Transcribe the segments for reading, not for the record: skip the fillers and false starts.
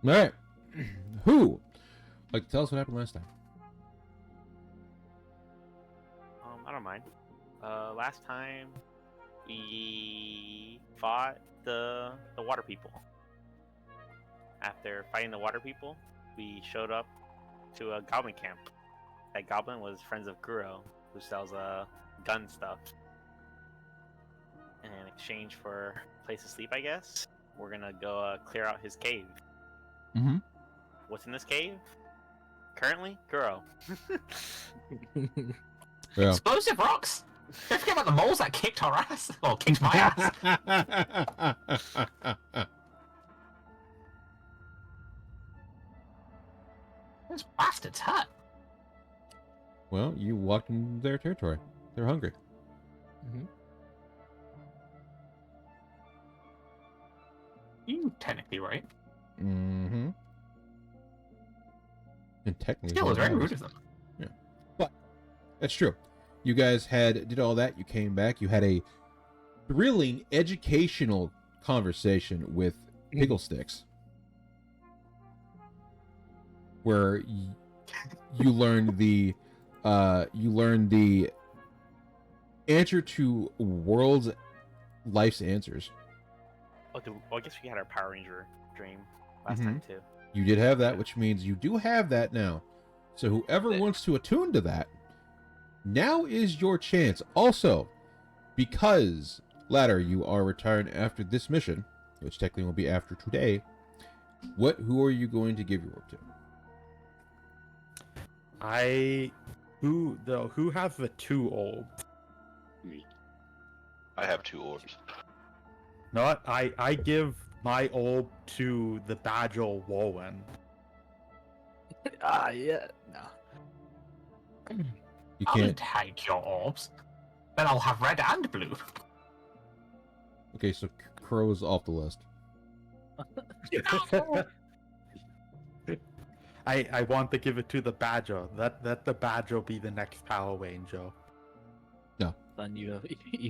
All right. Who? Like to tell us what happened last time? I don't mind. Last time we fought the water people. After fighting the water people, we showed up to a goblin camp. That goblin was friends of Kuro, who sells gun stuff. And in exchange for a place to sleep, I guess, we're gonna go clear out his cave. Mm-hmm. What's in this cave? Currently, Kuro. Yeah. Explosive rocks. Don't forget about the moles that kicked our ass. Or kicked my ass. Those bastards hurt. Well, you walked into their territory. They're hungry. Mm-hmm. You technically right. Mm-hmm. And technically, Still, was very rude of them. Yeah, but that's true. You guys did all that. You came back. You had a thrilling, educational conversation with Pigglesticks, where you learned the answer to world's life's answers. I guess we had our Power Ranger dream last time too. You did have that, which means you do have that now. So whoever wants to attune to that, now is your chance. Also, because, Ladder, you are retiring after this mission, which technically will be after today, who are you going to give your work to? Who has the 2 orbs? Me. I have 2 orbs. Not I give my orb to the Badger Warren. Yeah. No. You I'll can't. take your orbs. Then I'll have red and blue. Okay, so Crow is off the list. I want to give it to the Badger. Let the Badger be the next Power Ranger. Then you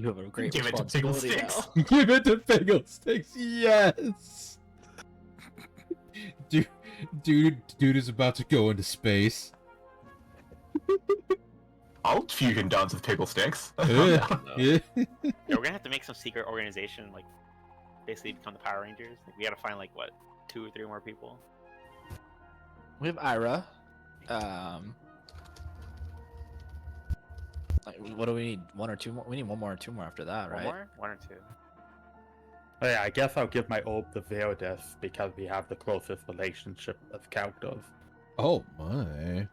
have a great Give it to responsibility Pigglesticks. now. Give it to Pigglesticks. Yes. Dude is about to go into space. I'll fusion dance with Pigglesticks. Yeah. Yeah, we're gonna have to make some secret organization, like basically become the Power Rangers. Like, we gotta find like what 2 or 3 more people. We have Ira. What do we need? 1 or 2 more? We need 1 more or 2 more after that, right? 1 or 2. Oh, yeah, I guess I'll give my orb to Veritas because we have the closest relationship of characters. Oh my.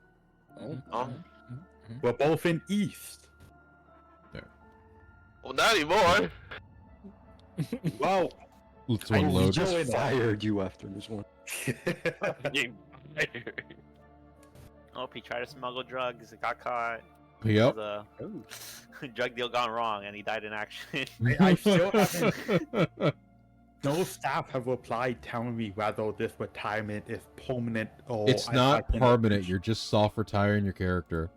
We're both in East. Well, not anymore. Well, Let's I unload. just fired you after this one. Oh, he tried to smuggle drugs. It got caught. Yep. The drug deal gone wrong, and he died in action. I still haven't. No staff have replied telling me whether this retirement is permanent or. It's not permanent. You're just soft retiring your character.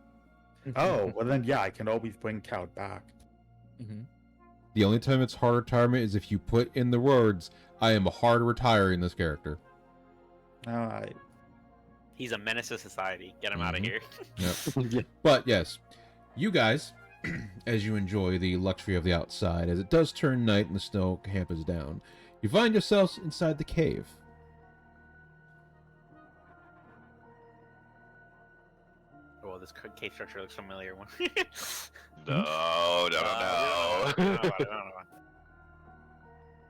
Oh, well then, yeah, I can always bring Cal back. The only time it's hard retirement is if you put in the words, "I am hard retiring this character." Alright. He's a menace to society. Get him out of here. Yep. But yes, you guys, as you enjoy the luxury of the outside, as it does turn night and the snow camp is down, you find yourselves inside the cave. Oh, this cave structure looks familiar. No. We don't know about it.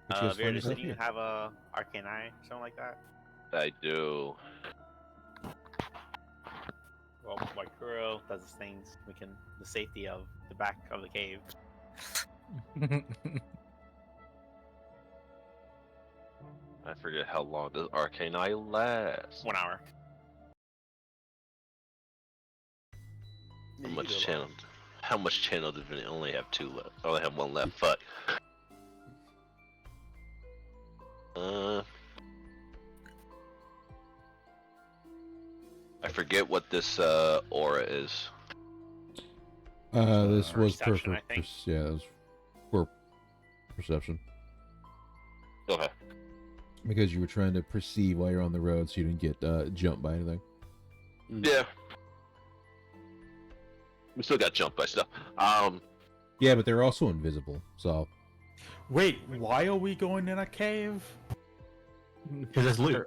But you guys find Vera, yourself did you here. have a arcane eye, something like that? I do. Well, like Kuro does his things, the safety of the back of the cave. I forget how long does Arcane Eye last. 1 hour. How much channel did we only have 2 left? I only have 1 left. Fuck. I forget what this aura is. This was Perception, perfect. I think. Yeah, it was for perception. Okay. Because you were trying to perceive while you're on the road, so you didn't get jumped by anything. Yeah. We still got jumped by stuff. Yeah, but they're also invisible. So Wait, why are we going in a cave? Because there's loot.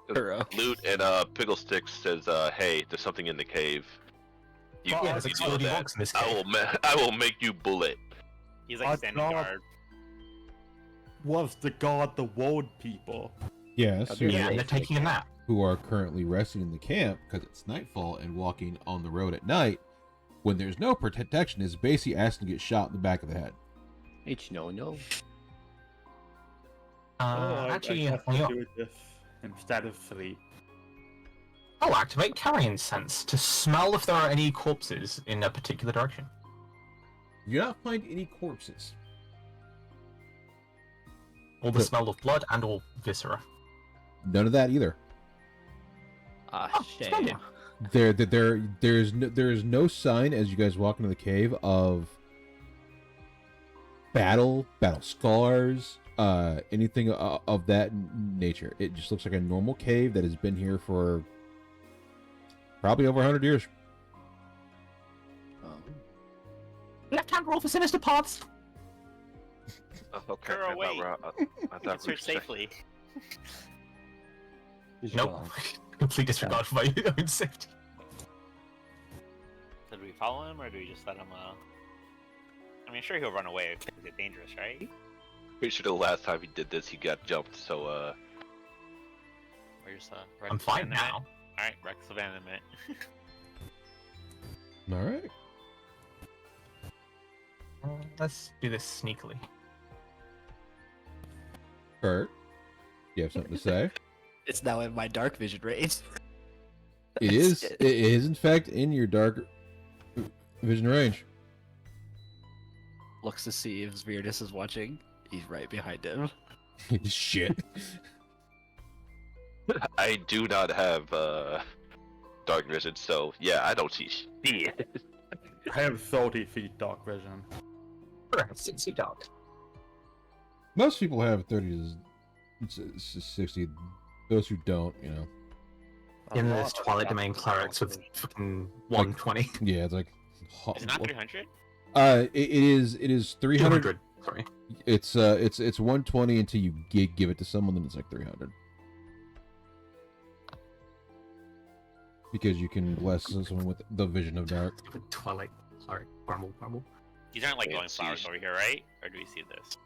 Loot and Pickle Sticks says, "Hey, there's something in the cave. You Oh, Yeah, there's you like know 30 that. logs in this I cave. I will make you bullet." He's like I standing thought- guard. Was the guard the wood people? yes, Okay. Yeah, and they're taking a nap. who are currently resting in the camp because it's nightfall and walking on the road at night when there's no protection is basically asking to get shot in the back of the head. H no. Actually, I have on to your- do this instead of sleep. I'll activate carrion sense to smell if there are any corpses in a particular direction. You do not find any corpses. Or the Good. smell of blood and or viscera. None of that either. Ah, Oh, shame. splendid. There's no sign as you guys walk into the cave of battle scars, anything of that nature. It just looks like a normal cave that has been here for probably over 100 years. Left hand roll for sinister paths. Okay. Girl, wait. I thought Gets we her were saying- safely. He's Nope. gone. Complete disregard for my own safety. So do we follow him or do we just let him? I mean, sure he'll run away because it's dangerous, right? Pretty sure the last time he did this, he got jumped. So Where's I'm fine now. All right, Rex abandonment. All right. Let's do this sneakily. Kurt, you have something to say? It's now in my dark vision range. It is. It is in fact in your dark vision range. Looks to see if Zvirdis is watching. He's right behind him. Shit. I do not have dark vision, so yeah, I don't see shit. I have 30 feet dark vision. Alright, 60 dog. Most people have 30 to 60. Those who don't, you know. In A this lot of Twilight dark Domain vision. clerics with fucking 120. Yeah, it's like. Is it not 300? It is 300. 200. Sorry. It's 120 until you give it to someone, then it's like 300. Because you can bless someone with the vision of dark. Stupid Twilight cleric. Grumble. These aren't like Yeah, glowing flowers sheesh. over here, right? Or do we see this?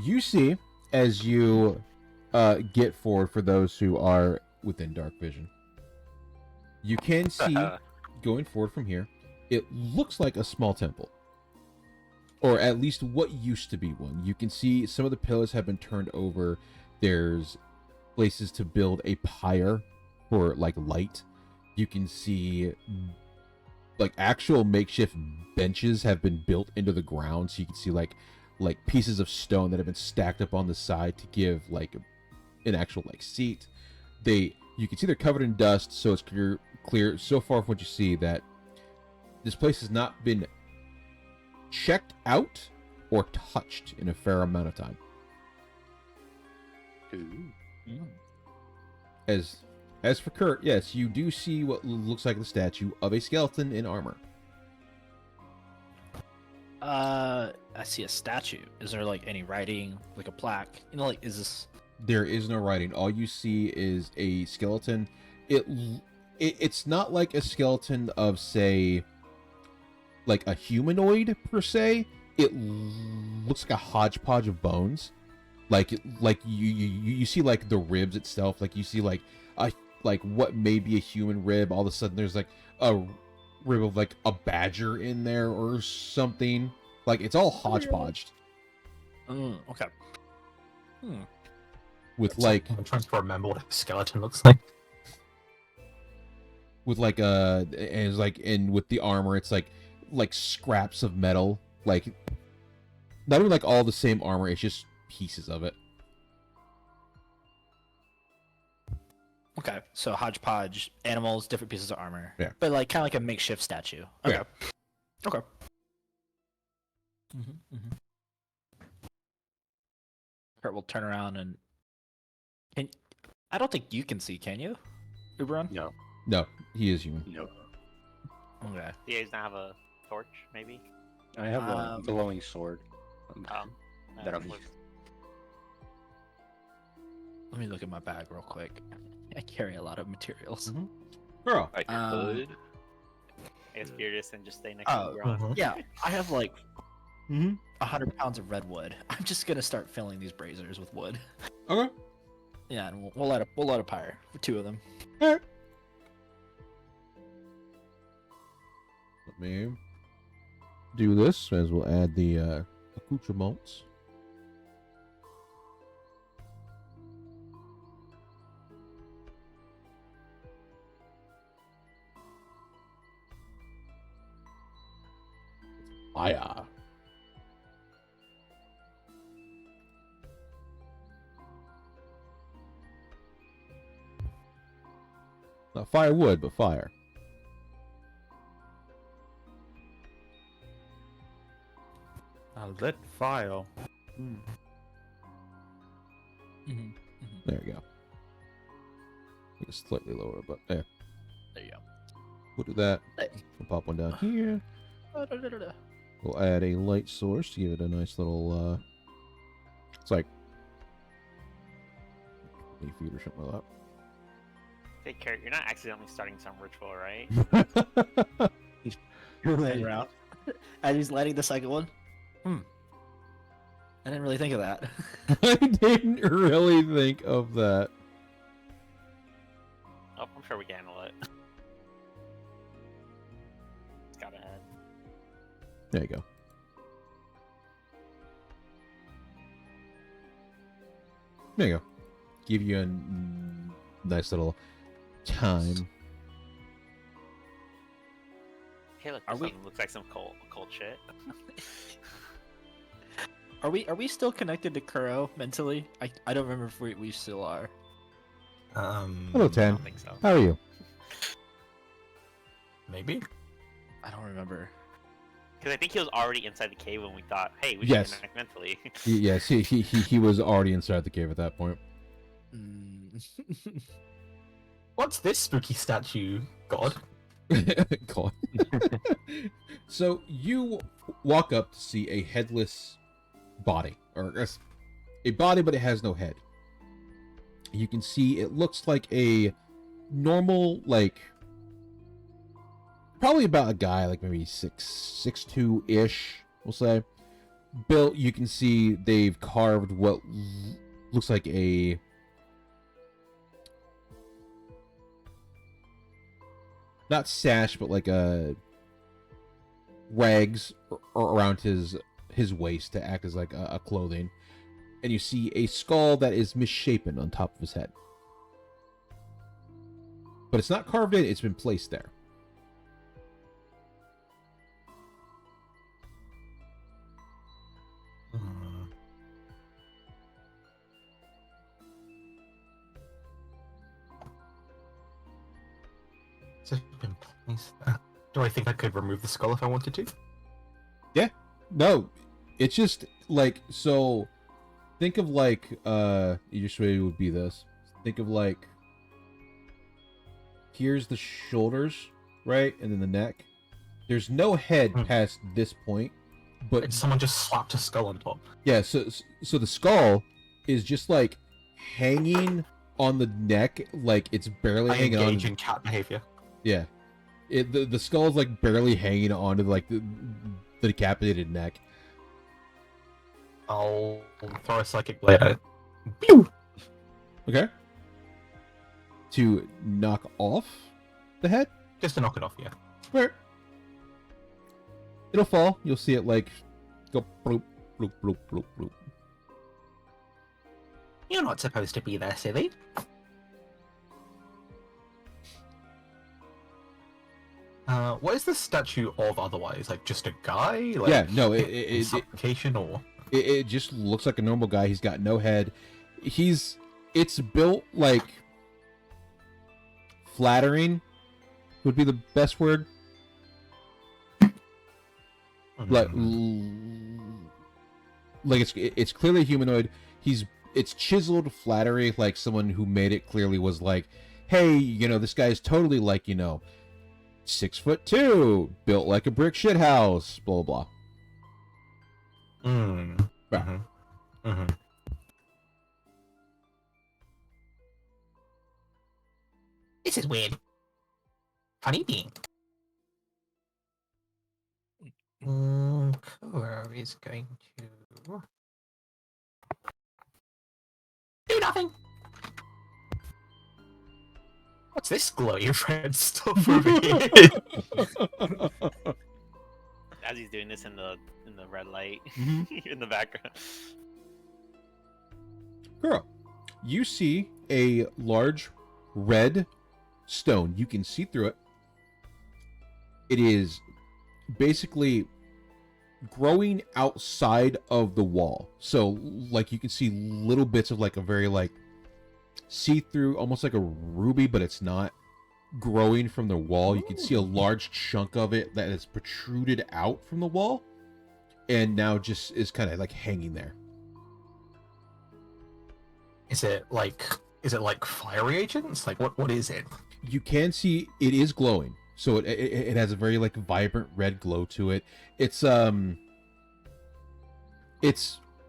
You see, as you get forward for those who are within dark vision, you can see going forward from here, it looks like a small temple. Or at least what used to be one. You can see some of the pillars have been turned over. There's places to build a pyre for like light. You can see like actual makeshift benches have been built into the ground, so you can see like pieces of stone that have been stacked up on the side to give like an actual like seat. You can see they're covered in dust, so it's clear so far from what you see that this place has not been checked out or touched in a fair amount of time. As for Kurt, yes, you do see what looks like the statue of a skeleton in armor. I see a statue. Is there like any writing, like a plaque? You know, like is this? There is no writing. All you see is a skeleton. It's not like a skeleton of, say, like a humanoid per se. It looks like a hodgepodge of bones. Like you see like the ribs itself. Like you see like what may be a human rib. All of a sudden there's like a rib of like a badger in there or something. Like it's all hodgepodged Okay. with like I'm trying to remember what a skeleton looks like. with like and it's like and with the armor it's like scraps of metal, like not even like all the same armor, it's just pieces of it. Okay. So hodgepodge animals, different pieces of armor. Yeah. But like kind of like a makeshift statue. Okay. Yeah. Okay. Mm-hmm. Kurt will turn around and can. I don't think you can see. Can you, Uberon? No, No, he is human. no. Okay. Do you guys not have a torch, maybe? I have a Um, glowing sword. That I'm- was- Let me look at my bag real quick. I carry a lot of materials. Girl. I Um, could. I guess Beardus and just stay next to Oh, Uberon. yeah. I have like Mm-hmm. 100 pounds of redwood. I'm just gonna start filling these braziers with wood. Okay. Yeah, and we'll let a pyre for 2 of them. Alright. Let me do this as we'll add the accoutrements. Fire. Not firewood, but fire. A lit file. Mm-hmm. There you go. I think it's slightly lower, but there. There you go. We'll do that. Hey. We'll pop one down here. Da-da-da-da-da. We'll add a light source to give it a nice little, it's like 8 feet or something like Hey, Kurt, you're not accidentally starting some ritual, right? that. Turn around. As he's lighting the second one. I didn't really think of that. I didn't really think of that. Oh, I'm sure we can handle it. It's got ahead. There you go. There you go. Give you a nice little time. Hey, look, Are we- something looks like some cold shit. Are we still connected to Kuro mentally? I don't remember if we still are. Hello, I Tan. don't think so. How are you? Maybe. I don't remember. Because I think he was already inside the cave when we thought, hey, we Yes. should connect mentally. Yes, he was already inside the cave at that point. Mm. What's this spooky statue, God? God. So you walk up to see a headless body, or a body, but it has no head. You can see it looks like a normal, like probably about a guy, like maybe 6'2" ish, we'll say. Built. You can see they've carved what looks like a not sash, but like a rags around his waist to act as like a clothing, and you see a skull that is misshapen on top of his head, but it's not carved in, it's been placed there. Has it been placed there? Do I think I could remove the skull if I wanted to? No, it's just like, so think of like easiest way would be this. Think of like, here's the shoulders, right? And then the neck. There's no head past this point, but Did someone just slapped a skull on top? yeah, so the skull is just like hanging on the neck, like it's barely I hanging engage on. in cat behavior. Yeah, the skull is like barely hanging onto like the decapitated neck. I'll throw a psychic blade at it. Pew! Okay. To knock off the head. Just to knock it off, yeah. Where it'll fall. You'll see it like go bloop bloop bloop bloop bloop. You're not supposed to be there, silly. What is the statue of otherwise? Like just a guy? Like, Yeah, no, it supplication or it just looks like a normal guy. He's got no head. It's built like flattering would be the best word. Like it's clearly humanoid. it's chiseled flattery, like someone who made it clearly was like, hey, this guy is totally like, 6'2", built like a brick shit house, blah blah blah. Mm-hmm. Mm-hmm. This is weird. Funny being. Kuro is going to do nothing. What's this glowing red stuff over here? As he's doing this in the red light Mhm. in the background. Girl, you see a large red stone. You can see through it. It is basically growing outside of the wall. So, like, you can see little bits of, like, a very, like, see-through, almost like a ruby, but it's not growing from the wall. You can see a large chunk of it that is protruded out from the wall and now just is kind of, like, hanging there. Is it like fire reagents? Like what is it? You can see it is glowing, so it has a very like vibrant red glow to it. It's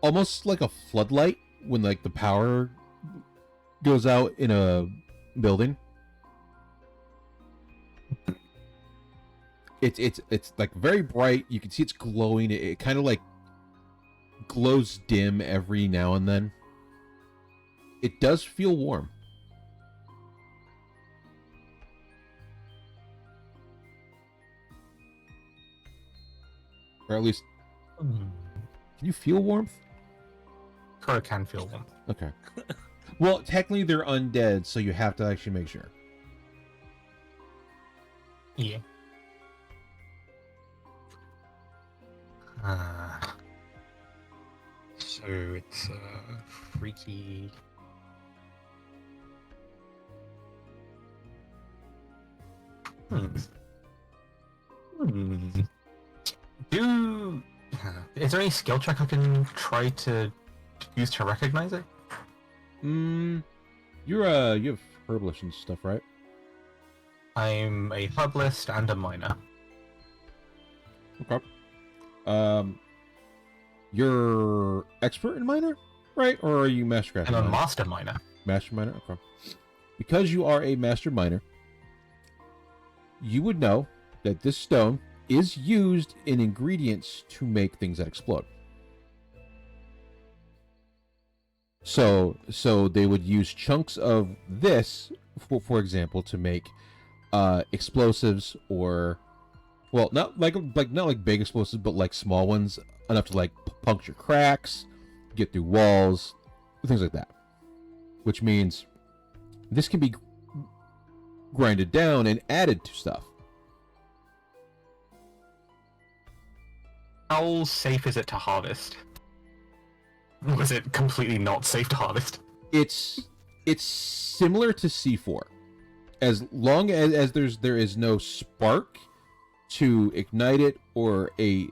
almost like a floodlight when like the power goes out in a building. It's like very bright. You can see it's glowing. It kind of like glows dim every now and then. It does feel warm. Or at least, can you feel warmth? Kuro can feel them. Okay. Well, technically they're undead, so you have to actually make sure. Yeah. So it's freaky. Is there any skill check I can try to use to recognize it? You have herbalish and stuff, right? I'm a herbalist and a miner. Okay. You're expert in miner, right? Or are you mastercraft? I'm a master miner. Master miner. Okay. Because you are a master miner, you would know that this stone is used in ingredients to make things that explode. So they would use chunks of this, for example, to make explosives, or well, not like big explosives, but like small ones, enough to like puncture cracks, get through walls, things like that. Which means this can be grinded down and added to stuff. How safe is it to harvest? Or is it completely not safe to harvest? It's similar to C4. As long as there is no spark to ignite it or a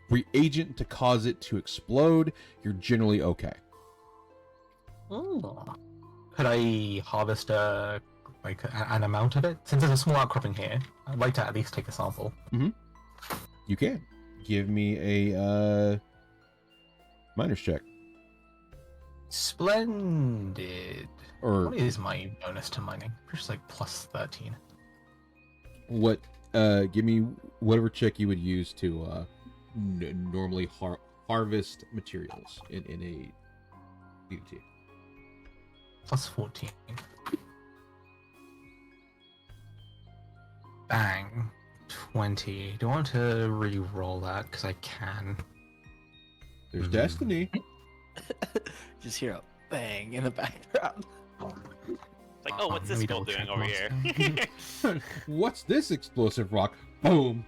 reagent to cause it to explode, you're generally okay. Oh. Could I harvest an amount of it? Since there's a small outcropping here, I'd like to at least take a sample. You can. Give me a miner's check. Splendid. Or What is my bonus to mining? Just like plus 13. what? Give me whatever check you would use to normally harvest materials in a DDT. Plus 14. Bang. 20. Do I want to re-roll that? Because I can. There's Destiny. Just hear a bang in the background. It's like, oh, what's this Let me fool doing double-check over once. here? What's this explosive rock? Boom.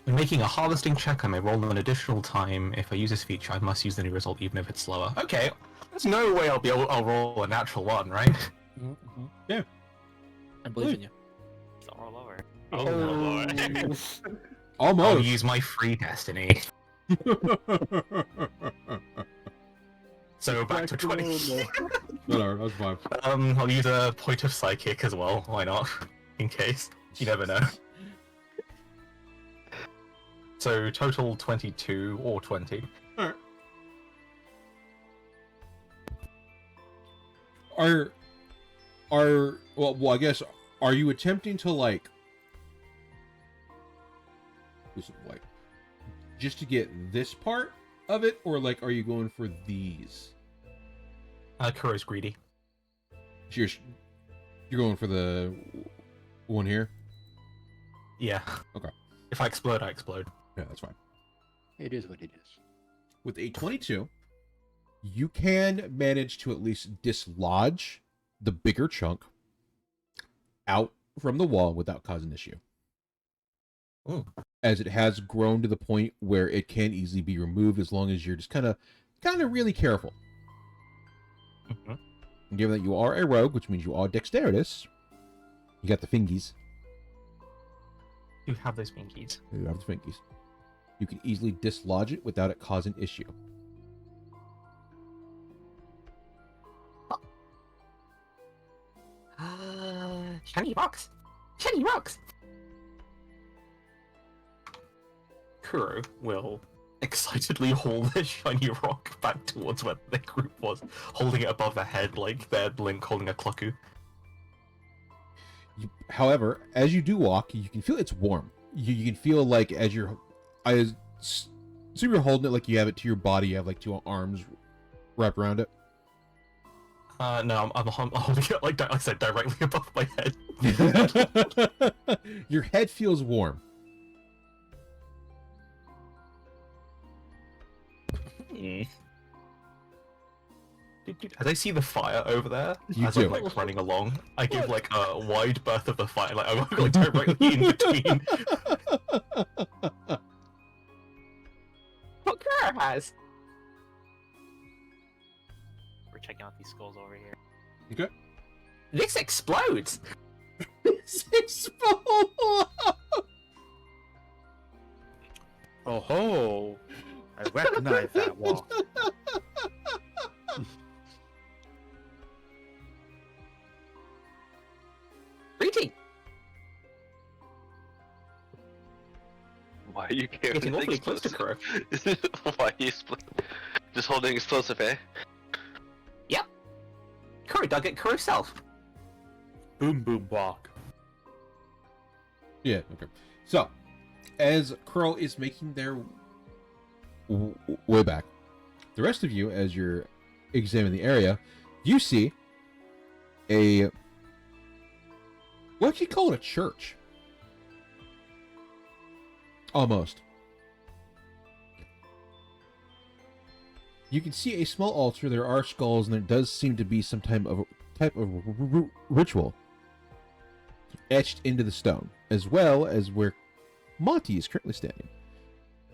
When making a harvesting check, I may roll an additional time. If I use this feature, I must use the new result even if it's slower. Okay, there's no way I'll roll a natural one, right? Mm-hmm. Yeah. I believe in you. Don't roll over. Oh, Lord. Almost. I'll use my free destiny. So back to 20. Whatever, that's fine. I'll use a point of psychic as well. Why not? In case. You never know. So total 22 or 20. Alright. Well, I guess, are you attempting to, like, just to get this part of it, or, like, are you going for these? Kuro's greedy. So you're going for the one here? Yeah. Okay. If I explode, I explode. Yeah, that's fine. It is what it is. With a 22, you can manage to at least dislodge the bigger chunk out from the wall without causing issue. Ooh. As it has grown to the point where it can easily be removed as long as you're just kind of really careful. Mhm. And given that you are a rogue, which means you are dexterous, you got the fingies. You have those pinkies. You have the fingies. You can easily dislodge it without it causing issue. Shiny rocks! Shiny rocks! Kuro will excitedly haul the shiny rock back towards where the group was, holding it above their head like they're Link holding a Clocku. However, as you do walk, you can feel it's warm. You can feel like as you're holding it like you have it to your body, you have like two arms wrapped around it. No, I'm holding it like I said, directly above my head. Your head feels warm. As I see the fire over there, You as do. I'm like running along, I give like a wide berth of the fire, like I'm going directly in between. What Kuro has? We're checking out these skulls over here. Okay. This explodes. This explodes. Oh ho! I recognize that walk. Greeting. Why are you carrying Getting the awfully close to explosive? Kuro. Why are you just holding explosive, eh? Kuro dug it Kuro self. Boom boom walk. Yeah, okay. So, as Kuro is making their way back, the rest of you, as you're examining the area, you see what would you call it, a church? Almost. You can see a small altar, there are skulls, and there does seem to be some type of ritual etched into the stone, as well as where Monty is currently standing.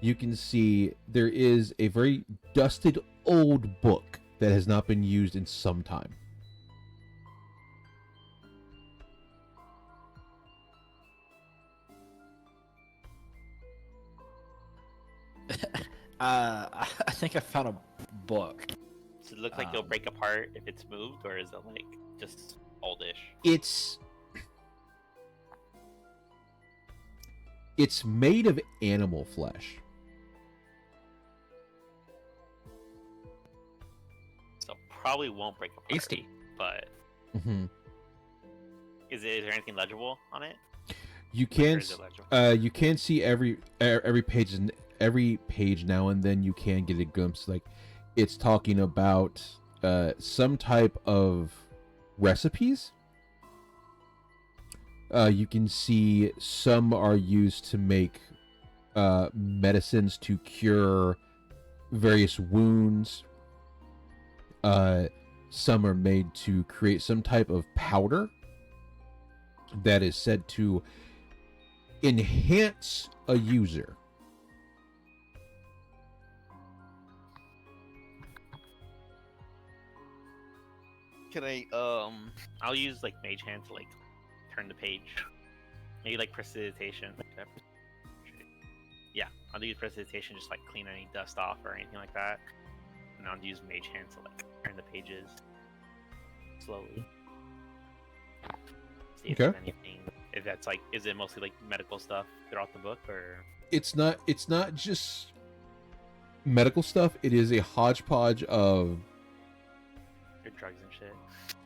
You can see there is a very dusted old book that has not been used in some time. I think I found a book. Does it look like it'll break apart if it's moved, or is it like just oldish? It's made of animal flesh. So probably won't break apart. Tasty. But Mm-hmm. is there anything legible on it? You Or can is it legible? you can see every page now and then. You can get a glimpse, like it's talking about some type of recipes. You can see some are used to make medicines to cure various wounds. Some are made to create some type of powder that is said to enhance a user. Can I I'll use like mage hand to like turn the page. Maybe like prestidigitation. Yeah, I'll use prestidigitation just like clean any dust off or anything like that. And and I'll use Mage Hand to like turn the pages slowly. See if Okay. there's anything. If that's like, is it mostly like medical stuff throughout the book, or It's not just medical stuff. It is a hodgepodge or drugs and shit?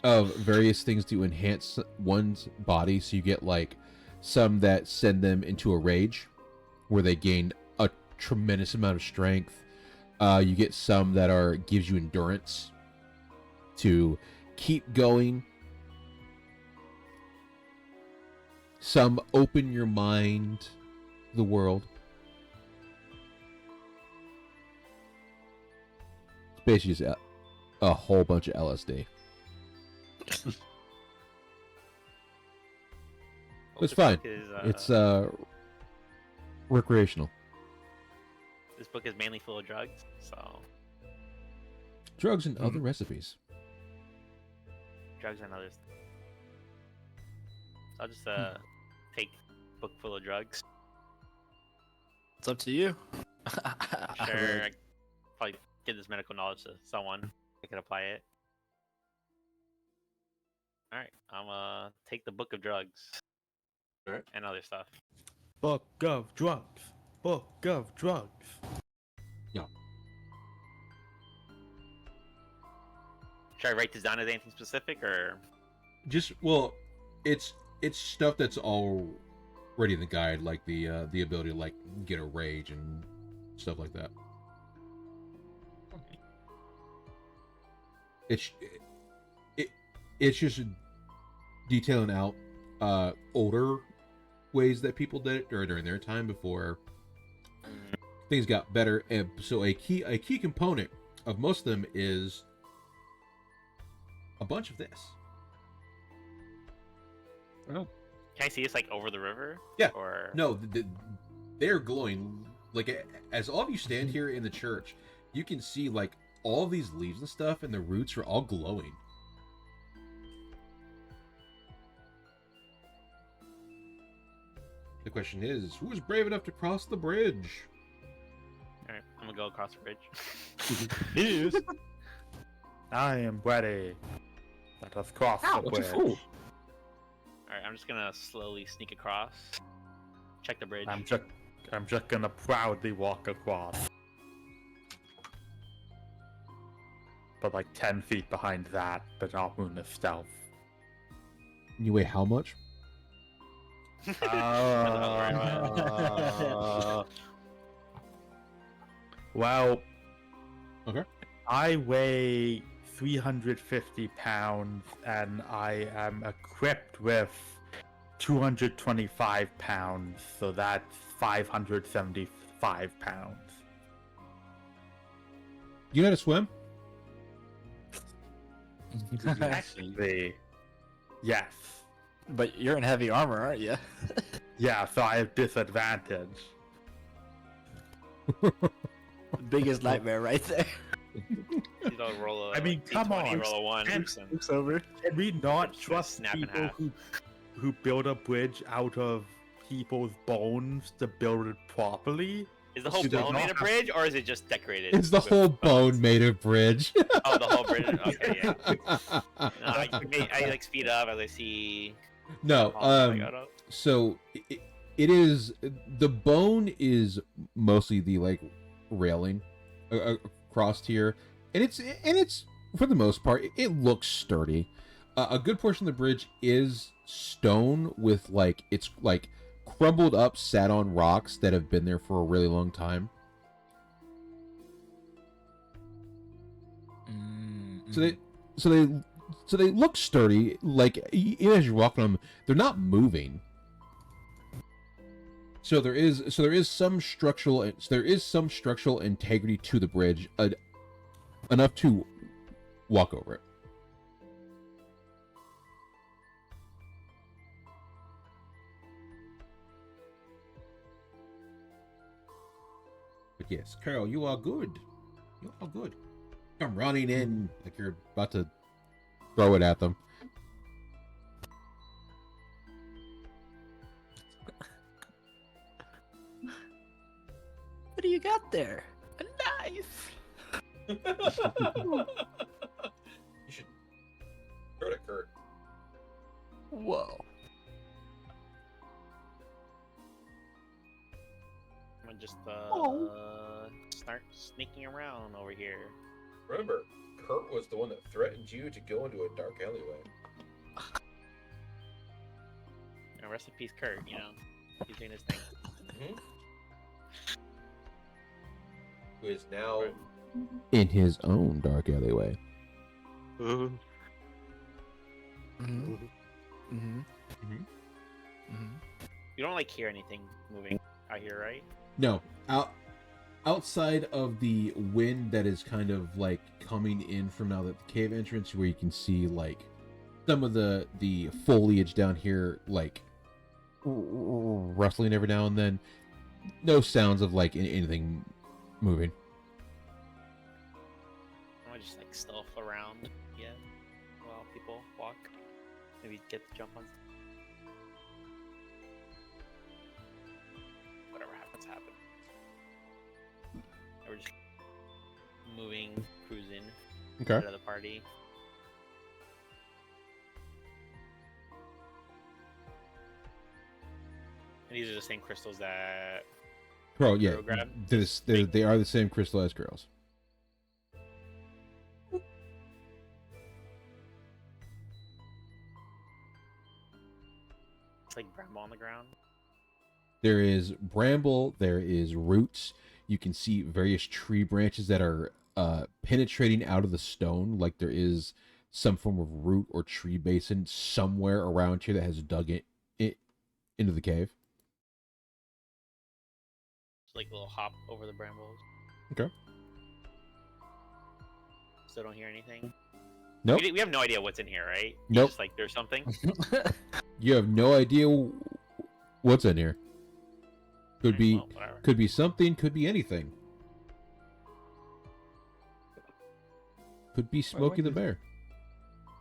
of various things to enhance one's body. So you get like some that send them into a rage, where they gain a tremendous amount of strength. You get some that gives you endurance to keep going. Some open your mind to the world. It's basically just a whole bunch of LSD. It's This fine. book is, It's recreational. this book is mainly full of drugs, so Drugs and other recipes. drugs and others. So I'll just take a book full of drugs. It's up to you. Sure, I probably give this medical knowledge to someone that can apply it. All right, I'm take the book of drugs. Alright. And other stuff. Book of drugs. Book of drugs. Should I write this down as anything specific, or Just it's stuff that's already in the guide, like the ability to like get a rage and stuff like that. It's just detailing out older ways that people did it during their time before things got better. And so a key component of most of them is a bunch of this. can I see this like over the river? Yeah. Or No, they're glowing. Like, as all of you stand here in the church, you can see like all these leaves and stuff, and the roots are all glowing. The question is, who is brave enough to cross the bridge? All right, I'm gonna go across the bridge. Yes. I am ready. Let us cross Ow, the what you bridge. fool? All right, I'm just gonna slowly sneak across. Check the bridge. I'm just gonna proudly walk across. But like 10 feet behind that, but not moon of stealth. You weigh how much? Well, Okay. I weigh 350 pounds and I am equipped with 225 pounds, so that's 575 pounds. You know how to swim? Actually, yes. But you're in heavy armor, aren't you? Yeah, so I have disadvantage. Biggest nightmare right there. You know, roll a, I mean, come D20, on. roll a 1. And- and- Looks over. Can we not Just trust snap in people half. who build a bridge out of people's bones to build it properly? Is the whole You do bone not made of have- bridge, or is it just decorated? It's the with whole bones? bone made of bridge. Oh, the whole bridge. Okay, yeah. No, I like speed up as I see. No, how I got up. so it is, the bone is mostly the like railing across here, and it's for the most part it looks sturdy. A good portion of the bridge is stone with like it's like crumbled up, sat on rocks that have been there for a really long time. So they look sturdy. Like as you're walking them, they're not moving. So there is some structural integrity to the bridge, enough to walk over it. But yes, Carol, you are good. You are good. Come running in like you're about to throw it at them. What do you got there? A knife. You should throw it at Kurt. Whoa. I'm gonna just start sneaking around over here. Remember, Kurt was the one that threatened you to go into a dark alleyway. You know, rest in peace, Kurt. You know, he's doing his thing. Who is now in his own dark alleyway. Mm-hmm. Mm-hmm. You don't like hear anything moving out here, right? No, outside of the wind that is kind of like coming in from now that the cave entrance, where you can see like some of the foliage down here, like rustling every now and then. No sounds of like anything moving. I'm gonna just like stealth around, while people walk. Maybe get the jump on. Whatever happens, happen. We're just moving, cruising. Okay. Out of the party. And these are the same crystals that. Bro, yeah, Girl grab? they are the same crystallized girls. It's like bramble on the ground. There is bramble, there is roots. You can see various tree branches that are penetrating out of the stone, like there is some form of root or tree basin somewhere around here that has dug it into the cave. It's like a little hop over the brambles. Okay. Still don't hear anything. Nope. We have no idea what's in here, right? It's Nope. Just like there's something. You have no idea what's in here. Could be Well, whatever. could be something, could be anything. Could be Smokey the did- Bear.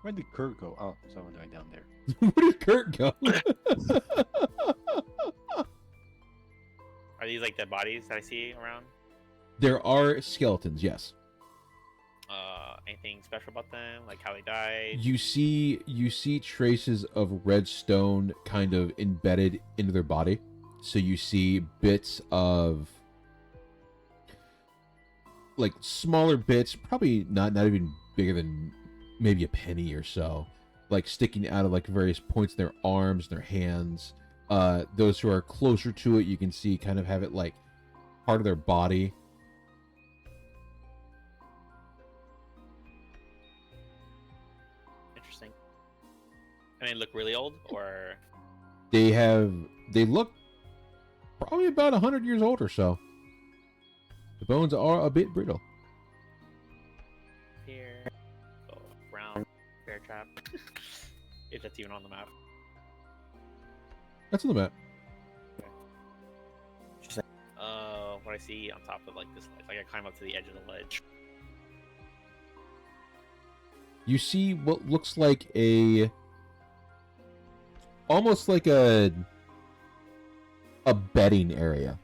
Where did Kurt go? Oh, someone going down there. Where did Kurt go? Are these like dead bodies that I see around? There are skeletons, yes. Anything special about them? Like how they died? You see traces of red stone kind of embedded into their body. So you see bits of like smaller bits, probably not even bigger than maybe a penny or so, like sticking out of like various points in their arms, their hands. Those who are closer to it, you can see kind of have it like part of their body. Interesting. And they look really old, or They look probably about 100 years old or so. The bones are a bit brittle. here? Oh, round bear trap. If that's even on the map. That's on the map. What I see on top of like this ledge, like I climb up to the edge of the ledge. You see what looks like almost like a bedding area.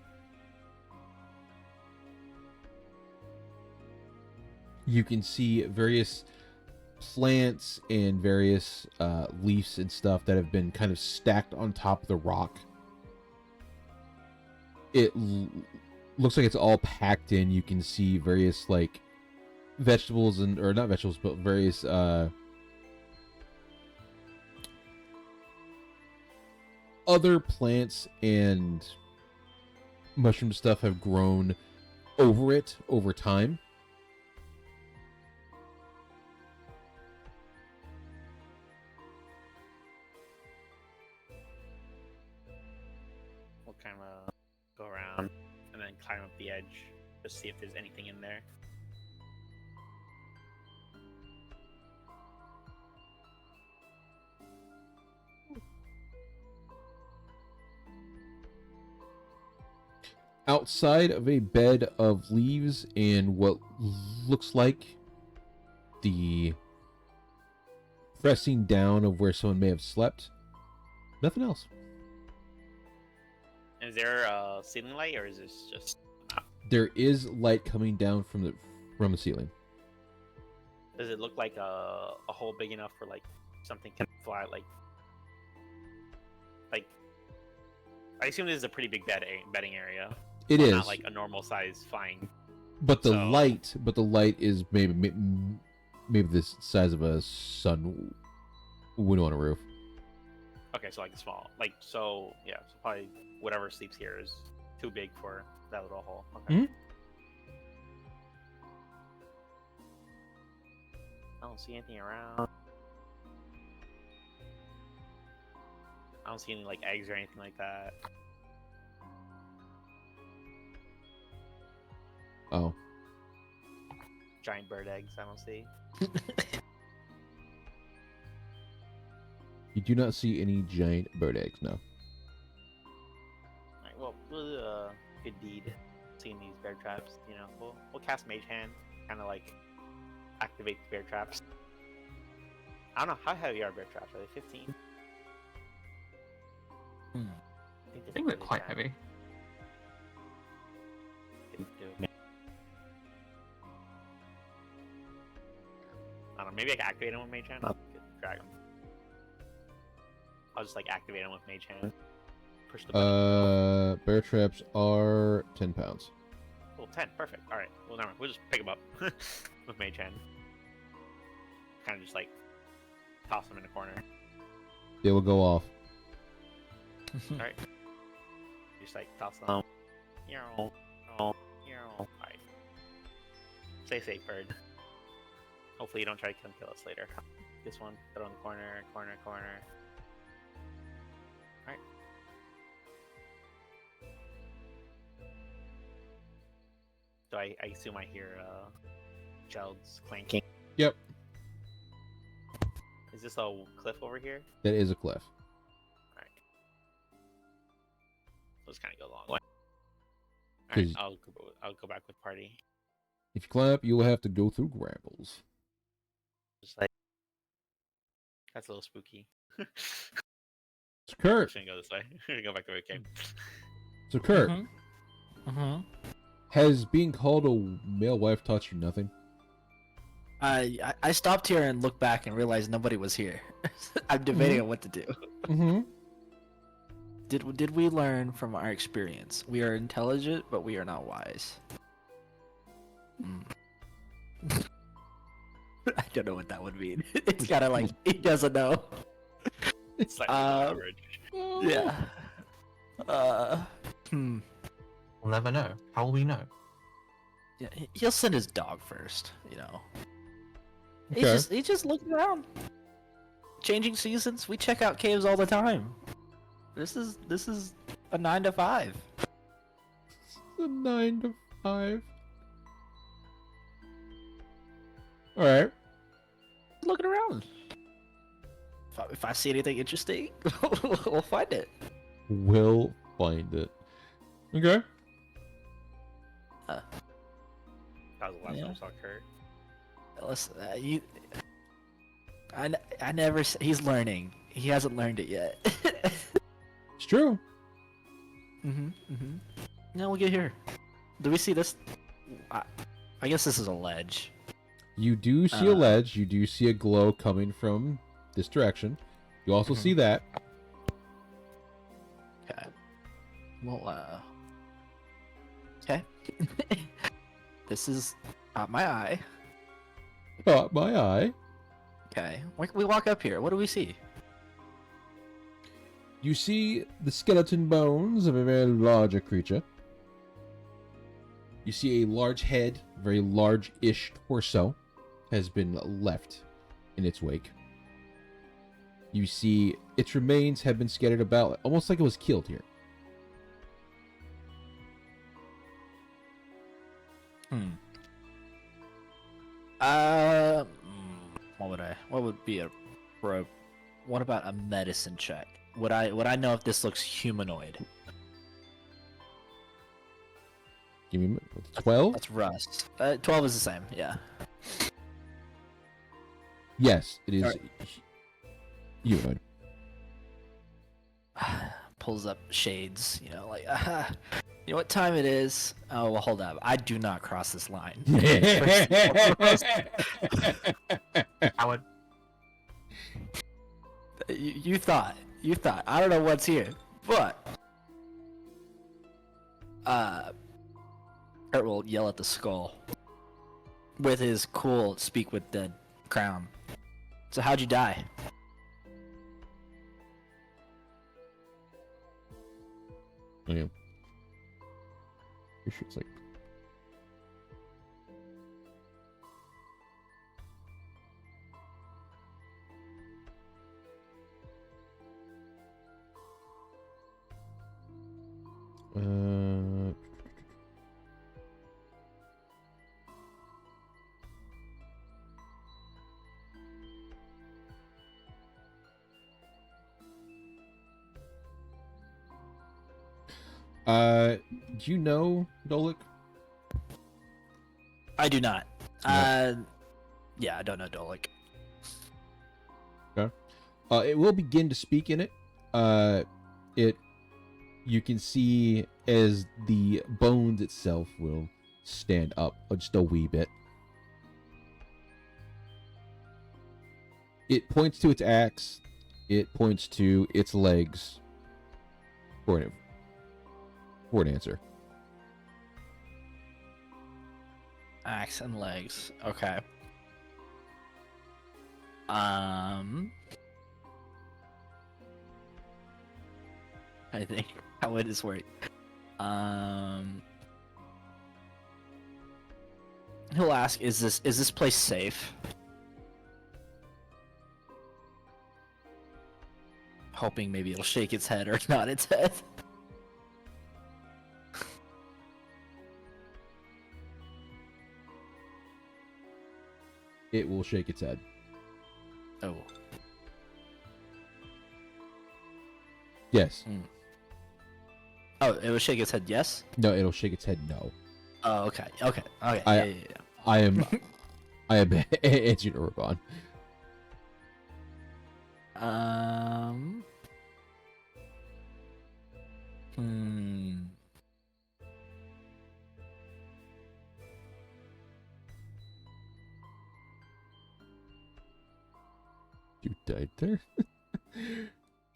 You can see various plants and various leaves and stuff that have been kind of stacked on top of the rock. It looks like it's all packed in. You can see various like vegetables or not vegetables, but various other plants and mushroom stuff have grown over it over time. We'll kind of go around and then climb up the edge to see if there's anything in there. Outside of a bed of leaves and what looks like the pressing down of where someone may have slept, nothing else. Is there a ceiling light, or is this just? There is light coming down from the ceiling. Does it look like a hole big enough for like something can fly? Like I assume this is a pretty big bedding area. It Well, is, not like a normal size flying. but the so- light is maybe the size of a sun window on a roof. Okay, so like small, like so probably whatever sleeps here is too big for that little hole. Okay. Mhm. I don't see anything around. I don't see any like eggs or anything like that. Oh, Giant bird eggs, I don't see. you do not see any giant bird eggs, no. Alright, well, good deed seeing these bear traps. You know, we'll cast Mage Hand, kind of like activate the bear traps. I don't know how heavy are bear traps. Are they 15? Hmm. I think they're quite heavy. I don't know. Maybe I can activate them with Mage Hand. Drag them. I'll just like activate them with Mage Hand. Push the button. Bear traps are 10 pounds. Cool, 10. Perfect. All right. Well, never mind. We'll just pick them up with Mage Hand. Kind of just like toss them in the corner. They will go off. All right. Just like toss them. Alright. Stay safe, bird. Hopefully you don't try to come kill us later. This one, put it on the corner. Alright. So I assume I hear shells clanking. Yep, Is this a cliff over here? that is a cliff. Alright. Let's kind of go the long way. Alright, 'Cause- I'll go back with party. If you climb up, you will have to go through grapples. Just like that's a little spooky. So Kurt, Shouldn't go this way. We're gonna go back to the cave. so Kurt, Mhm. Mm-hmm. has being called a male wife taught you nothing? I stopped here and looked back and realized nobody was here. I'm debating on what to do. Mm-hmm. Did we learn from our experience? We are intelligent, but we are not wise. Hmm. I don't know what that would mean. It's kind of like he doesn't know. It's like average. Yeah. Hmm. We'll never know. How will we know? Yeah, he'll send his dog first. You know. Okay. He's just looking around. Changing seasons. We check out caves all the time. This is a 9 to 5. A 9 to 5. All right. Looking around. If I see anything interesting, we'll find it. We'll find it. Okay. That was the last Yeah. time I saw Kurt. Listen, I never. He's learning. He hasn't learned it yet. It's true. Now we'll get here. Do we see this? I guess this is a ledge. You do see a ledge. You do see a glow coming from this direction. You also see that. Okay. Well, okay. This is my eye. Caught my eye. Okay. We walk up here. What do we see? You see the skeleton bones of a very larger creature. You see a large head, very large-ish torso, has been left in its wake. You see its remains have been scattered about, almost like it was killed here. What would be a rope? What about a medicine check? Would I know if this looks humanoid? Give me 12. That's Rust. 12 is the same. Yeah. Yes, it is. Alright. Humanoid. Pulls up shades. You know, like You know what time it is? Oh, well, hold up. I do not cross this line. Howard. You thought. I don't know what's here, but Kurt will yell at the skull with his cool speak with dead crown. So how'd you die? Yeah. Pretty sure it's like. Do you know Dolik? I do not. No. Yeah, I don't know Dolik. It will begin to speak in it. You can see as the bones itself will stand up just a wee bit. It points to its axe. It points to its legs. For an answer. Axe and legs. Okay. I think how would this work? He'll ask, is this place safe? Hoping maybe it'll shake its head or nod its head. It will shake its head. Oh. Yes. Oh, it will shake its head. Yes. No, it'll shake its head no. Oh, okay. Okay. Okay. I- yeah. I am answering to Urban. Dude died there?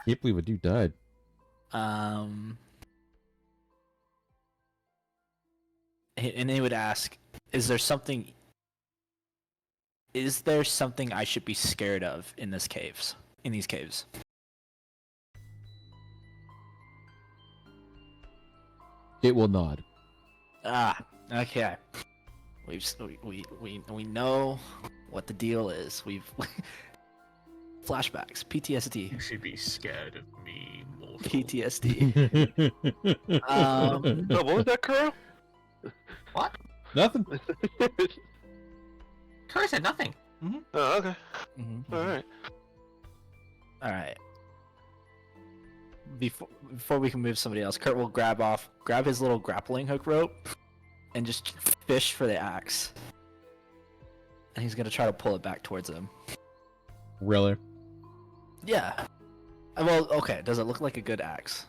Can't believe a dude died. And he would ask, is there something I should be scared of in these caves? It will nod. Ah, okay. We know what the deal is. We've flashbacks, PTSD. You should be scared of me, mortal. PTSD. Oh, what was that, Kuro? What? Nothing. Kuro said nothing. Oh, okay. Mhm. All right. All right. Before we can move somebody else, Kurt will grab his little grappling hook rope, and just fish for the axe. And he's gonna try to pull it back towards him. Really? Yeah. Well, okay. Does it look like a good axe?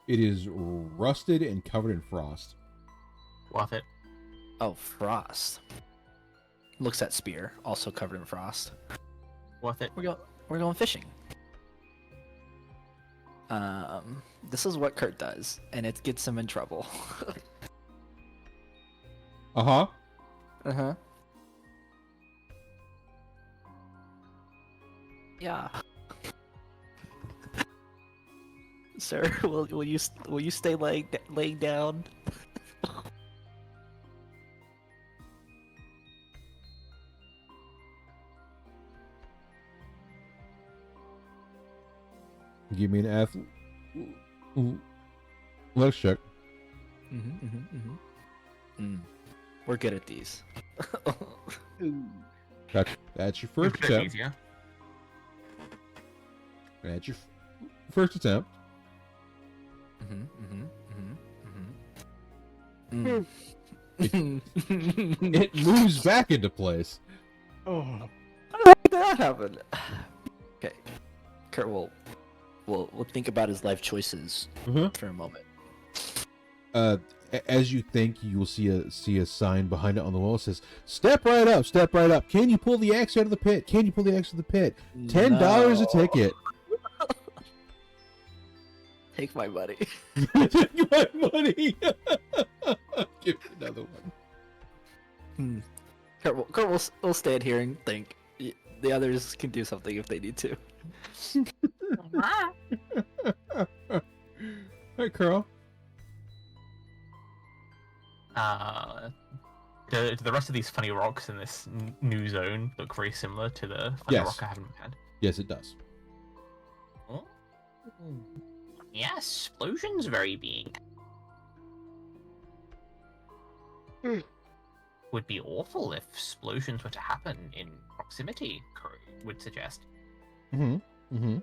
It is rusted and covered in frost. Worth it. Oh, frost. Looks at spear, also covered in frost. Worth it. We're going fishing. This is what Kurt does, and it gets him in trouble. Uh-huh. Uh-huh. Yeah. Sir, will you stay laying down? Give me an let's check. We're good at these. That's your first It's a bit attempt. easier. That's your first attempt. It moves back into place. Oh. How did that happen? Okay, Kurt will think about his life choices Mhm. for a moment. as you think, you will see a sign behind it on the wall that says, "Step right up, step right up. Can you pull the axe out of the pit? Can you pull the axe out of the pit? $10 a ticket." Take my money. Take my money. Give me another one. Kurt will stand here and think. The others can do something if they need to. Hey, Carl. Do the rest of these funny rocks in this new zone look very similar to the funny Yes. rock I haven't had? Yes, it does. Oh. Yes, explosions very big. Would be awful if explosions were to happen in proximity, Kurt would suggest. Mm-hmm. Mm-hmm.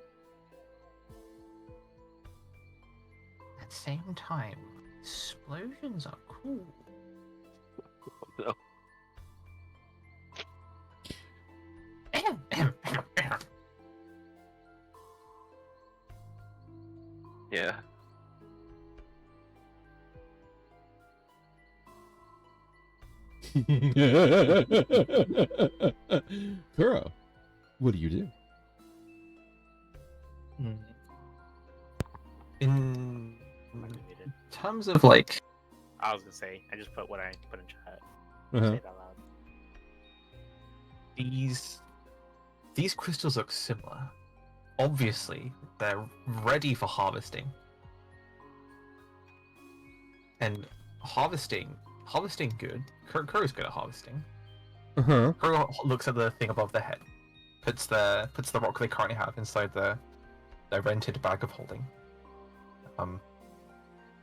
At the same time, explosions are cool. No. Yeah. Kuro, what do you do? In terms of like, I was gonna say, I just put what I put in chat. Uh-huh. Say it out loud. these crystals look similar. Obviously, they're ready for harvesting. And harvesting good. Kuro's good at harvesting. Uh-huh. Kuro looks at the thing above their head, puts the rock they currently have inside their rented bag of holding.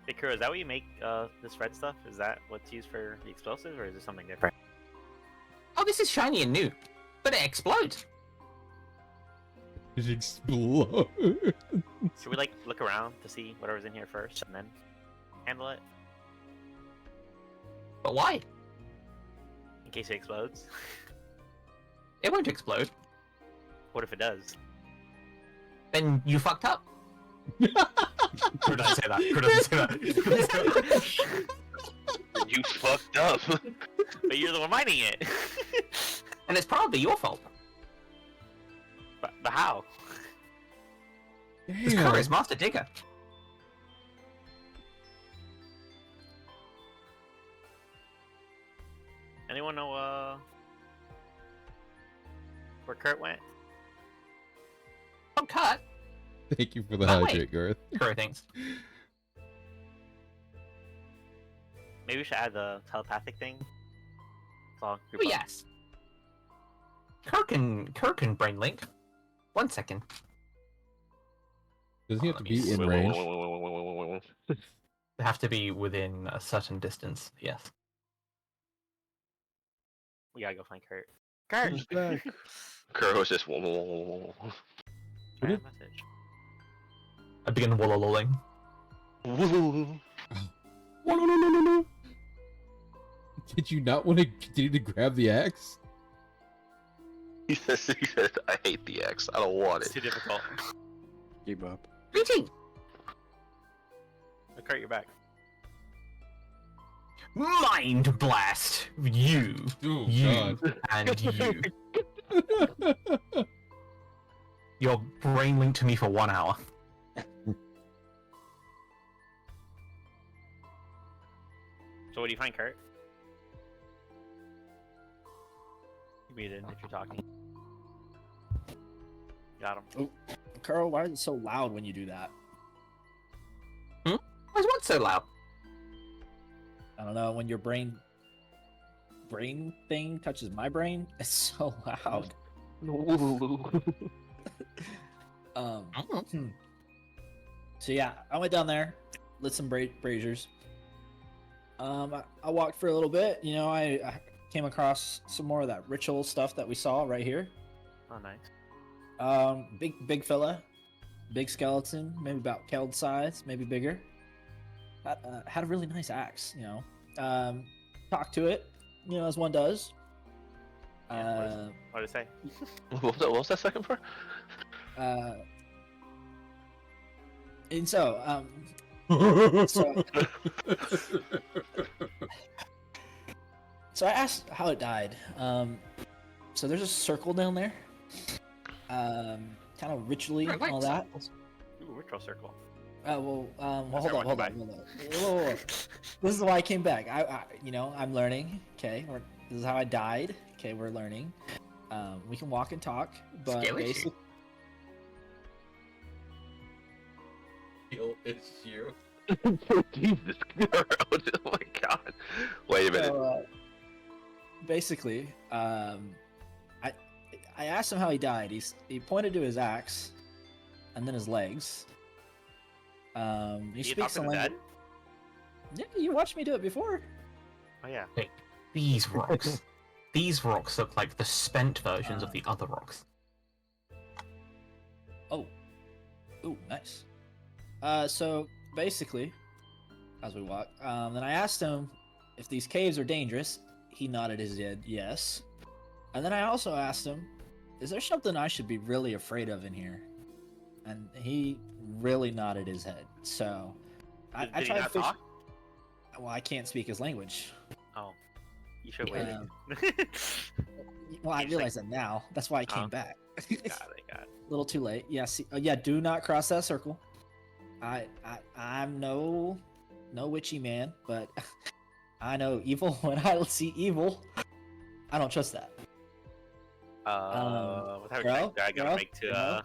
Hey, Kuro, is that what you make this red stuff? Is that what's used for the explosives, or is it something different? Oh, this is shiny and new, but it explodes. It explodes. Should we like look around to see whatever's in here first, and then handle it But why? in case it explodes? It won't explode. What if it does? Then you fucked up. Kuro doesn't say that. Kuro doesn't say that. You fucked up. But you're the one mining it. And it's probably your fault. But how? Because Kuro is Master Digger. Anyone know where Kurt went? Don't cut. Thank you for the Oh, wait. hydrate, Garth. Kuro thinks. Maybe we should add the telepathic thing. It's all group Oh up. yes. Kuro can brain link. 1 second. Does he have to Let me be in see. range? They have to be within a certain distance. Yes. We gotta go find Kurt. Kurt! Who's back? Kuro's just. Bad message. I begin wallowing. Did you not want to continue to grab the axe? He said, I hate the X. I don't want It's it. too difficult. Give up. Greeting. Oh, Kurt, you're back. Mind blast. You. Oh, You and you. Your brain linked to me for 1 hour. So what do you find, Kurt? You muted if you're talking. Got him. Carl, why is it so loud when you do that? Why is what so loud? I don't know. When your brain thing touches my brain, it's so loud. So yeah, I went down there, lit some braziers. I walked for a little bit. You know, I came across some more of that ritual stuff that we saw right here. Oh, nice. Big fella, big skeleton, maybe about Keld size, maybe bigger. Had a really nice axe, you know. Talked to it, you know, as one does. Yeah, what did it say? What was that second part? And so, So, so I asked how it died. So there's a circle down there. Kind of ritually and all that. Ooh, ritual circle. Well, That's hold on, everyone hold on. Whoa. This is why I came back. I'm learning. Okay, this is how I died. Okay, we're learning. We can walk and talk, but Skill issue. basically, It's you. Jesus. Oh my god. Wait a minute. so, basically, I asked him how he died. He pointed to his axe, and then his legs. He You speaks talk to a the language. dead? Yeah, you watched me do it before. Oh yeah. These rocks. These rocks look like the spent versions of the other rocks. Oh, ooh, nice. So basically, as we walk, then I asked him if these caves are dangerous. He nodded his head, yes. And then I also asked him, "Is there something I should be really afraid of in here?" And he really nodded his head. So I Did tried he to not fish. talk? Well, I can't speak his language. Oh, you should wait. Yeah. Well, I He's like- realize that now. That's why I came Oh. back. got it. A little too late. Yeah, see, yeah, do not cross that circle. I'm no witchy man, but I know evil when I see evil. I don't trust that. What type of bro, check do I gotta bro, make to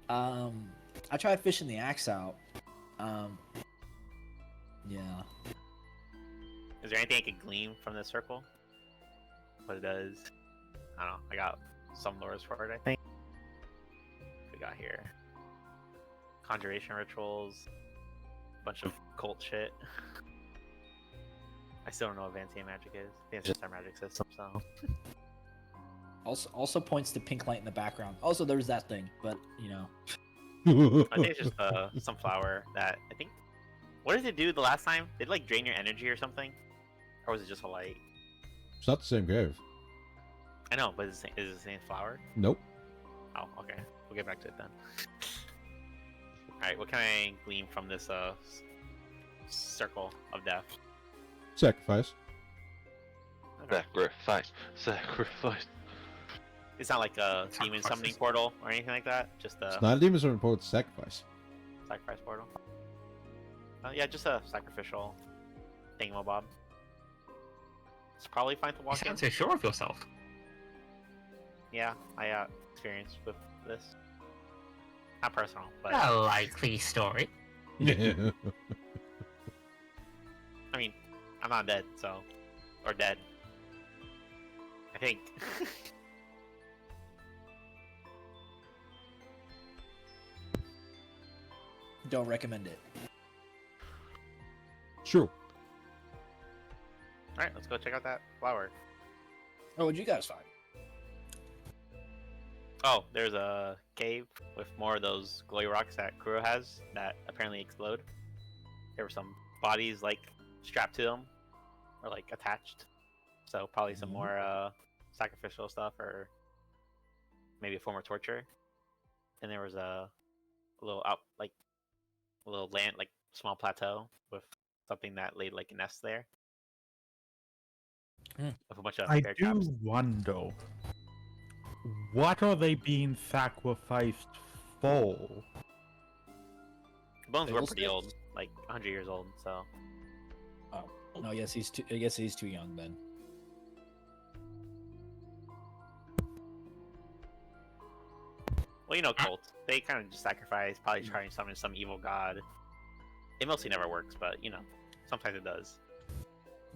I tried fishing the axe out. Yeah. Is there anything I could glean from this circle? What it does? I don't know. I got some lures for it, I think. What we got here? Conjuration rituals. Bunch of cult shit. I still don't know what Vancian magic is. I think it's just our magic system, so. Also points to pink light in the background. Also, there's that thing, but you know. I think it's just some flower that I think. What did it do the last time? Did it like drain your energy or something? Or was it just a light? It's not the same cave. I know, but is it the same flower? Nope. Oh, okay. We'll get back to it then. Alright, what can I glean from this circle of death? Sacrifice. Okay. Sacrifice. It's not like a demon Sacrifices. summoning portal or anything like that. Just a It's not a demon summoning portal, it's sacrifice. sacrifice portal. Yeah, just a sacrificial thingamabob. It's probably fine to You walk in. sound so sure of yourself. Yeah, I experienced with this. Not personal, but A likely story. Yeah. I mean, I'm not dead, so or dead. I think. Don't recommend it. True. All right, let's go check out that flower. Oh, what'd you guys find? Oh, there's a cave with more of those glowy rocks that Kuro has that apparently explode. There were some bodies like strapped to them or like attached. So probably some more sacrificial stuff or maybe a form of torture. And there was a little a little land, like small plateau with something that laid like a nest there. Mm. With a bunch of I bear do traps. wonder, what are they being sacrificed for? The bones were Bagel pretty sticks? old, like 100 years old, so No, I guess he's too young then. well, you know, cults. They kind of just sacrifice, probably trying to summon some evil god. It mostly never works, but you know, sometimes it does.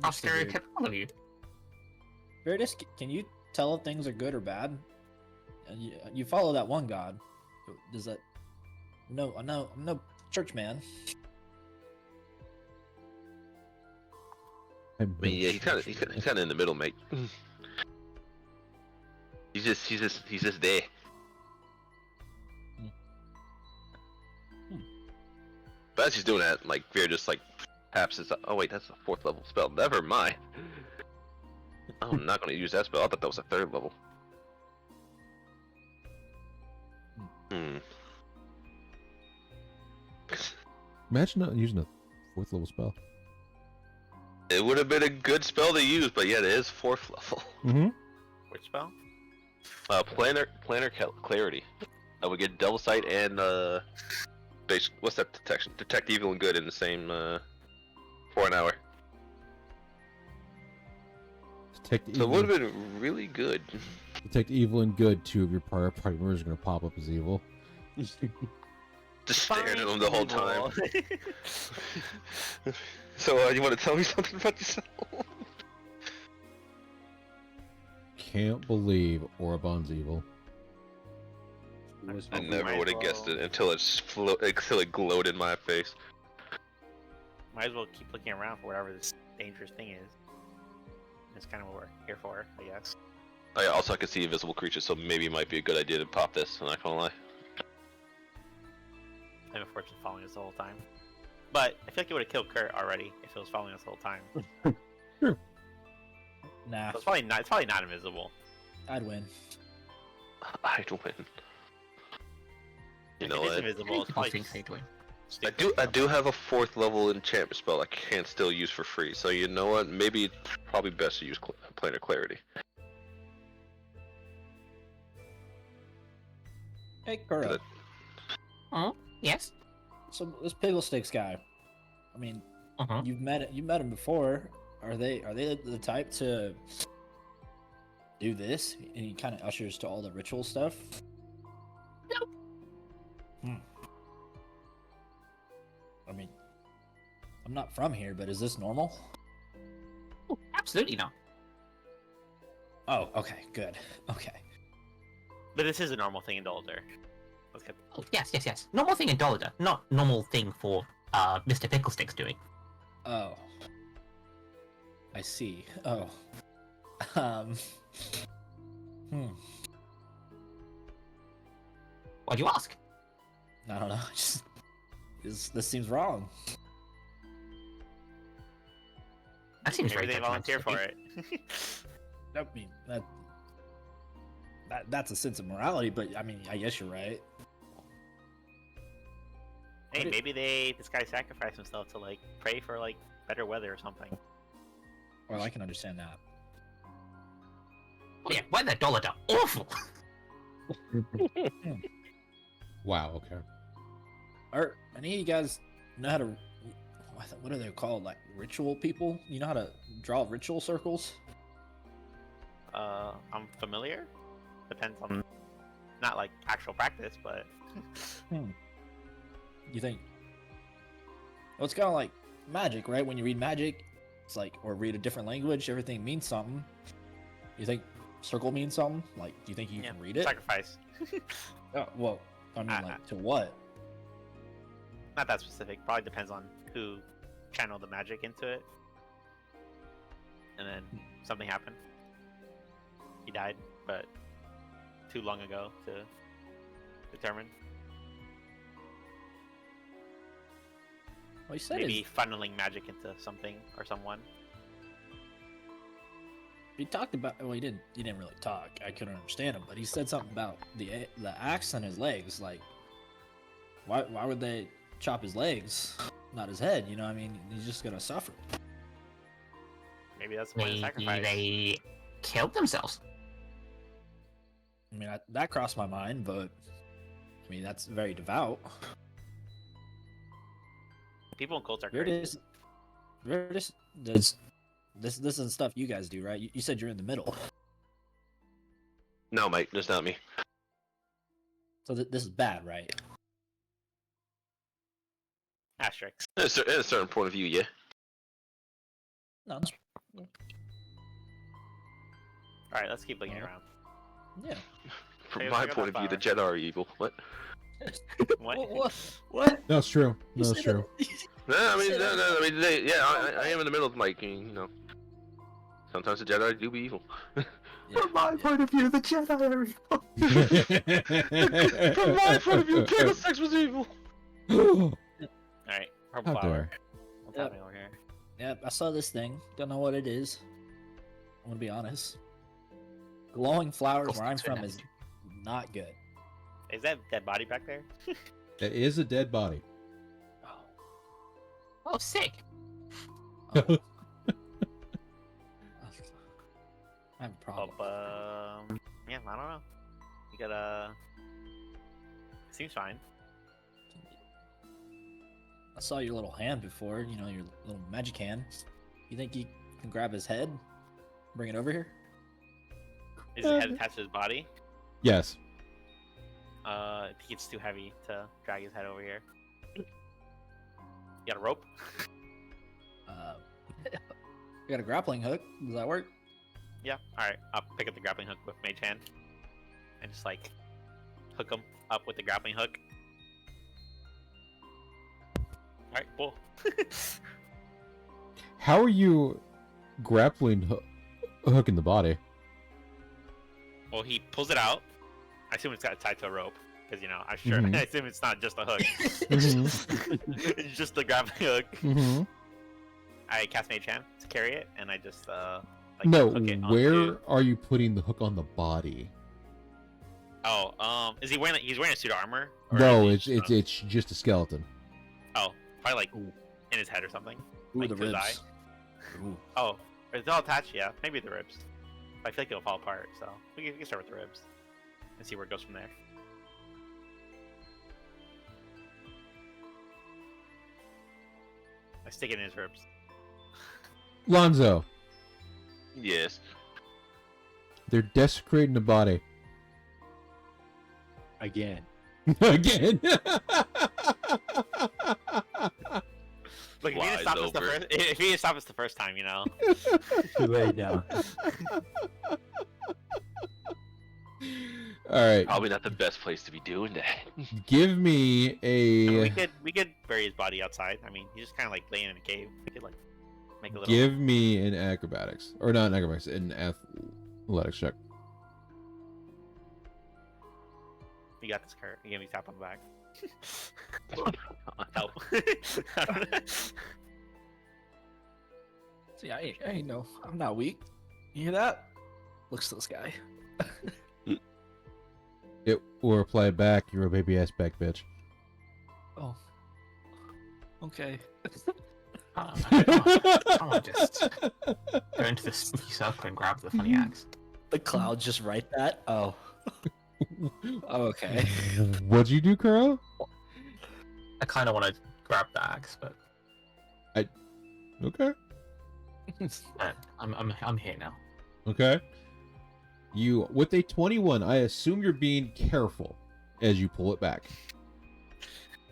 How That's so weird. stereotypical of you. Veritas, can you tell if things are good or bad? You follow that one god. Does that? No, I'm no church man. I mean, yeah, he's kind of in the middle, mate. he's just there. But as he's doing that, like Veer just like taps his. Oh wait, that's a 4th level spell. Never mind. I'm not gonna use that spell. I thought that was a 3rd level. Imagine not using a 4th level spell. It would have been a good spell to use, but yet it is 4th level. Mm-hmm. Which spell? Planar clarity. I would get double sight and what's that detection? Detect evil and good in the same for an hour. Detect So it evil. would have been really good. Detect evil and good. 2 of your prior party members are gonna pop up as evil. Just staring at them the whole time. Evil. So you want to tell me something about yourself? Can't believe Orabon's evil. Was I hoping- never might would as have guessed well- it until it glowed in my face. Might as well keep looking around for whatever this dangerous thing is. That's kind of what we're here for, I guess. I can see invisible creatures, so maybe it might be a good idea to pop this. I'm not gonna lie. I'm unfortunately following us the whole time. But I feel like it would have killed Kurt already if it was following us the whole time. Nah, So it's probably not invisible. I'd win. I'd win. You If know it is what? invisible, it's I probably think just they'd win. stupid. I do have a 4th level enchantment spell I can still use for free. So you know what? Maybe it's probably best to use planar clarity. Hey, Kuro. Good. Oh, yes. So this Pigglesticks guy. I mean, Uh-huh. you've met him before. Are they the type to do this? And he kind of ushers to all the ritual stuff. Nope. I mean, I'm not from here, but is this normal? Oh, absolutely not. Oh, okay, good. Okay. But this is a normal thing in Dolder. Let's get Oh, yes. Normal thing in Dolida, not normal thing for Mr. Picklesticks doing. Oh. I see. Oh. Um. Why'd you ask? I don't know. Just this seems wrong. That seems maybe very they volunteer for judgmental. it. I mean that's a sense of morality, but I mean, I guess you're right. Hey, What maybe this guy sacrificed himself to like pray for like better weather or something. Well, I can understand that. Oh yeah, why the Dolida? Awful! Wow. Okay. Are any of you guys know how to? What are they called? Like ritual people? You know how to draw ritual circles? I'm familiar. Depends on not like actual practice, but You think? Well, it's kind of like magic, right? When you read magic, it's like, or read a different language, everything means something. You think circle means something? Like, do you think you yeah, can read it? sacrifice. Oh, well, I mean, I- like, to what? Not that specific. Probably depends on who channeled the magic into it. And then something happened. He died, but too long ago to determine. Well, you said Maybe it. funneling magic into something or someone. He talked about. Well, he didn't. He didn't really talk. I couldn't understand him, but he said something about the axe on his legs. Like, why would they chop his legs, not his head? You know, what I mean, he's just gonna suffer. Maybe that's the point of Maybe sacrifice. they killed themselves. I mean, that crossed my mind, but I mean, that's very devout. People in cults are Here it crazy. is. Here it is. This isn't stuff you guys do, right? You said you're in the middle, No, mate, that's not me. so this is bad, right? Asterisks. In a certain point of view, yeah. No, Alright, let's keep looking Alright. around. yeah. From Hey, my look at point of that view, the Jedi are evil. What? What? What? No, it's true. You No, it's said true. that- No, I mean, Say that. no, I mean, I am in the middle of like, you know. Sometimes the Jedi do be evil. Yeah, From my yeah. point of view, the Jedi are evil. From my point of view, Pigglesticks was evil. Alright, How purple flower. dare. What's Yep. happening over here? Yep, I saw this thing. Don't know what it is. I'm gonna be honest. Glowing flowers where I'm from is not good. Is that dead body back there? That is a dead body. Oh, Oh, sick. Oh. I have a problem. Yeah, I don't know. You gotta. Seems fine. I saw your little hand before, you know, your little magic hand. You think you can grab his head? Bring it over here? Is his head attached to his body? Yes. I think it's too heavy to drag his head over here. You got a rope? We got a grappling hook. Does that work? Yeah. Alright, I'll pick up the grappling hook with Mage Hand. And just like hook him up with the grappling hook. Alright, cool. How are you grappling hooking the body? Well, he pulls it out. I assume it's got tied to a rope. Because, you know, I'm sure. Mhm. I assume it's not just a hook. Mhm. It's just the grappling hook. Mm-hmm. I cast Mage Hand to carry it, and I just, like, No, hook it where onto... are you putting the hook on the body? Oh, is he wearing, he's wearing a suit of armor? Or No, is he it's just, it's just a skeleton. Oh, probably, like, in his head or something. Ooh, Like the to his ribs. Ooh. Oh, is it all attached? Yeah, maybe the ribs. I feel like it'll fall apart, so we can start with the ribs and see where it goes from there. I stick it in his ribs. Lonzo, Yes. they're desecrating the body. Again. Again. Look, if he didn't Flies stop us the over. first, if he didn't stop us the first time, you know. Too late now. All right, Probably not the best place to be doing that. give me I mean, a we could bury his body outside. I mean, he's just kind of like laying in a cave. We could like make a little. give me an acrobatics or not an acrobatics, an athletics check. You got this, Kurt. You gave me a tap on the back. Help. See, I know. I'm not weak. You hear that? Looks to this guy. It will reply back. You're a baby ass back bitch. Oh. Okay. I'll just go into the spooky circle and grab the funny axe. The clouds just write that? Oh. Okay. What'd you do, Kuro? I kind of want to grab the axe, but Okay. I'm here now. Okay. You with a 21, I assume you're being careful as you pull it back.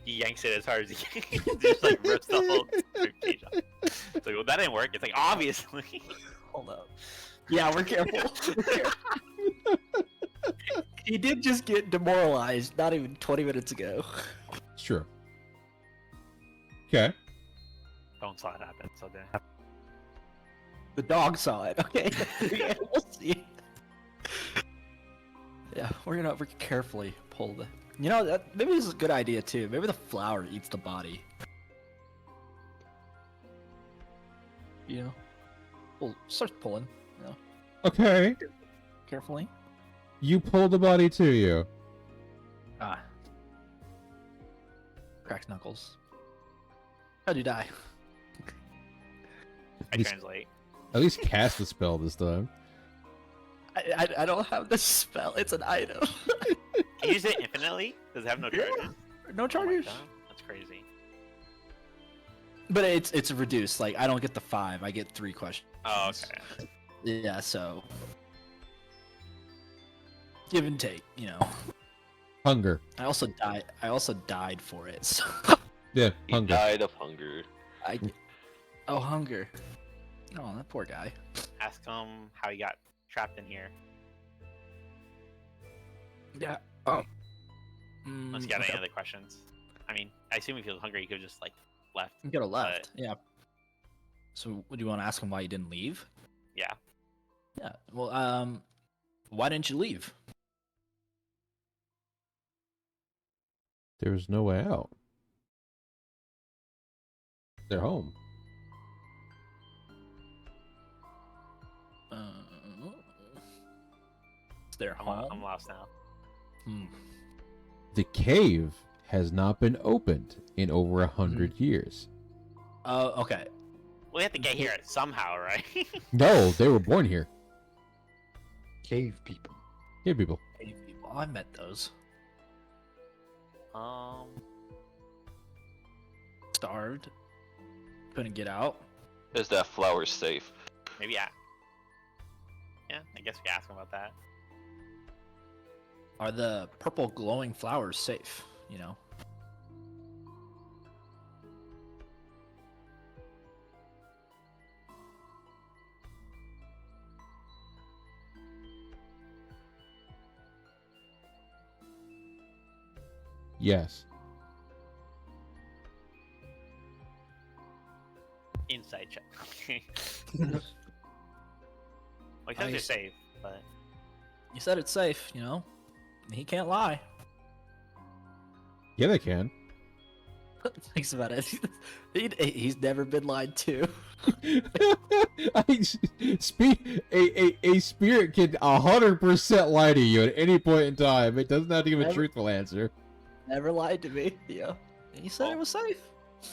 He yanks it as hard as he can. Just like rips the whole ribcage off. It's like, well, that didn't work. It's like, obviously. Hold up. Yeah, we're careful. We're careful. He did just get demoralized not even 20 minutes ago. It's true. Okay. Don't saw it happen. So then. The dog saw it. Okay. Yeah, we'll see. Yeah, we're gonna carefully pull the. You know, that maybe this is a good idea too. Maybe the flower eats the body. You know, we'll start pulling. You know, Okay. carefully. You pull the body to you. Ah. Cracked knuckles. How'd you die? I translate. At least cast the spell this time. I don't have the spell. It's an item. Can you use it infinitely? Does it have no Yeah. charges? No Oh my charges. God, that's crazy. But it's reduced. Like I don't get the 5. I get 3 questions. Oh, okay. Yeah. So give and take. You know. Hunger. I also died for it. So Yeah, He hunger. died of hunger. Oh, hunger. Oh, that poor guy. Ask him how he got trapped in here. Yeah. Oh. Unless you got any other questions. I mean, I assume if he was hungry, he could have just like left. You could have left. Yeah. So, would you want to ask him why you didn't leave? Yeah. Yeah. Well, why didn't you leave? There's no way out. They're home. It's their I'm home. lost now. Hmm. The cave has not been opened in over 100 years. Oh, okay. We have to get here somehow, right? No, they were born here. Cave people. Hey, people. Hey, people, I met those. um, Starved. Couldn't get out. Is that flower safe? maybe yeah. Yeah, I guess we can ask him about that. Are the purple glowing flowers safe? You know. Yes. Inside check. Well, he says you're Nice. safe, but You said it's safe. You know. He can't lie. Yeah, they can. Thinks about it. He's never been lied to. A spirit can 100% lie to you at any point in time. It doesn't have to give a Never- truthful answer. Never lied to me. Yeah. He said it Well, was safe.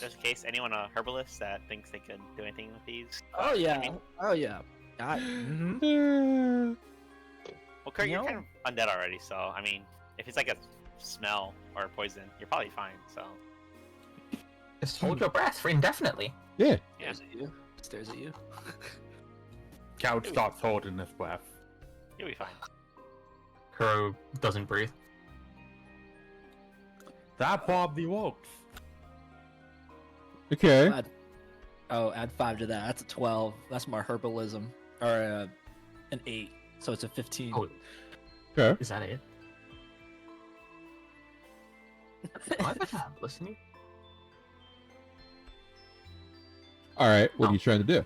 just in case anyone a herbalist that thinks they could do anything with these. Oh I yeah. mean, Oh yeah. Mhm. well, Kurt, you're No. kind of undead already, so I mean, if it's like a smell or a poison, you're probably fine. So Just hold your breath for indefinitely. Yeah. yeah, Stares at you. Stares at you. Couch stops holding his breath. you'll be fine. Kuro doesn't breathe. That probably works. Okay. Add 5 to that. That's a 12. That's my herbalism. Or an 8. So it's a 15. Oh, Okay. is that it? Why the hell listening? All right. What are Oh. you trying to do?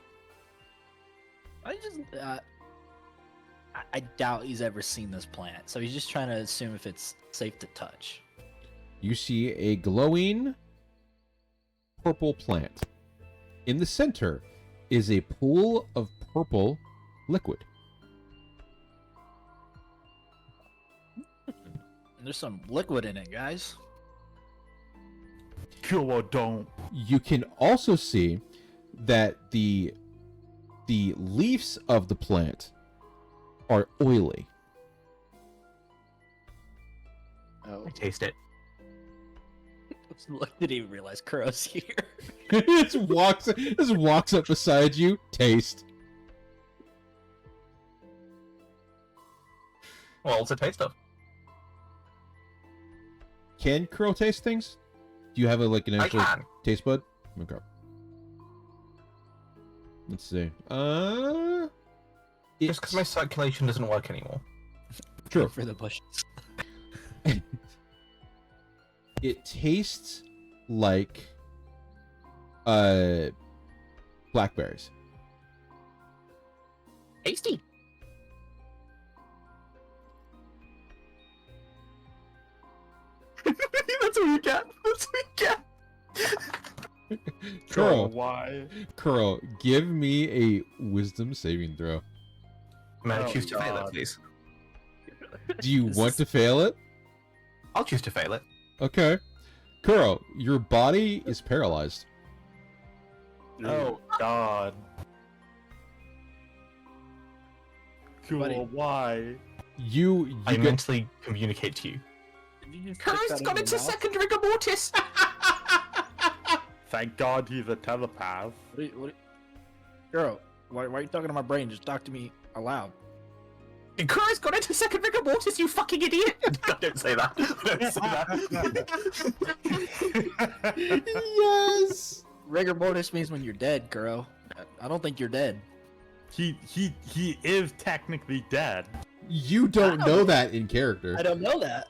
I just I doubt he's ever seen this plant. So he's just trying to assume if it's safe to touch. You see a glowing purple plant. In the center is a pool of purple liquid. There's some liquid in it, guys. Kill or don't. You can also see that the leaves of the plant are oily. Oh, I taste it. didn't even realize Kuro's here. Just walks up beside you. Taste. Well, it's a taste of. Can Kuro taste things? Do you have an I actual can. taste bud? Okay. Let's see. Just because It's my circulation doesn't work anymore. true. For the bushes. It tastes like blackberries. Tasty. That's what you get. That's what you get. Kuro, Why? Kuro, give me a wisdom saving throw. May I Oh, choose to fail God. it, please? Do you This want is- to fail it? I'll choose to fail it. Okay. Kuro, your body is paralyzed. Oh God. Cool. Buddy. Why? You I get mentally communicate to you. Did you just stick Kuro's that in got your into mouth? second rigor mortis. Thank God he's a telepath. Kuro, why are you talking to my brain? Just talk to me aloud. Kuro's got into second rigor mortis, you fucking idiot! Don't say that. Don't say that. yes. Rigor mortis means when you're dead, Kuro. I don't think you're dead. He is technically dead. You don't know that in character. I don't know that.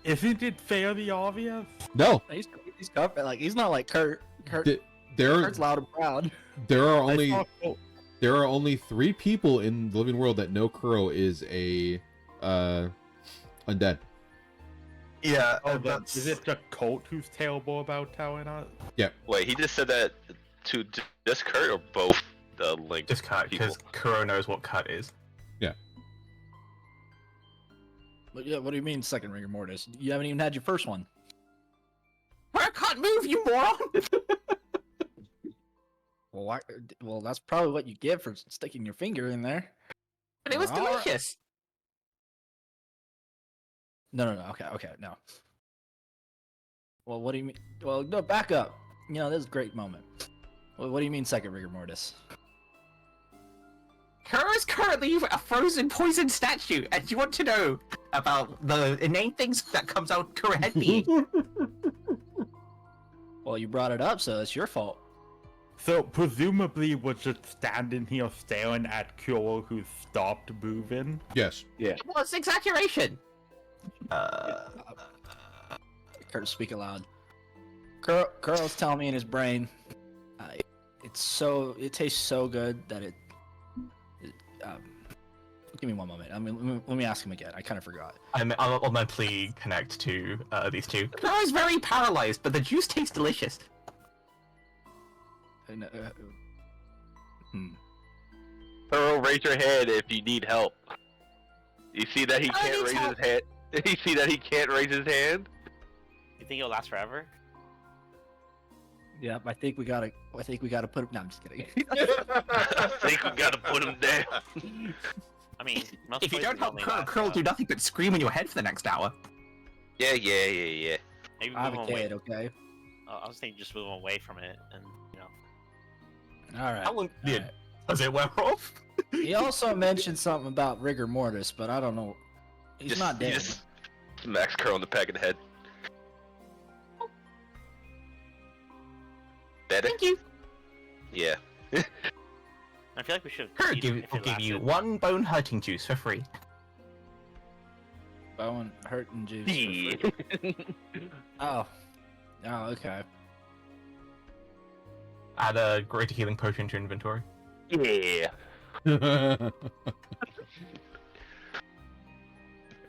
Isn't it fairly obvious? No. He's covered. Like he's not like Kurt. There Kurt's loud and proud. there are I only thought- oh, there are only 3 people in the living world that know Kuro is a undead. Yeah, is it the cult who's terrible about telling us? Wait, he just said that to just Kurt or both the Link just cut because people? Kuro knows what cut is. But yeah, what do you mean second rigor mortis? You haven't even had your first one. I can't move, you moron! Well, well, that's probably what you get for sticking your finger in there. But it was All right. delicious. No. Okay, no. Well, what do you mean? Well, no, back up. You know, this is a great moment. Well, what do you mean, second rigor mortis? Kuro is currently a frozen poison statue, and you want to know about the inane things that comes out Kuro head being. Well, you brought it up, so it's your fault. So presumably we're just standing here staring at Kuro who stopped moving. Yes. It was exaggeration. Kurt, speak aloud. Kuro's telling me in his brain, it tastes so good that give me one moment. I mean, let me ask him again. I kind of forgot. I'll mentally connect to these two. Kuro is very paralyzed, but the juice tastes delicious. Thorough, raise your hand if you need help. You see that he I can't need raise help. his hand? You see that he can't raise his hand? You think it'll last forever? Yeah, I think we gotta put him. No, I'm just kidding. I think we gotta put him down. I mean, most If you don't poisons help only Kuro, last, Kuro will do nothing but scream in your head for the next hour. Yeah. Maybe I have move a him away. kid, okay? I was thinking just move him away from it, and you know. All right. How long all did right. does it wear off? He also mentioned something about rigor mortis, but I don't know. He's not You dead. just smacks Curl on the back of the head. Better? Thank you. Yeah. I feel like we should. Kuro eat it if will it give you lasted. one bone hurting juice for free. Bone hurting juice. for free. Oh, okay. Add a greater healing potion to your inventory. Yeah. I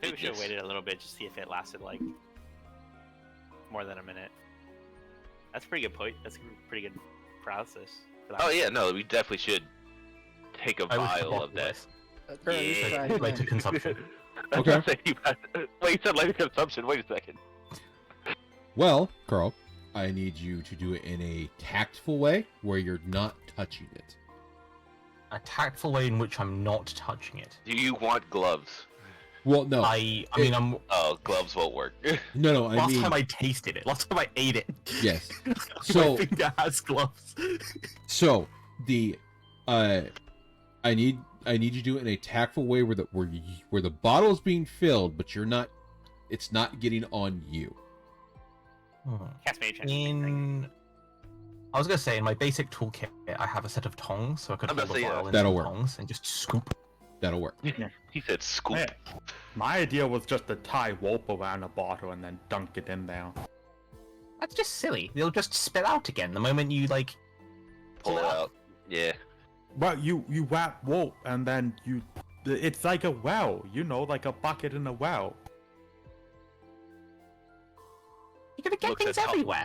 think we should have waited a little bit to see if it lasted like more than a minute. That's a pretty good point. That's a pretty good paralysis. For that Oh one. yeah, no, we definitely should take a I wish to vial block of that. this. Kurt, you should try Yeah. Later again. consumption. Okay. Wait, you said later consumption. Wait a second. Well, Carl, I need you to do it in a tactful way where you're not touching it. A tactful way in which I'm not touching it. Do you want gloves? Well, no. I mean, I'm. Oh, gloves won't work. No, I Last mean, time I tasted it. Last time I ate it. yes. My So, finger has gloves. so the, I need you to do it in a tactful way where the bottle is being filled, but it's not getting on you. Cast mage hand. In, I was gonna say in my basic toolkit, I have a set of tongs, so I could I'm hold about to the say, vial in that'll some work. tongs and just scoop. That'll work. He said scoop. Yeah. My idea was just to tie rope around a bottle and then dunk it in there. That's just silly. They'll just spill out again the moment you like Pull it out. Yeah. Well, you wrap rope and then it's like a well, like a bucket in a well. You're gonna get Looks things at top. everywhere.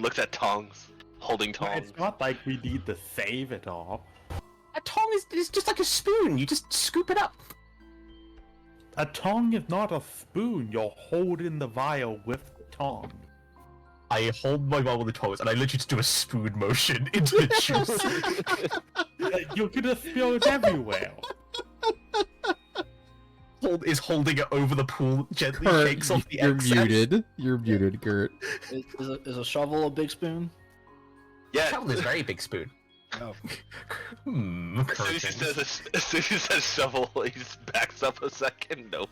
Looks at tongs. Holding tongs. It's not like we need to save it all. A tong is just like a spoon. You just scoop it up. A tongue is not a spoon. You're holding the vial with the tongue. I hold my vial with the tongs and I literally just do a spoon motion into the juice. You're gonna spill it everywhere. Is holding it over the pool, gently Kurt, shakes off the you're excess. muted. You're muted, Kurt. Is a shovel a big spoon? Yeah. Shovel is very big spoon. Oh. As soon as he says shovel, he just backs up a second. Nope.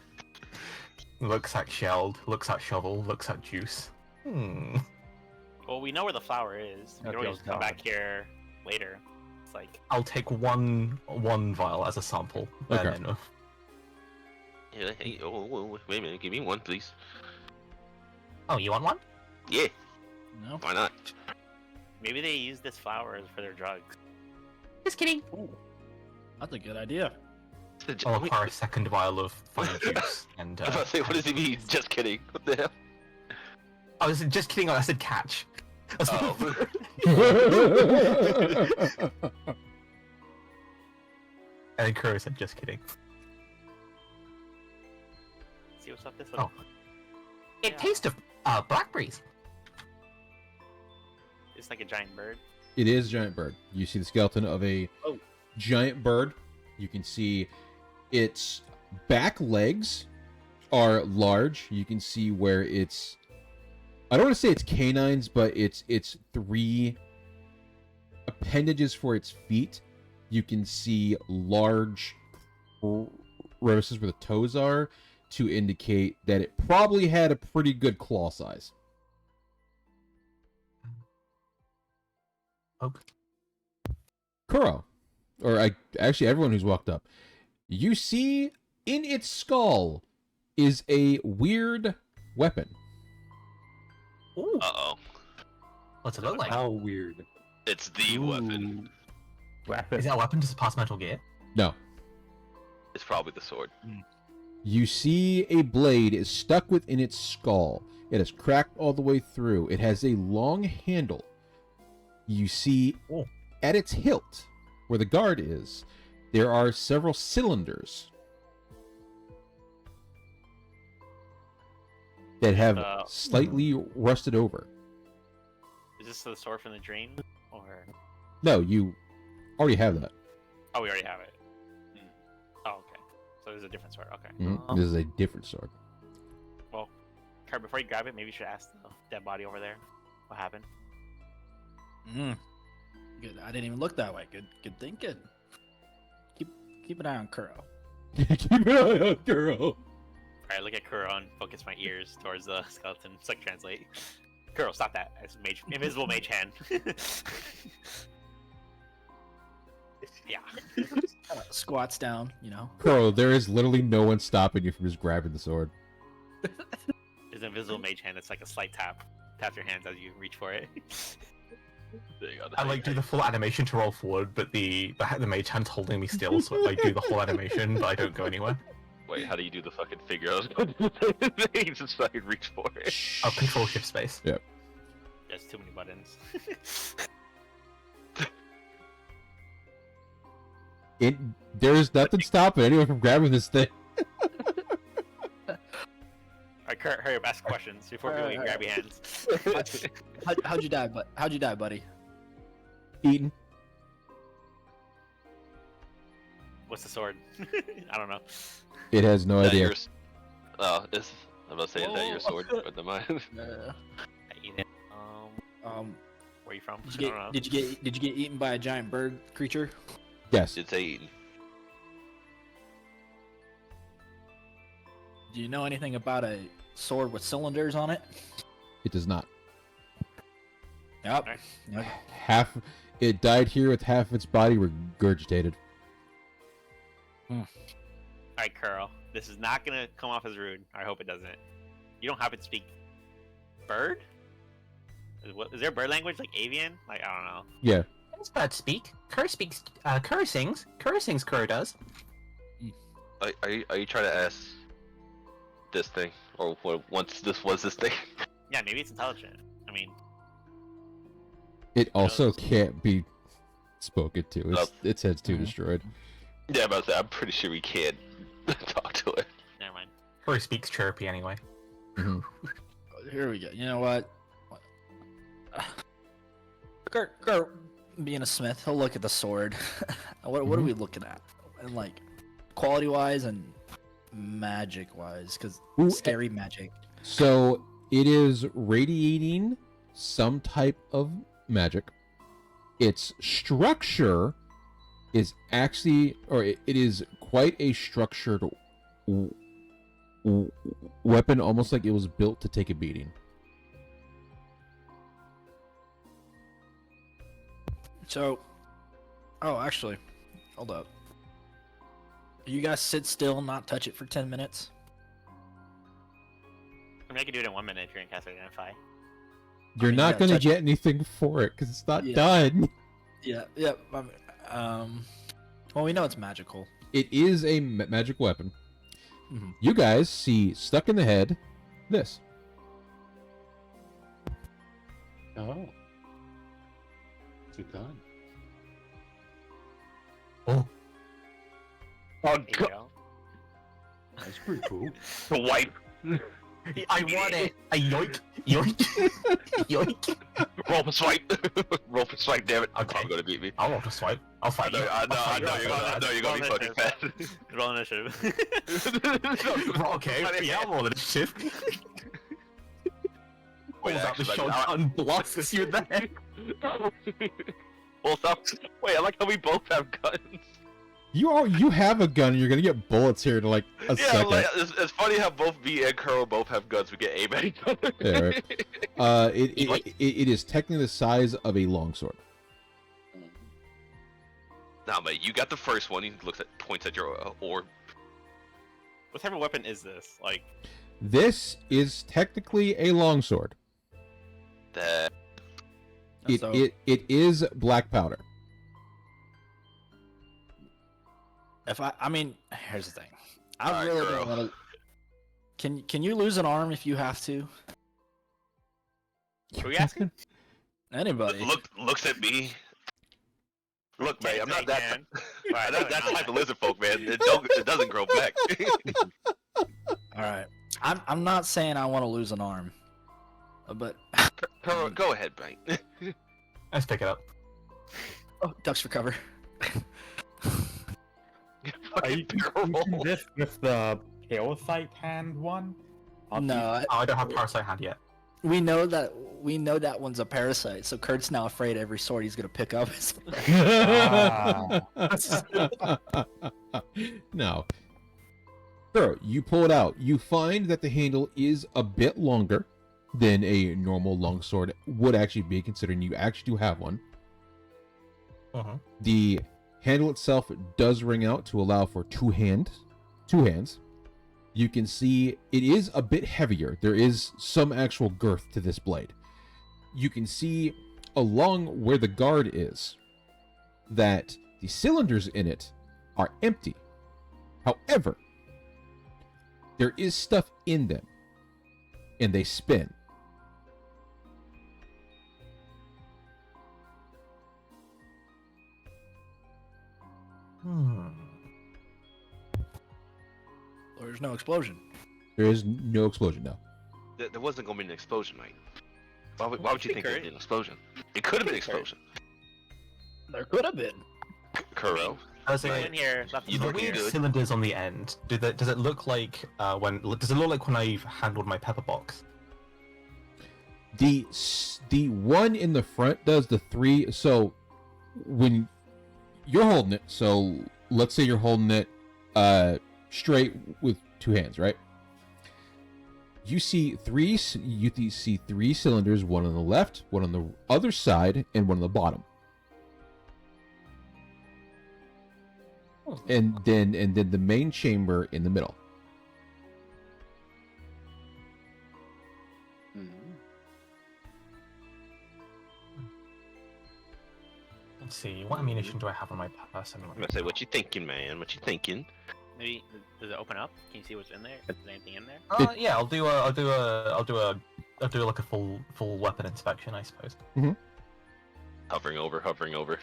Looks at shelled, looks at shovel, looks at juice. Well, we know where the flower is. We can Okay, always come God. back here later. It's like I'll take one vial as a sample. Okay. And then, Yeah, hey, wait a minute. Give me one, please. oh, you want one? Yeah. No. Why not? maybe they use this flower for their drugs. Just kidding. That's a good idea. I'll acquire a second vial of fire juice. And I was about to say, what does he mean? Just kidding. What the hell? I was just kidding. I said catch. Oh. And then Kuro said just kidding. See what's up this Oh. way. It tastes of blackberries. It's like a giant bird. It is a giant bird. You see the skeleton of a Oh. giant bird. You can see its back legs are large. You can see where it's, I don't want to say it's canines, but it's 3 appendages for its feet. You can see large crevices where the toes are to indicate that it probably had a pretty good claw size. Okay. Kuro, or actually everyone who's walked up, you see in its skull is a weird weapon. Ooh, Uh-oh. what's it look like? How weird. It's the weapon. Weapon. Is that a weapon to pass Metal Gear? No. It's probably the sword. You see a blade is stuck within its skull. It is cracked all the way through. It has a long handle. You see Oh. at its hilt, where the guard is, there are several cylinders that have slightly rusted over. Is this the sword from the dream? Or No, you already have that. oh, we already have it. Oh, okay. So there's a different sword. Okay. This is a different sword. Well, Kurt, before you grab it, maybe you should ask the dead body over there what happened. Good. I didn't even look that way. Good thinking. Keep an eye on Kuro. Keep an eye on girl. All right, look at Kuro and focus my ears towards the skeleton. It's like translate. Kuro, stop that! It's invisible mage hand. Yeah. Squats down, Kuro, there is literally no one stopping you from just grabbing the sword. There's an invisible mage hand. It's like a slight tap. Tap your hands as you reach for it. There you go. I like do the full animation to roll forward, but the mage hand's holding me still, so I do the whole animation, but I don't go anywhere. Wait, how do you do the fucking figure? I was going to say, you just fucking reach for it. Oh, control shift space. There's too many buttons. There's nothing stopping anyone from grabbing this thing. Alright, Kurt, hurry up, ask questions before people can grab your hands. How'd you die, buddy? Eaten. What's the sword? I don't know. It has no Is that idea. yours? Oh, is I'm about to say, is that your sword? But never mind. Where are you from? Did you I don't know. get eaten by a giant bird creature? Yes. It's Aiden. Do you know anything about a sword with cylinders on it? It does not. Yep. Alright. Half. It died here with half of its body regurgitated. Alright, Kuro. This is not gonna come off as rude. I hope it doesn't. You don't happen to speak bird? Is there bird language like avian? Like, I don't know. Yeah. Does bird speak? Kuro speaks. Kuro sings. Kuro sings. Kuro does. Are you trying to ask this thing, or what? Once this was this thing? Yeah, maybe it's intelligent. I mean, It also knows? can't be spoken to. Its head's too Mhm. destroyed. Yeah, I'm about to say, I'm pretty sure we can't talk to it. never mind. Kuro speaks chirpy anyway. Here we go. You know what? Kurt, being a smith, he'll look at the sword. What are we looking at? And like, quality-wise and magic-wise, because Ooh, scary magic. So it is radiating some type of magic. Its structure is actually, or it is quite a structured weapon, almost like it was built to take a beating. So, oh, actually, hold up. You guys sit still, not touch it for 10 minutes. I mean, I could do it in 1 minute if you're in Cast Identify. You're mean, not yeah, going to touch- get anything for it because it's not Yeah. done. Yeah. Well, we know it's magical. It is a magic weapon. Mhm. You guys see stuck in the head this. Oh. It's a gun. Oh, Oh There you go. That's pretty cool. The wipe. I want it. A yoink, yoink, yoink. Roll for swipe. Roll for swipe. Damn it. Okay. Probably gonna beat me. I'll roll to swipe. I'll fight you. I know you're gonna be fucking fast. Roll initiative. Okay, yeah, I'll roll initiative. Pulls out the actually, shotgun, blasts you in the head. Well, stop. Wait, I like how we both have guns. You have a gun and you're gonna get bullets here in like a Yeah, second. like, it's funny how both me and Kuro both have guns. We get aim at each other. Yeah, right. It is technically the size of a longsword. Nah, mate, you got the first one. He points at your orb. What type of weapon is this? Like, This is technically a longsword. That It is black powder. If I mean, here's the thing. I Alright, really girl. don't want to. Can you lose an arm if you have to? who are you asking? Anybody? looks at me. Look, man, I'm not They that. can. I'm not that type of lizard folk, man. It doesn't grow back. All right. I'm not saying I want to lose an arm, but Kuro, go ahead, Bank. Let's pick it up. oh, ducks for cover. Are you Fucking barrel using roll. this with the parasite hand one? No, Oh, I don't have Parasite Hand yet. we know that one's a parasite. So Kurt's now afraid every sword he's gonna pick up is. No. Sure, you pull it out. You find that the handle is a bit longer than a normal longsword would actually be, considering you actually do have one. Uh-huh. The handle itself does ring out to allow for two hands. You can see it is a bit heavier. There is some actual girth to this blade. You can see along where the guard is that the cylinders in it are empty. However, there is stuff in them, and they spin. There's no explosion. There is no explosion now. There wasn't gonna be an explosion, mate. Why would you think there'd be an explosion? It could have been an Kurt. explosion. There could have been. Kuro. Does Go it, in here. Left You the over looking here. weird good. cylinders on the end, does it look like when I've handled my pepper box? The one in the front does the three. So when you're holding it, so let's say you're holding it straight with two hands, right? You see three cylinders, one on the left, one on the other side, and one on the bottom. And then the main chamber in the middle. Mhm. Let's see, what ammunition do I have on my person? I'm gonna say, what you thinking, man? What you thinking? Maybe does it open up? Can you see what's in there? Is there anything in there? Yeah, I'll do like a full weapon inspection, I suppose. Hovering over.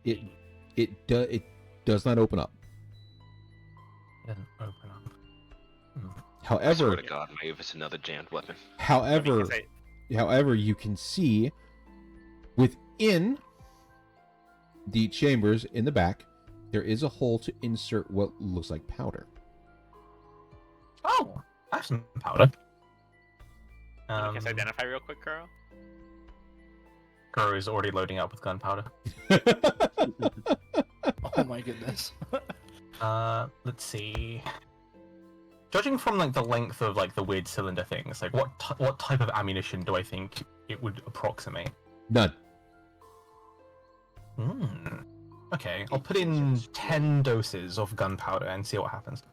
It does not open up. It doesn't open up. I However, swear to God, mate, if it's another jammed weapon. however, Because however, you can see within the chambers in the back, there is a hole to insert what looks like powder. Oh, I have some powder. I guess identify real quick, Kuro. Kuro is already loading up with gunpowder. Oh my goodness. Let's see. Judging from like the length of like the weird cylinder things, like what type of ammunition do I think it would approximate? None. Okay, I'll put in 10 doses of gunpowder and see what happens.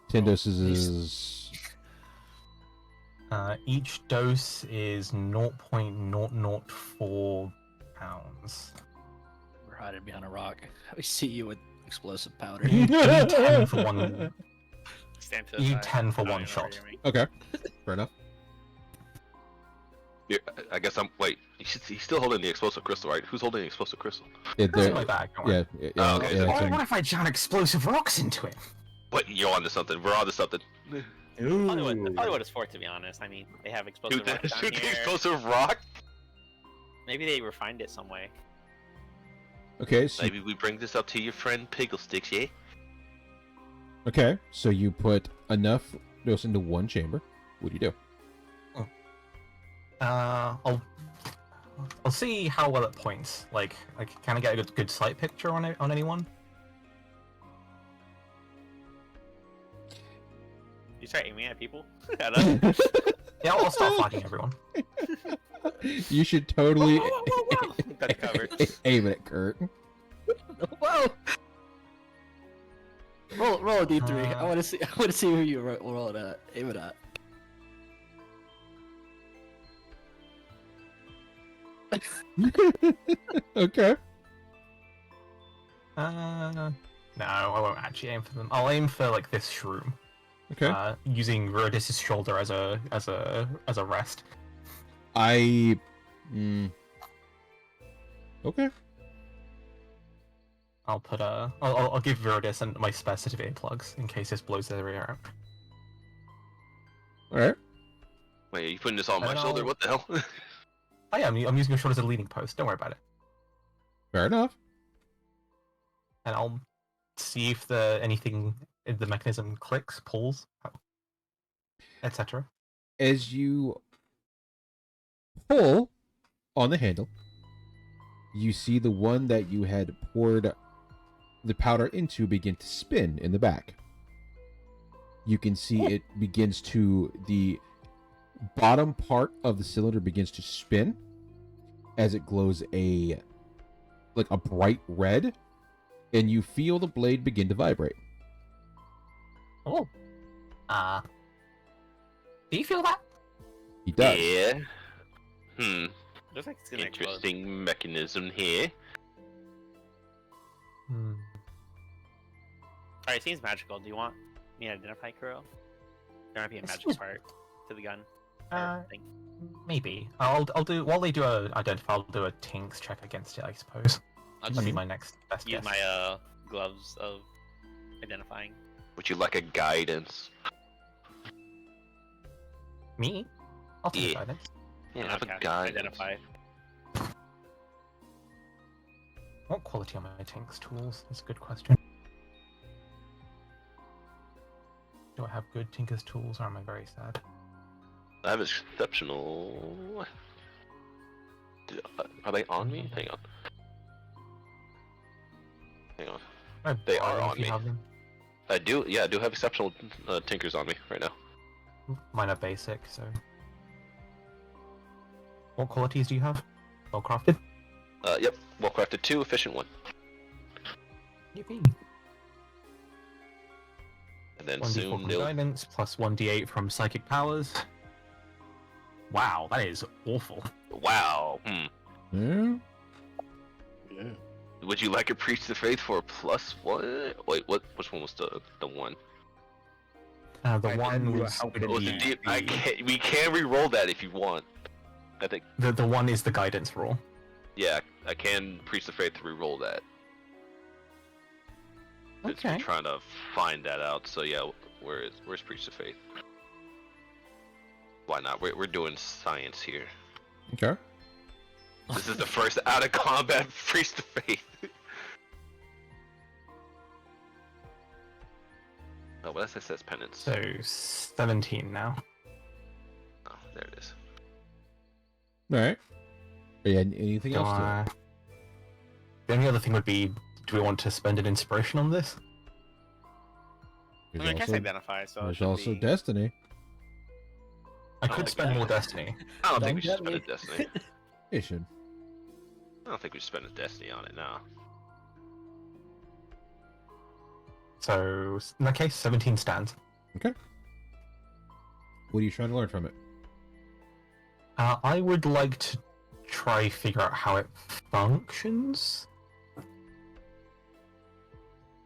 10 doses is Each dose is 0.004 pounds. We're hiding behind a rock. We see you with explosive powder. You need 10 for one. Stand to the You side. 10 for I don't one even know shot. what you mean. okay. Fair enough. I guess I'm. Wait, he's still holding the explosive crystal, right? Who's holding the explosive crystal? It's in my bag. don't worry. Yeah, Oh, okay, yeah, so- it's Or in- what if I jam explosive rocks into it? Wait, you're onto something. We're onto something. Probably what it's for, to be honest. I mean, they have explosive Shoot the, rocks down shoot the here. explosive rock. Maybe they refined it some way. Okay, so Maybe we bring this up to your friend Pigglesticks, yeah? okay, so you put enough dose into one chamber. What do you do? I'll see how well it points. Like can I get a good sight picture on it on anyone? You start aiming at people? I don't know. Yeah, I'll start fighting everyone. You should totally Got it covered. aim it, Kurt. Whoa! Roll a d3. I Uh, want to see. I want to see who you roll it at. Aim it at. Okay. No, I won't actually aim for them. I'll aim for like this shroom. Okay. Using Rodis's shoulder as a rest. I. Okay. I'll put I'll give Viridis and my specific earplugs in case this blows their ear out. All right. Wait, are you putting this on my And shoulder? I'll- What the hell? Oh yeah, I'm using your shoulder as a leading post. Don't worry about it. Fair enough. And I'll see if anything in the mechanism clicks, pulls, etc. As you pull on the handle, you see the one that you had poured the powder into begin to spin in the back. You can see it begins to, the bottom part of the cylinder begins to spin as it glows a bright red, and you feel the blade begin to vibrate. Oh. Do you feel that? He does. Yeah. Looks like it's gonna explode. Interesting mechanism here. Alright, it seems magical. Do you want me to identify Kuro? There might be a It magical seems- part to the gun. Uh, Thing. maybe. I'll do while they do a identify. I'll do a Tinks check against it. I suppose I'll that'd just be my next best use guess. my gloves of identifying. Would you like a guidance? Me? I'll take Yeah. guidance. Yeah, And have I'll a cast guidance. Identify. What quality are my Tinks tools? That's a good question. Do I have good Tinker's tools, or am I very sad? I have exceptional. Are they on me? Hang on. Hang on. I They borrow are them on if you me. have them. I do. Yeah, I do have exceptional tinkers on me right now. Mine are basic, so. What qualities do you have? Well crafted. Yep. Well crafted 2, efficient 1, Yippee. and then 1d4 soon from they'll. guidance plus 1d8 from psychic powers. Wow, that is awful. Wow. Yeah. Yeah. Would you like a preach the faith for a +1? Wait, what? Which one was the one? The And then one you were was helping Oh, me. the I can We can re-roll that if you want. I think. the one is the guidance roll. Yeah, I can preach the faith to re-roll that. It's Okay. trying to find that out. So yeah, where's preach the faith? Why not? We're doing science here. Okay. This is the first out of combat preach the faith. Oh, well, that says penance. So 17 now. Oh, there it is. All right. Yeah. Anything Do else? To I- The only other thing would be, do we want to spend an inspiration on this? it? I mean, I guess identify, so it There's should also be... Destiny. I Oh could my spend God. more destiny. I don't think Don't we should get spend me. a destiny. You should. I don't think we should spend a destiny on it now. So in that case, 17 stands. What are you trying to learn from it? I would like to try figure out how it functions.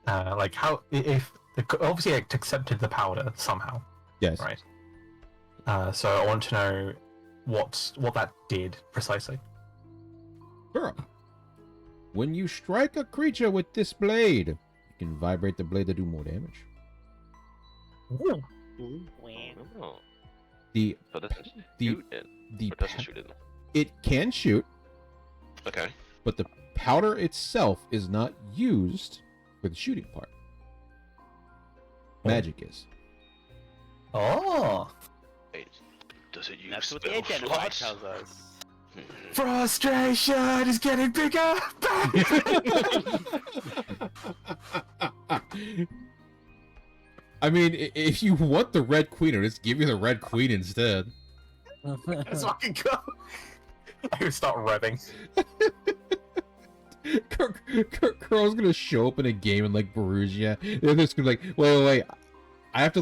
Like how if obviously it accepted the powder somehow, Yes. right? So I want to know what that did precisely. Girl, when you strike a creature with this blade, you can vibrate the blade to do more damage. Ooh. Oh, The so it doesn't the shoot it. the Or it doesn't pa- shoot it. it can shoot, Okay. but the powder itself is not used for the shooting part. Magic is. Oh. Wait, does it use That's what the spell identifier slots? tells us. Frustration is getting bigger. I mean, if you want the Red Queen, I'll just give you the Red Queen instead. Let's fucking go. I would start revving. Curl's gonna show up in a game in like Borussia. They're just gonna be like, wait. I have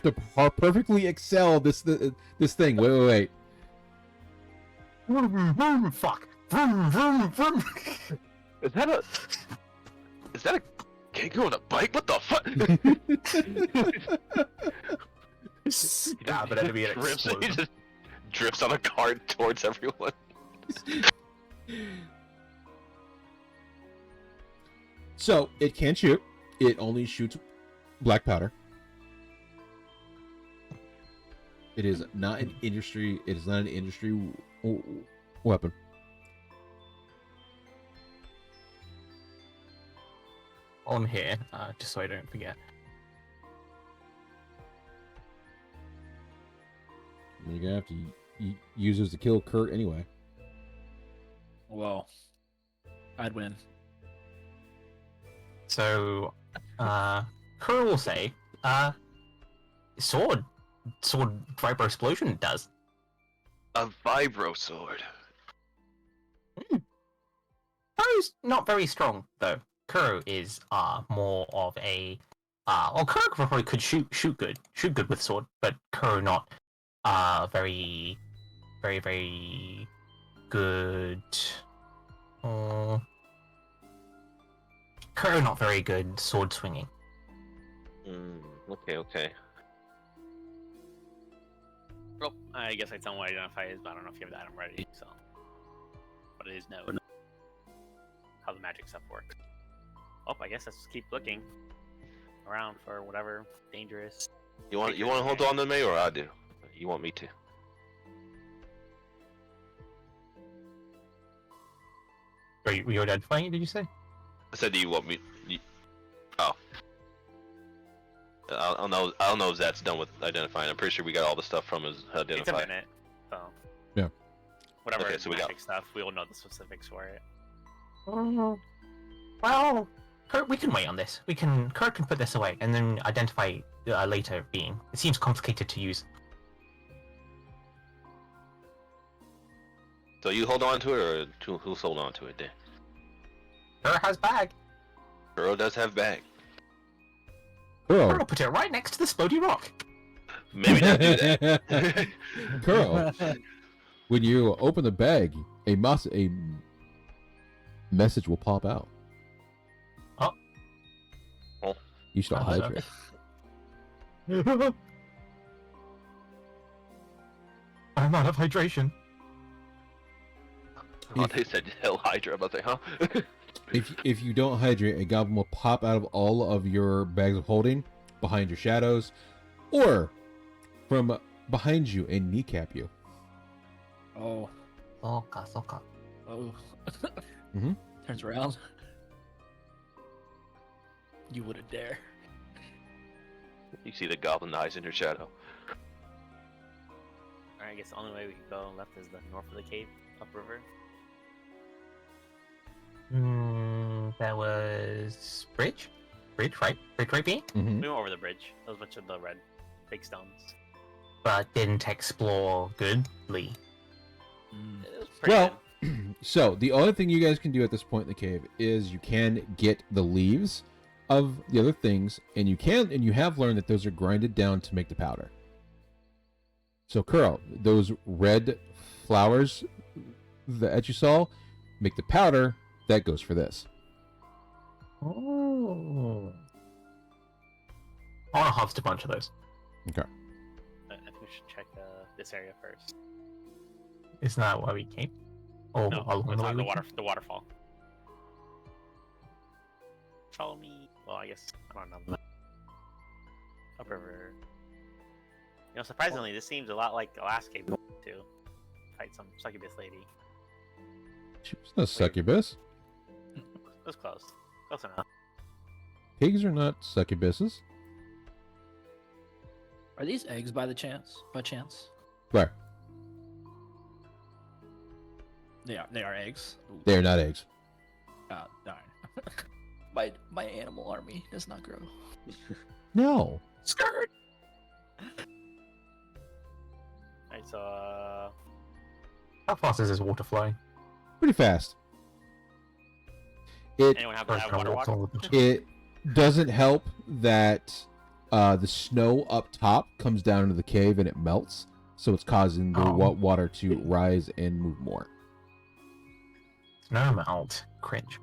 to perfectly excel this thing. Wait. Vroom, vroom, fuck. Vroom, vroom, vroom. Is that a kangaroo on a bike? What the fuck? Stab an enemy and Drifts, he explode. just drifts on a cart towards everyone. So it can shoot. It only shoots black powder. It is not an industry. It is not an industry weapon. While I'm here, just so I don't forget. You're gonna have to use those to kill Kurt anyway. Well, I'd win. So, Kuro will say, sword vibro explosion does. A vibro sword. Kuro's not very strong though. Kuro is more of a Kuro probably could shoot good with sword, but Kuro not very good. Kuro not very good sword swinging. Okay. Well, I guess I tell him what identify is, but I don't know if you have the item ready, so. But it is known how the magic stuff works. Oh, I guess let's just keep looking around for whatever dangerous. You want to hold on to me, or I do? You want me to? Were you identifying it, did you say? I said, do you want me? Oh. I don't know if that's done with identifying. I'm pretty sure we got all the stuff from his It's a identify. minute, so. Yeah. Whatever Okay, so we got- magic stuff, we will know the specifics for it. Well, Kurt, we can wait on this. Kurt can put this away and then identify later being. It seems complicated to use. So you hold on to it, or who's holding on to it then? Kurt has bag. Kuro does have bag. Kuro, Kurt will put it right next to the Splody Rock. Maybe not do that. Kuro, when you open the bag, a message will pop out. Oh. Oh. You should Oh, hydrate. I'm out of hydration. Oh, they said Hell Hydra. I was like, huh? If you don't hydrate, a goblin will pop out of all of your bags of holding behind your shadows, or from behind you and kneecap you. Oh. Soka. Oh. Mhm. Turns around. You wouldn't dare. You see the goblin eyes in your shadow. Alright, I guess the only way we can go left is the north of the cave, upriver. There was bridge, right? Bridge right B, Mm-hmm. We went over the bridge. There was a bunch of the red big stones. but didn't explore goodly. It was pretty Well, good. so the only thing you guys can do at this point in the cave is you can get the leaves of the other things, and you have learned that those are grinded down to make the powder. So, Curl, those red flowers that you saw make the powder that goes for this. Oh. I want to harvest a bunch of those. I think we should check this area first. Isn't that why we came? Or No, along it's the way not we the waterfall. Follow me. Well, I guess I don't know. Upriver. You know, surprisingly, this seems a lot like the last cave we went to. Fight some succubus lady. She was no succubus. It was close. Close enough. Pigs are not succubuses. Are these eggs by chance? By chance? Where? They are eggs. Ooh. They are not eggs. Oh, darn. my animal army does not grow. No. Skirt! Alright, so How fast is this water flowing? Pretty fast. It anyone have Or that can I water walk walk? all the way? it doesn't help that the snow up top comes down into the cave and it melts, so it's causing the Oh. water to rise and move more. Snow melt. Cringe.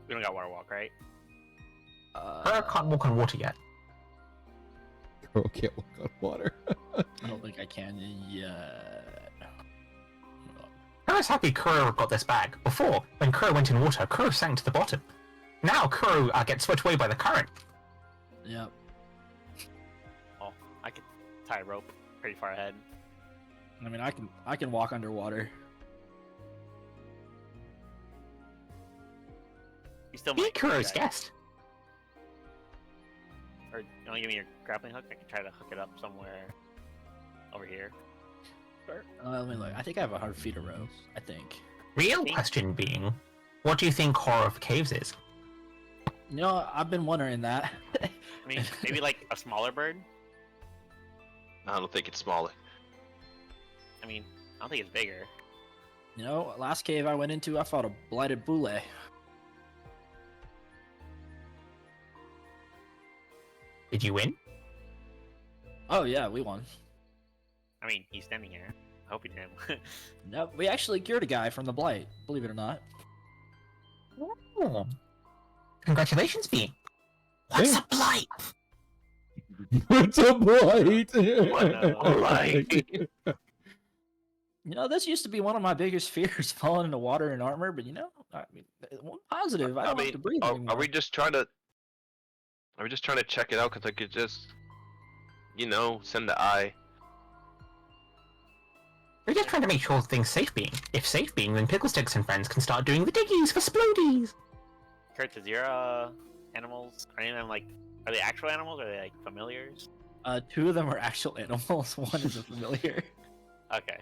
We don't got water walk, right? I can't walk on water yet. Girl can't walk on water. I don't think I can yet. I was happy Kuro got this bag. Before, when Kuro went in water, Kuro sank to the bottom. Now Kuro gets swept away by the current. Yep. Oh, I could tie a rope pretty far ahead. I mean, I can walk underwater. You still Be might Kuro's try- guest. Or you want to give me your grappling hook? I can try to hook it up somewhere over here. Let me look. I think I have 100 feet of rope. I think. Real question being, what do you think Horror of Caves is? You know, I've been wondering that. I mean, maybe like a smaller bird. I don't think it's smaller. I mean, I don't think it's bigger. You know, last cave I went into, I fought a blighted boule. Did you win? Oh yeah, we won. I mean, he's standing here. I hope he didn't. Nope, we actually cured a guy from the blight. Believe it or not. Oh. Congratulations, V. What's Yeah. a blight? What's a blight? Blight. You know, this used to be one of my biggest fears, falling into water and armor. But you know, I mean, one positive. I don't have to breathe anymore. are we just trying to? Are we just trying to check it out? Cause I could just, send the eye. We're just trying to make sure things safe being. If safe being, then Picklesticks and friends can start doing the diggies for splodies. Kurt, is your animals? Are any of them like? Are they actual animals? Or are they like familiars? 2 of them are actual animals. 1 is a familiar. Okay.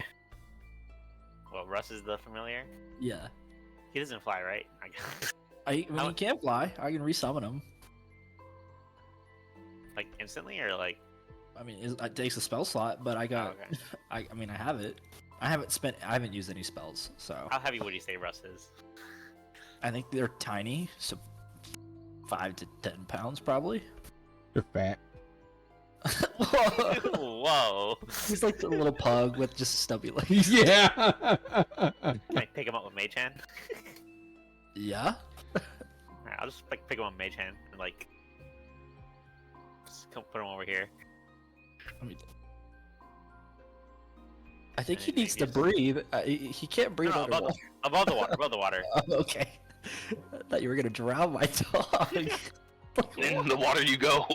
Well, Russ is the familiar. Yeah. He doesn't fly, right? I guess. I mean, he can't fly. I can resummon him. Like instantly, or like? I mean, it takes a spell slot, but I Oh, got. okay. I mean, I have it. I haven't used any spells, so How heavy would you say Russ is? I think they're tiny, so 5 to 10 pounds probably. They're fat. Whoa! He's like a little pug with just stubby legs. Yeah. Can I pick him up with Mage Hand? Yeah. Alright, I'll just like pick him up with Mage Hand and like just come put him over here. I mean, I think he Anything needs to is- breathe. He can't breathe No, underwater. above the water, above the water. Oh, okay. I thought you were gonna drown my dog. In the water you go.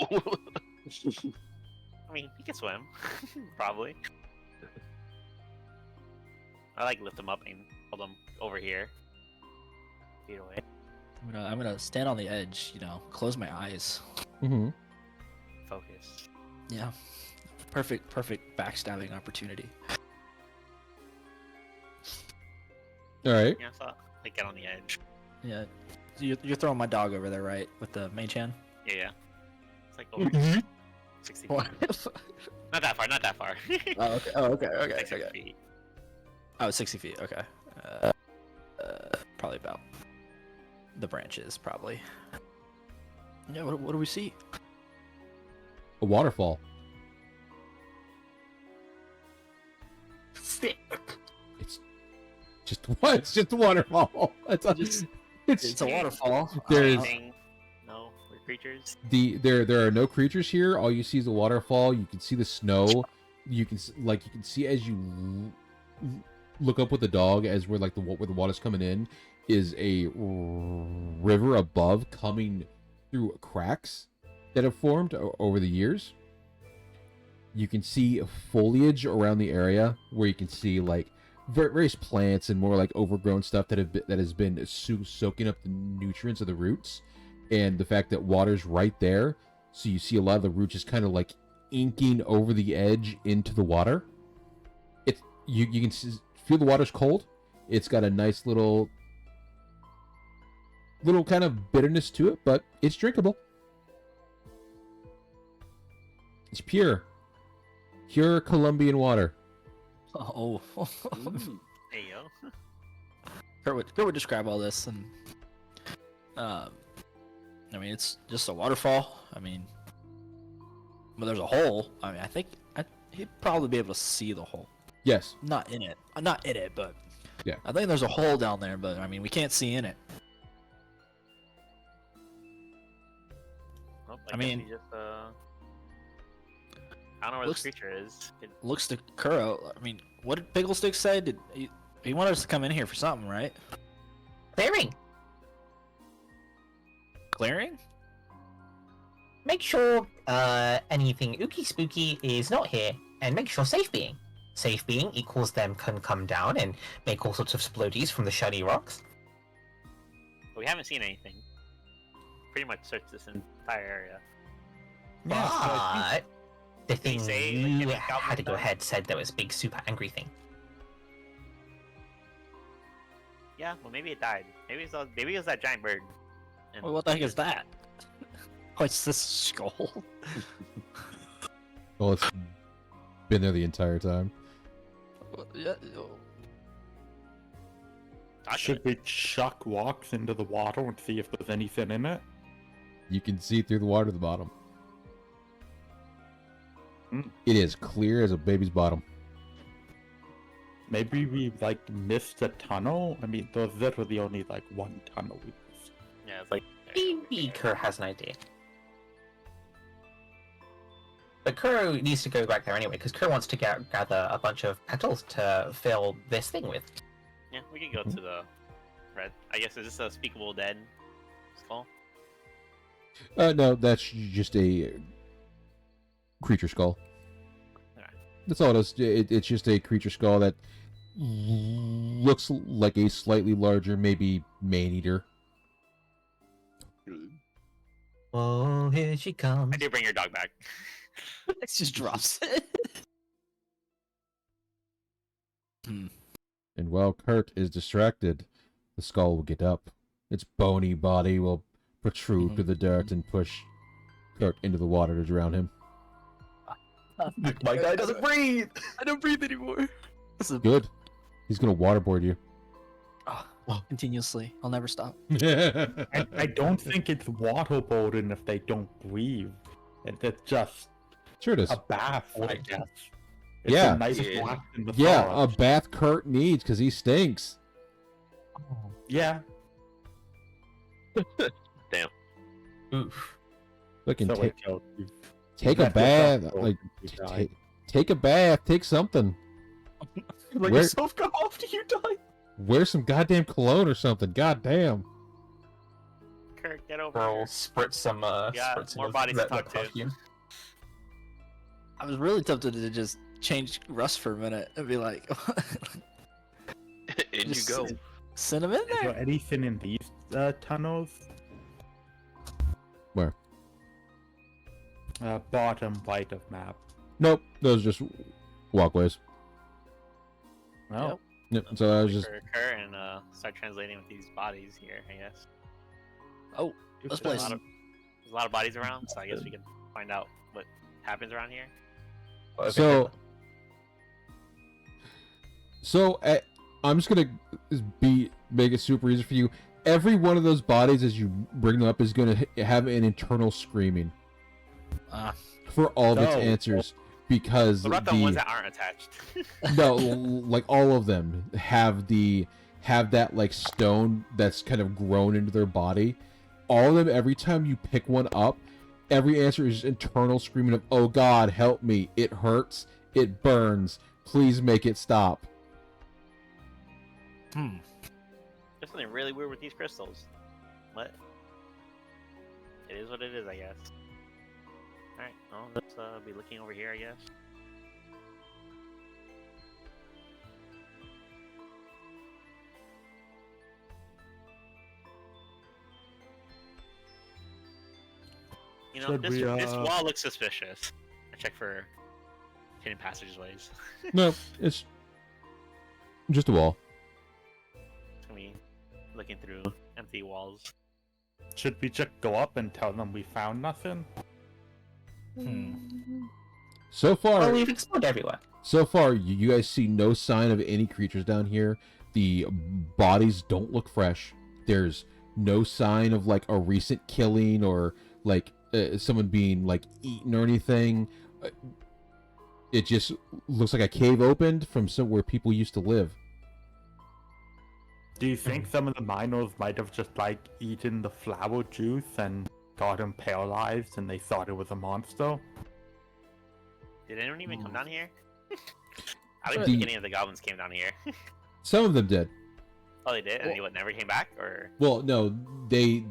I mean, he can swim, probably. I like lift him up and hold him over here. Feet away. I'm gonna stand on the edge. You know, close my eyes. hmm Focus. Yeah. Perfect backstabbing opportunity. All right. Yeah, so like get on the edge. Yeah. So you're throwing my dog over there, right? With the mage hand? Yeah, yeah. It's like over 60 feet. What? Not that far, not that far. Oh, okay. Oh, okay. Okay. Like 60 Okay. feet. Oh, 60 feet. Okay. Probably about the branches, probably. Yeah. What do we see? A waterfall. Sick. It's just what? It's just a waterfall. It's a, Just- it's It's a waterfall. There is- Anything? No? Weird creatures? there are no creatures here. All you see is a waterfall. You can see the snow you can see as you look up with the dog, as where the water's coming in, is a river above coming through cracks that have formed over the years. You can see foliage around the area where you can see various plants and more overgrown stuff that has been soaking up the nutrients of the roots, and the fact that water's right there, so you see a lot of the roots just kind of inking over the edge into the water. You can feel the water's cold. It's got a nice little kind of bitterness to it, but it's drinkable. It's pure Colombian water. Oh. Hey yo. Kurt would describe all this, and I mean, it's just a waterfall. I mean, but there's a hole. I mean, I think he'd probably be able to see the hole. Yes. Not in it, but Yeah. I think there's a hole down there, but I mean, we can't see in it. Well, I mean, guess he just, I don't know where looks- this creature is. Looks to Kuro. I mean, what did Pigglestick say? Did he wanted us to come in here for something, right? Clearing. Clearing? Make sure anything ooky spooky is not here, and make sure safe being. Safe being equals them can come down and make all sorts of splodies from the shiny rocks. But we haven't seen anything. Pretty much searched this entire area. Yeah, so I think- But the Did he thing say, you like, had to go goblin ahead said there was a big super angry thing. Yeah, well maybe it died. Maybe it was that giant bird. And Well, what the heck is that? Oh, it's this skull. Well, it's been there the entire time. Yeah, Should we chuck rocks into the water and see if there's anything in it? You can see through the water at the bottom. Hmm. It is clear as a baby's bottom. Maybe we missed a tunnel. I mean, there's literally only one tunnel. yeah, it's like Maybe Kuro has an idea. But Kuro needs to go back there anyway, because Kuro wants to gather a bunch of petals to fill this thing with. yeah, we can go to the red. I guess is this a speakable dead skull? No, that's just a creature skull. Alright. That's all it is. It's just a creature skull that looks like a slightly larger, maybe man-eater. Oh, here she comes. I do bring your dog back. it just drops it. And while Kurt is distracted, the skull will get up. Its bony body will protrude through the dirt and push Kurt into the water to drown him. My guy doesn't breathe! I don't breathe anymore. This is Good. He's gonna waterboard you. continuously. I'll never stop. I don't think it's waterboarding if they don't breathe. It's just Sure it is. a bath, I guess. It's Yeah. a nice Yeah. relaxing Yeah, a massage. bath Kurt needs because he stinks. Yeah. Oof. Fucking So take, like, yo, you take a left bath. yourself Like, open to die. take a bath. Take something. Let Where- yourself go after you die. Wear some goddamn cologne or something. Goddamn. Kurt, get over Girl, here. spritz some Yeah, spritz more of bodies to the talk to. perfume. I was really tempted to just change Russ for a minute and be like, In you just go. send him in Is there. there anything in these tunnels? Where? Bottom right of map. Nope. Those are just walkways. No. Yep. So I was just. For Kurt and start translating with these bodies here. I guess Oh, this there's place. a lot of bodies around, so I guess we can find out what happens around here. So I'm just gonna make it super easy for you. Every one of those bodies, as you bring them up, is gonna have an internal screaming Ah, for all of its No. answers because What about the ones that aren't attached? no, like all of them have that like stone that's kind of grown into their body. All of them, every time you pick one up, every answer is internal screaming of "Oh God, help me! It hurts. It burns. Please make it stop. Hmm. There's something really weird with these crystals. What? It is what it is, I guess. Alright, well, let's be looking over here, I guess. You know, Should this, we, this wall looks suspicious. I check for hidden passageways. No, it's just a wall. It's gonna be looking through empty walls. Should we just go up and tell them we found nothing? So far, Well, we've explored everywhere. so far, you guys see no sign of any creatures down here. The bodies don't look fresh. There's no sign of like a recent killing or like someone being like eaten or anything. It just looks like a cave opened from somewhere people used to live. Do you think some of the miners might have just like eaten the flower juice and got them paralyzed and they thought it was a monster? Did anyone even come down here? I don't even The- think any of the goblins came down here. Some of them did. Oh, they did? And they never came back? Or Well, no, they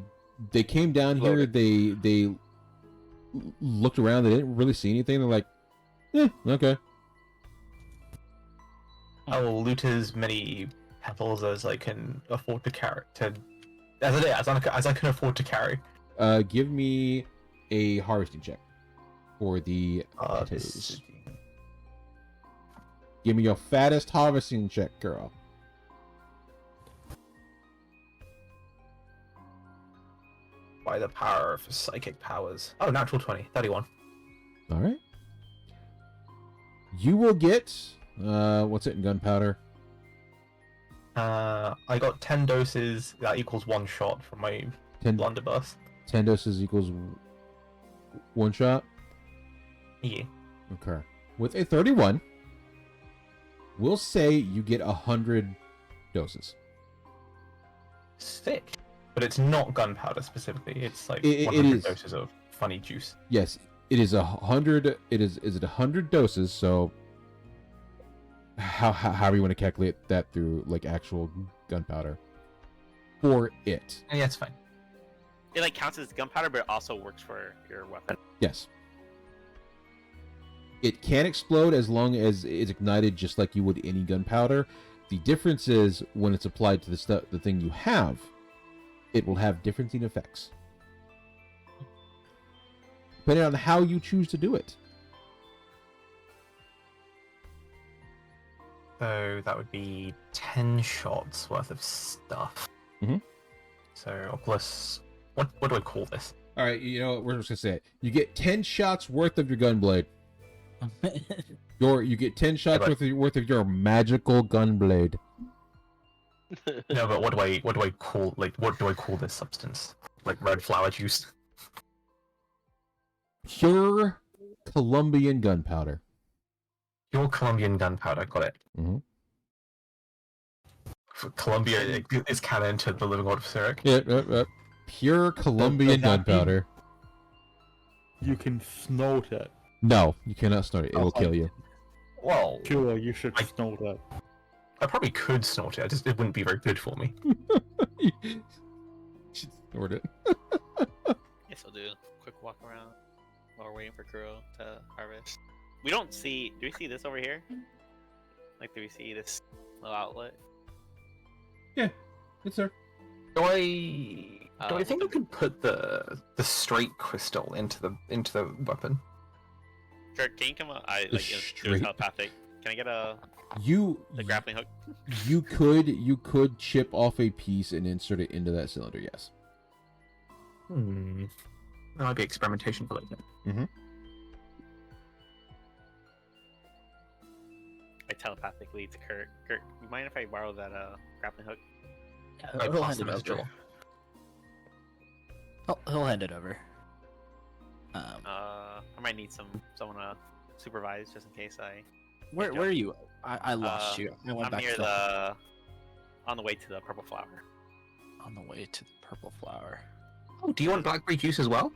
came down here. Loaded. They looked around. They didn't really see anything. They're like, okay. I will loot as many petals as I can afford to carry. As I can afford to carry. Give me a harvesting check for the This petals. is- Give me your fattest harvesting check, girl. By the power of psychic powers. Oh, natural 20, 31. All right. You will get what's it in gunpowder? I got 10 doses. That equals 1 shot from my 10, blunderbuss. 10 doses equals 1 shot. Yeah. Okay. With a 31, we'll say you get 100 doses. Sick. But it's not gunpowder specifically. It's like It 100 is. doses of funny juice. Yes, it is 100. Is it 100 doses? So how you want to calculate that through like actual gunpowder for it? And yeah, it's fine. it like counts as gunpowder, but it also works for your weapon. Yes. It can explode as long as it's ignited, just like you would any gunpowder. The difference is when it's applied to the thing you have, it will have different effects depending on how you choose to do it. So that would be 10 shots worth of stuff. Mhm. So plus, what do I call this? All right, you know what, we're just gonna say it. You get 10 shots worth of your gunblade. You get 10 shots but- worth of your magical gunblade. No, but what do I call this substance? Like red flower juice? Pure Colombian gunpowder. Your Colombian gunpowder, got it. Mhm. For Colombia is canon to the Living God of Cyric. Yep. Pure Colombian Does that mean- gunpowder. You can snort it. No, you cannot snort it. It'll Oh, kill you. Well, Sure, you should I- snort it. I probably could snort it. It wouldn't be very good for me. You should snort it. Guess I'll do a quick walk around while we're waiting for Kuro to harvest. We don't see. Do we see this over here? Like, do we see this little outlet? Yes, sir. Do I think I With could put the straight crystal into the weapon? Sure, can you come up? I The like do a straight- telepathic. Can I get the You grappling hook? you could chip off a piece and insert it into that cylinder. Yes. That might be experimentation for later. I telepathically to Kurt. Kurt, you mind if I borrow that grappling hook? I He'll pass hand them it as over. Joel. He'll hand it over. I might need someone to supervise just in case I. Where are you? I lost Uh, you. I went I'm back near to the. On the way to the purple flower. on the way to the purple flower. Oh, do you want blackberry juice as well?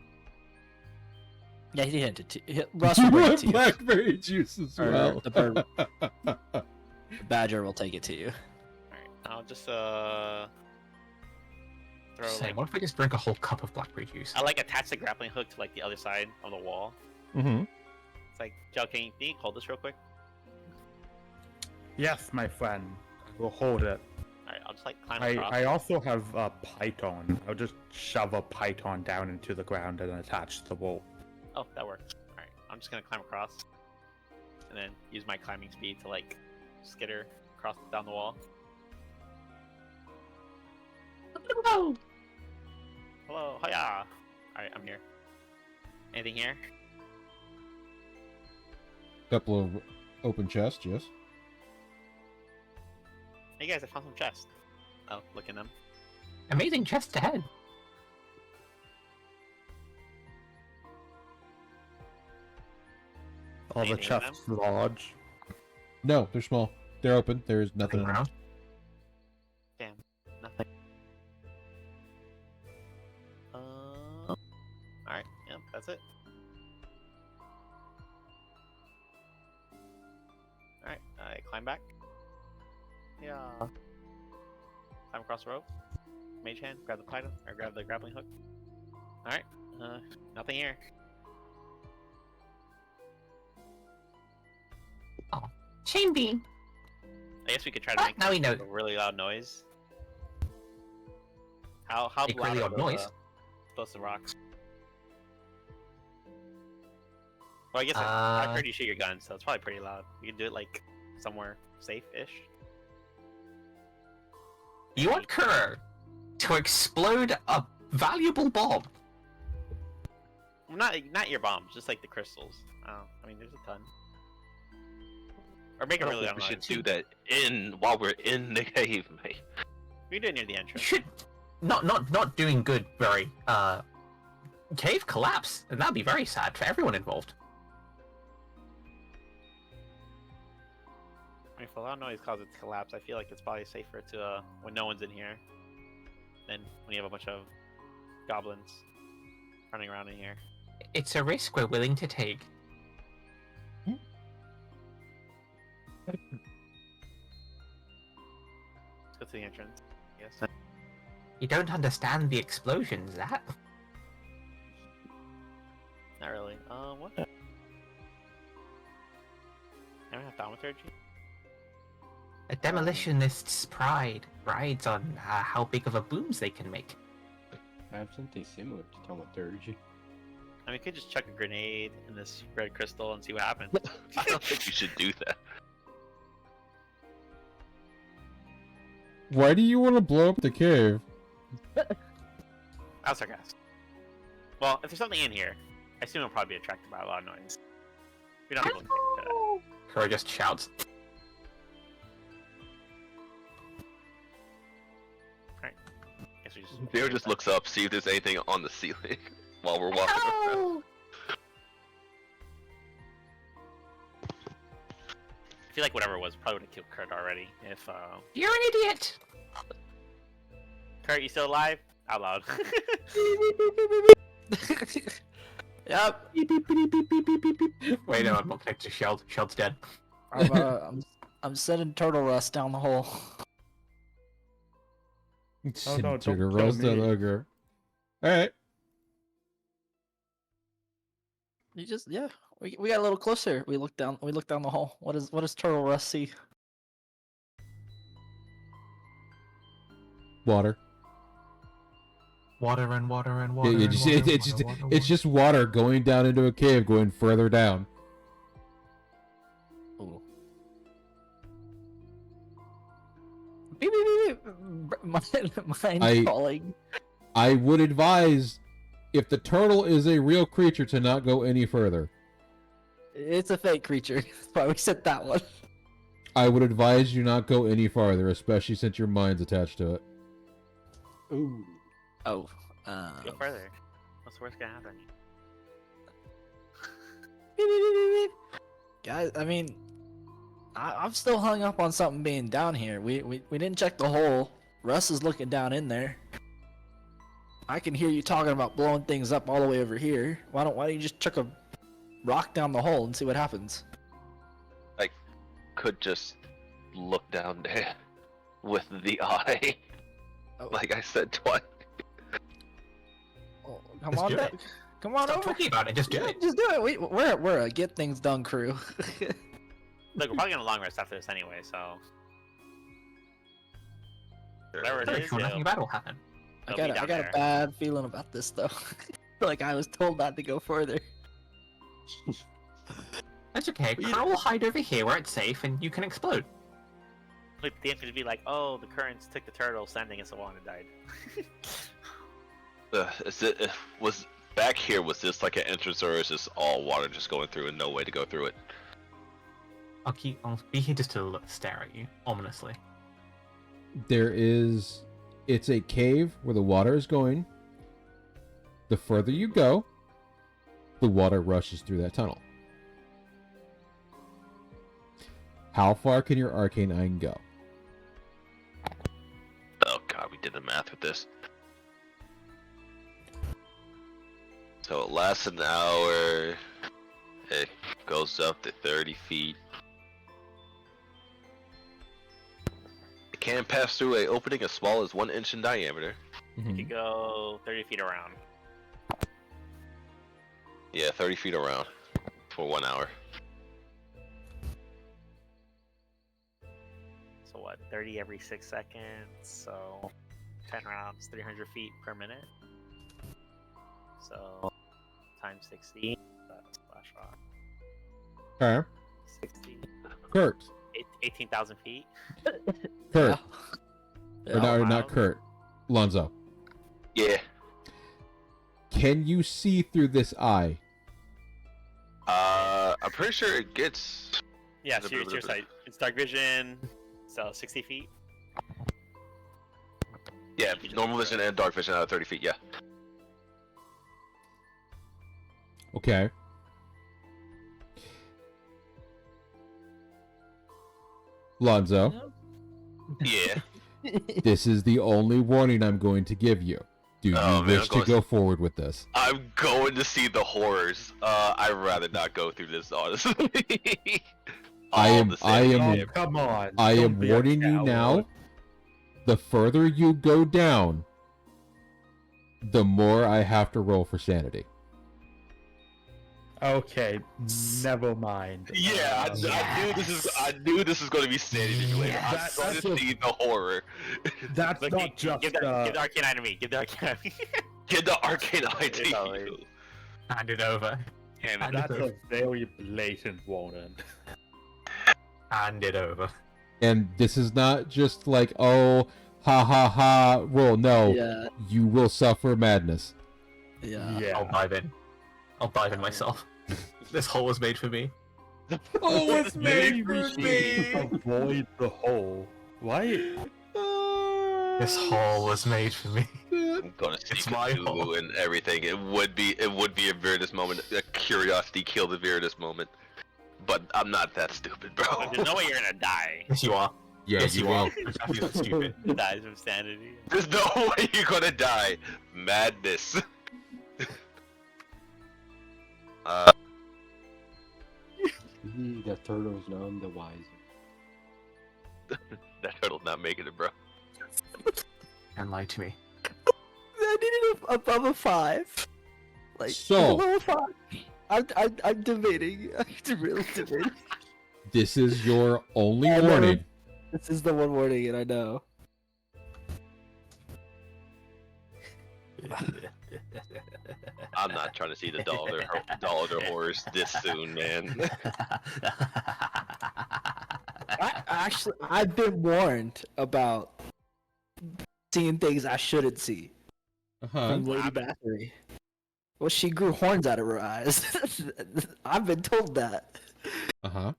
Yeah, he hinted to Russ You will bring it want to you. blackberry juice as Or well. the bird. The badger will take it to you. Alright, I'll just throw Say, like, what if we just drink a whole cup of blackberry juice? I like attach the grappling hook to like the other side of the wall. Mm-hmm. It's like, Joe, can you hold this real quick? Yes, my friend. I will hold it. Alright, I'll just like climb across. I also have a python. I'll just shove a python down into the ground and attach to the wall. Oh, that works. Alright, I'm just gonna climb across. And then use my climbing speed to like skitter across down the wall. No. Hello, hiya! Alright, I'm here. Anything here? Couple of open chests, yes. Hey guys, I found some chests. Oh, look in them. Amazing chest ahead. All the Anything in chests large. No, they're small. They're open. There's nothing in them. Around. Damn, nothing. Alright, yep, that's it. Alright, I climb back. Yeah. Climb across the rope. Mage hand, grab the python, or grab the grappling hook. Alright, nothing here. Chain beam. I guess we could try to make Now we know. a really loud noise. How Make loud really are loud those, noise? explosive rocks? Well, I guess I've heard you shoot your gun, so it's probably pretty loud. You can do it like somewhere safe-ish. You want Kuro to explode a valuable bomb. Well, not your bombs, just like the crystals. I mean, there's a ton. Or make I it don't really think we loud should noise. do that while we're in the cave, mate. We can do it near the You entrance. should not doing good. Very cave collapse, and that'd be very sad for everyone involved. I mean, if a loud noise causes it to collapse, I feel like it's probably safer to when no one's in here than when you have a bunch of goblins running around in here. It's a risk we're willing to take. Let's go to the entrance. Yes. You don't understand the explosions, that? Not really. What? I don't have thaumaturgy. A demolitionist's pride rides on how big of a booms they can make. I have something similar to thaumaturgy. I mean, we could just chuck a grenade in this red crystal and see what happens. I don't think you should do that. Why do you want to blow up the cave? That's sarcastic. Well, if there's something in here, I assume it'll probably be attracted by a lot of noise. We don't have to look into that. Kuro just shouts. Guess we just. Vera just looks up, see if there's anything on the ceiling while we're walking around. I feel like whatever it was probably would have killed Kurt already. If You're an idiot! Kurt, you still alive? Out loud. Yep. Wait, no, I'm not connected to Sheld. Sheld's dead. I'm sending turtle rust down the hole. Oh, no, To don't the kill roast that me. ogre. Alright. You just we got a little closer. We looked down the hole. What does turtle rust see? Water. Water and water and water. It's just water going down into a cave, going further down. Ooh. Beep, beep, beep, beep. Mine calling. I would advise, if the turtle is a real creature, to not go any further. It's a fake creature. That's why we said that one. I would advise you not go any farther, especially since your mind's attached to it. Ooh. Oh. Go further. What's the worst gonna happen? Beep, beep, beep, beep. Guys, I mean, I'm still hung up on something being down here. We didn't check the hole. Russ is looking down in there. I can hear you talking about blowing things up all the way over here. Why don't you just chuck a rock down the hole and see what happens. Could just look down there with the eye. Oh. Like I said twice. Oh, come Just on, do Dad. it. Come on Stop over. talking about it. Just do Yeah, it. just do it. We're a get things done crew. Look, we're probably gonna long rest after this anyway, so whatever it Very is, sure nothing bad will happen. I they'll be got down a there. bad feeling about this though. Like I was told not to go further. That's okay. You- Carl will hide over here where it's safe, and you can explode. Look, the DM could be like, "Oh, the currents took the turtle standing against the wall and it died." Was back here? Was this like an entrance, or is this all water just going through and no way to go through it? I'll be here just to stare at you ominously. It's a cave where the water is going. The further you go, the water rushes through that tunnel. How far can your arcane eye go? Oh god, we did the math with this. So it lasts an hour. It goes up to 30 feet. It can pass through a opening as small as 1 inch in diameter. You could go 30 feet around. Yeah, 30 feet around for 1 hour. So what? 30 every 6 seconds. So 10 rounds, 300 feet per minute. So times 60. That's splash rock. Okay. 60. Kurt. 18,000 feet. Kurt. Yeah. Or not, wow. not Kurt. Lonzo. Yeah. Can you see through this eye? I'm pretty sure it gets. Yeah, so your sight. It's dark vision. So 60 feet. Yeah, normal vision and dark vision out of 30 feet. Yeah. Okay. Lonzo, Yeah. this is the only warning I'm going to give you. Do you Oh, man, wish I'm to going- go forward with this? I'm going to see the horrors. I'd rather not go through this, honestly. I All am- the I same. am- Oh, come on. I don't am be a warning you now. coward. The further you go down, the more I have to roll for sanity. Okay, never mind. Yeah, I knew this is going to be sanity related. I'm That- going that's to a- see the horror. That's Look, not just. give the arcane eye to me. Give the arcane eye to me. Get the arcane eye to Sorry. you. Hand it over. Hand And- it. That's a very blatant warning. Hand it over. And this is not just like, oh, ha ha ha, roll. No, Yeah, you will suffer madness. yeah. Yeah. I'll dive in. I'll dive in myself. This hole was made for me. Oh, it's Maybe we should avoid the hole. Why? This hole was made for me. I'm gonna see It's my Cthulhu fault. and everything. It would be a Viridus moment. A curiosity killed a Viridus moment. But I'm not that stupid, bro. There's no way you're gonna die. Yes, you are. Yeah, yes, you will. are. You're actually that stupid. Dies from sanity. There's no way you're gonna die. Madness. The turtle's none the wiser. That turtle's not making it, bro. And lie to me. I needed above a 5. Like So- below a 5. I'm debating. I'm really debating. This is your only I know. warning. This is the one warning, and I know. I'm not trying to see the dollar horrors this soon, man. I've been warned about seeing things I shouldn't see Uh-huh. from Lady Bathory. Well, she grew horns out of her eyes. I've been told that. Uh-huh.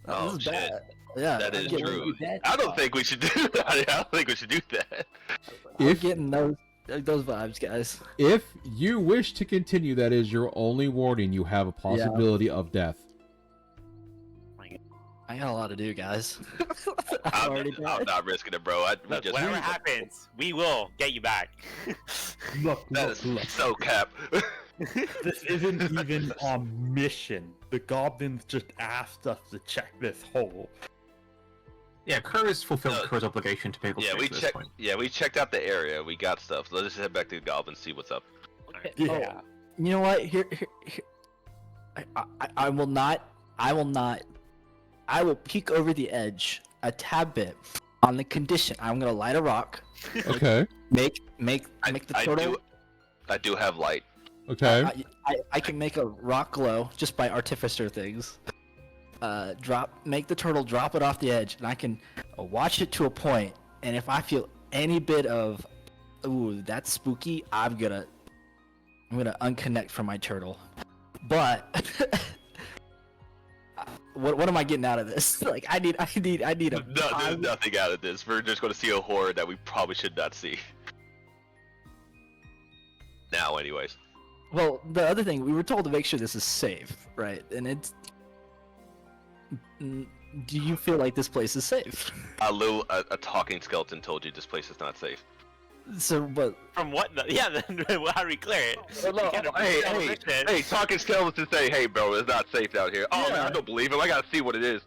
Oh, This is shit. bad. Yeah, That I'm is getting- true. I don't think we should do that. I don't think we should do that. I'm If- getting those vibes, guys. If you wish to continue, that is your only warning. You have a possibility of death. I got a lot to do, guys. I'm, already I'm died. not risking it, bro. We Look, just whatever happens, we will get you back. Look, That look, is look. so cap. This isn't even a mission. The goblins just asked us to check this hole. Yeah, Kuro's fulfilled No. Kuro's obligation to people. Yeah, we at this checked. point. Yeah, we checked out the area. We got stuff. So let's just head back to the goblins, see what's up. Yeah. You know what? Here. I will not. I will peek over the edge a tad bit on the condition I'm gonna light a rock, Okay. make the I turtle. do have light. Okay. I can make a rock glow just by artificer things. Make the turtle drop it off the edge, and I can watch it to a point. And if I feel any bit of, ooh, that's spooky, I'm gonna unconnect from my turtle. But what am I getting out of this? Like I need a. No, there's nothing out of this. We're just going to see a horror that we probably should not see. Now, anyways. Well, the other thing, we were told to make sure this is safe, right? And it's. Do you feel like this place is safe? A talking skeleton told you this place is not safe. So, but From what? Yeah, then how do we clear it? No, hey, talking skeletons say, hey, bro, it's not safe out here. Oh, man, Yeah. I don't believe him. I gotta see what it is.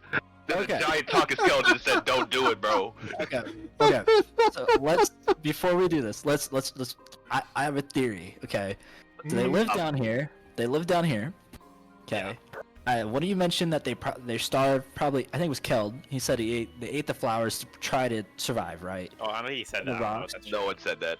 There's Okay. a giant talking skeleton said, don't do it, bro. okay. So let's before we do this, let's. I have a theory. Okay. So they live down here. They live down here. Okay. What do you mention that they starved? Probably, I think it was Keld. He said they ate the flowers to try to survive, right? Oh, I know he said The that. I don't know if rocks? that's No true. one said that.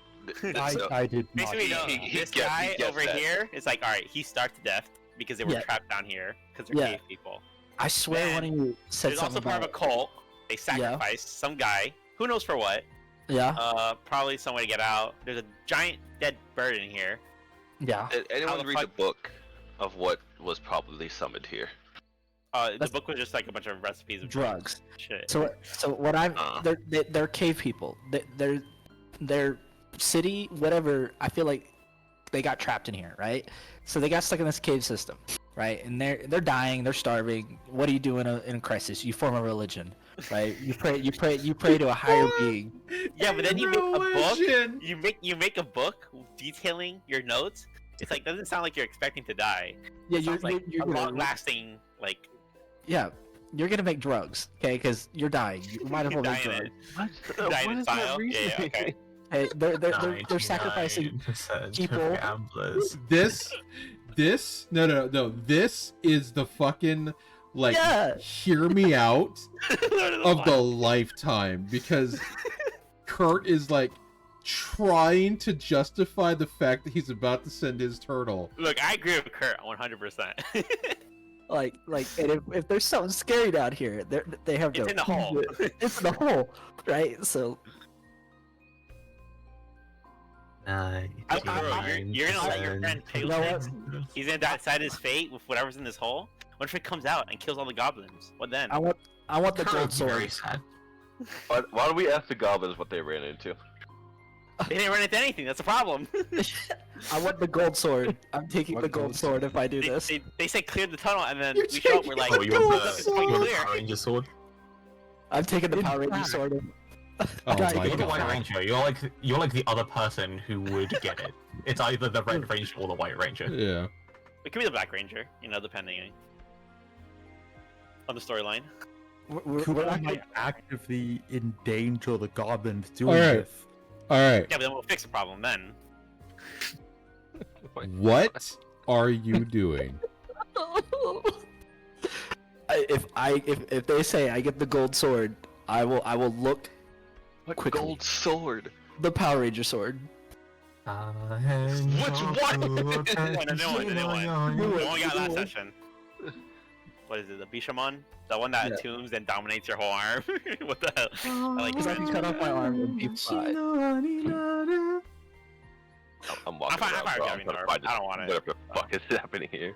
I did not. Basically, no, he this guessed- guy he guessed over that. here is like, all right, he starved to death because they were Yeah. trapped down here because they're Yeah. cave people. I swear Man, one of you said There's also something part of a about. cult. They sacrificed some guy. Who knows for what? Yeah. Probably some way to get out. There's a giant dead bird in here. Yeah. Did anyone the read fuck- the book of what was probably summoned here? The That's- book was just like a bunch of recipes of Drugs. Shit. So what I'm Uh. they're cave people. They're city whatever. I feel like they got trapped in here, right? So they got stuck in this cave system, right? And they're dying. They're starving. What do you do in a crisis? You form a religion, right? You pray to a higher being. Yeah, but then you make a book. Religion. You make a book detailing your notes. It's like doesn't sound like you're expecting to die. Yeah, It sounds like you're a gonna, long-lasting like yeah, you're gonna make drugs, okay? Because you're dying. You might as well make dying drugs. in, dying in style. Yeah, okay. Hey, they're sacrificing 99% people. Gamblers. This no. This is the fucking like Yeah. hear me out Lord of of the Flies. lifetime because Kurt is like trying to justify the fact that he's about to send his turtle. Look, I agree with Kurt 100%. Like, and if there's something scary down here, they have to. It's in the hole. It's in the hole, right? So You're gonna let your friend You know what? Pale He's gonna decide his fate with whatever's in this hole. What if it comes out and kills all the goblins? What then? I want the gold Very sword. sad. Why don't we ask the goblins what they ran into? They didn't run into anything. That's the problem. I want the gold sword. I'm taking What the gold gold sword if I do they, this. they say clear the tunnel, and then You're we show up. taking We're like, Oh, you're Gold the, sword. you're the Clear. Power Ranger sword. I'm taking the In Power Ranger fact- sword. Oh Guys, my You're the god. White Ranger. You're like the other person who would get it. It's either the Red Ranger or the White Ranger. Yeah. it could be the Black Ranger. You know, depending on the storyline. We're Kuro not might actively endanger the goblins doing Alright. this. All right. Yeah, but then we'll fix the problem then. What are you doing? if they say I get the gold sword, I will look What Quickly. gold sword? the Power Ranger sword. Which one? The new one. The one we got last session. What is it? The Bishamon? The one that Yeah. attunes and dominates your whole arm? What the hell? I like Because I can cut off my arm and be fine. I'm walking I'm around, fine bro. grabbing trying to the find arm. I don't want it. What the fuck is happening here?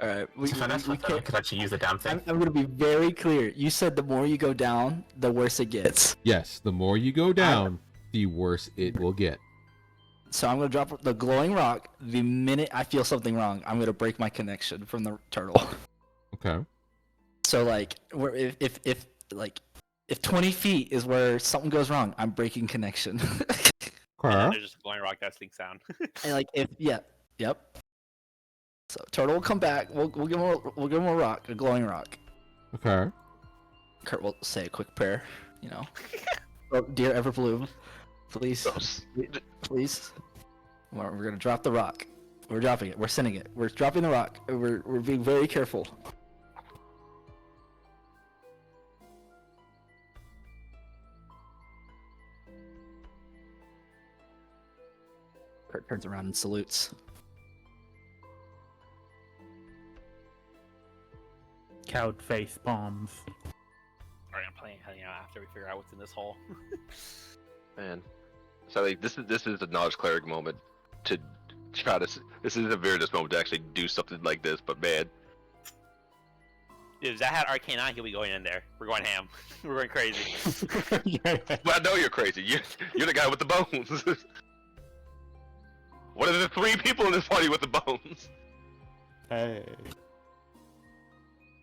Alright, we So that's what I can't. could actually use the damn thing. I'm gonna be very clear. You said the more you go down, the worse it gets. Yes, the more you go down, the worse it will get. So I'm gonna drop the glowing rock. The minute I feel something wrong, I'm gonna break my connection from the turtle. Okay. So like, if 20 feet is where something goes wrong, I'm breaking connection. And then Okay. there's just a glowing rock that stinks sound. And like if Yep. So turtle will come back. We'll give him a rock, a glowing rock. Okay. Kurt will say a quick prayer. You know. Oh, dear Everbloom, please, Gross. please. We're gonna drop the rock. We're dropping it. We're sending it. We're dropping the rock. We're being very careful. Kurt turns around and salutes. Cowed face bombs. Alright, I'm playing after we figure out what's in this hole. Man. So like this is a knowledge cleric moment to try to. This is a Viridus moment to actually do something like this, but man. If Zach had Arcane on, he'll be going in there. We're going ham. We're going crazy. Well, I know you're crazy. You're the guy with the bones. What are the 3 people in this party with the bones? Hey.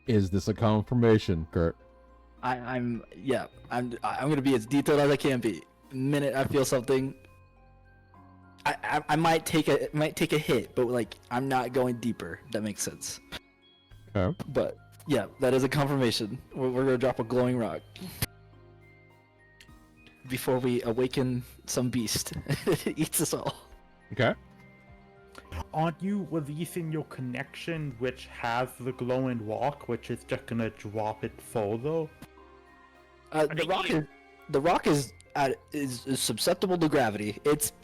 Is this a confirmation, Kurt? I'm gonna be as detailed as I can be. The minute I feel something, I might take a hit, but like I'm not going deeper. That makes sense. Okay. But yeah, that is a confirmation. We're gonna drop a glowing rock before we awaken some beast. It eats us all. Okay. Aren't you releasing your connection, which has the glowing rock, which is just gonna drop it full though? The rock is susceptible to gravity.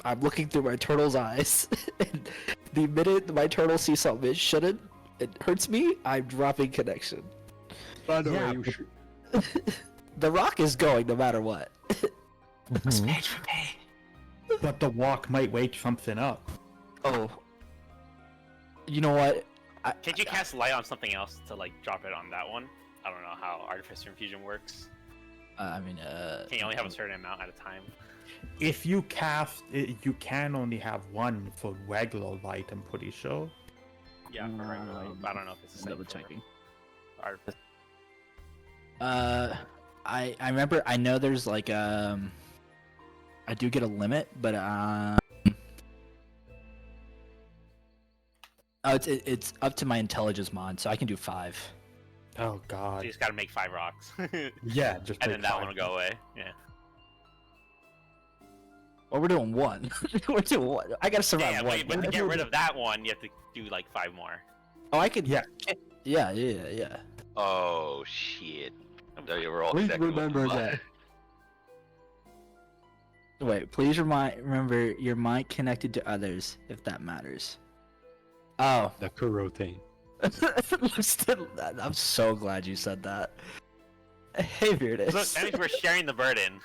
I'm looking through my turtle's eyes, and the minute my turtle sees something it hurts me, I'm dropping connection. By the Yeah, way, but- The rock is going no matter what. Mhm. But the rock might wake something up. Oh, you know what? Can't you cast light on something else to like drop it on that one? I don't know how Artificer Infusion works. Can you only have a certain amount at a time? If you cast it, you can only have one for regular light, I'm pretty sure. Yeah, for regular light. But I don't know if it's the same. double for checking. Artificer. I remember. I know there's like I do get a limit, but it's up to my intelligence mod, so I can do 5. Oh So god. you just gotta make 5 rocks. Yeah, just And make then that 5. one will go away. Yeah. Well, we're doing 1. We're doing 1. I gotta survive Yeah, 1. but to get rid of that one, you have to do like 5 more. Oh, I could. Yeah. Yeah. Oh shit! There you were all. Please exactly what remember the- that. Wait, please remember your mind connected to others, if that matters. Oh. The Kuro thing. I'm so glad you said that. Hey, Viridus. Look, that means we're sharing the burden.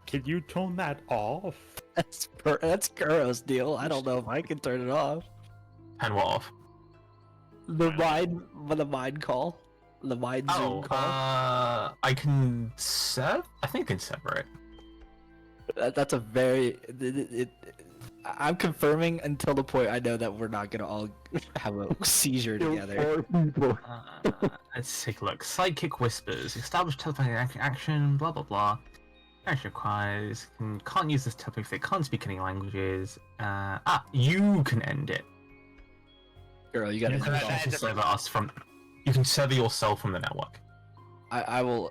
Can you turn that off? That's Kuro's deal. I don't know if I can turn it off. And what off? The mind call. The mind Zoom call. I can I think I can separate. That's a very. I'm confirming until the point I know that we're not gonna all have a seizure together. Let's take a look. Sidekick whispers. Establish telepathic action. Blah blah blah. Action requires. Can't use this telepathy if they can't speak any languages. You can end it. Girl, you gotta. You can also sever us from. You can sever yourself from the network. I will.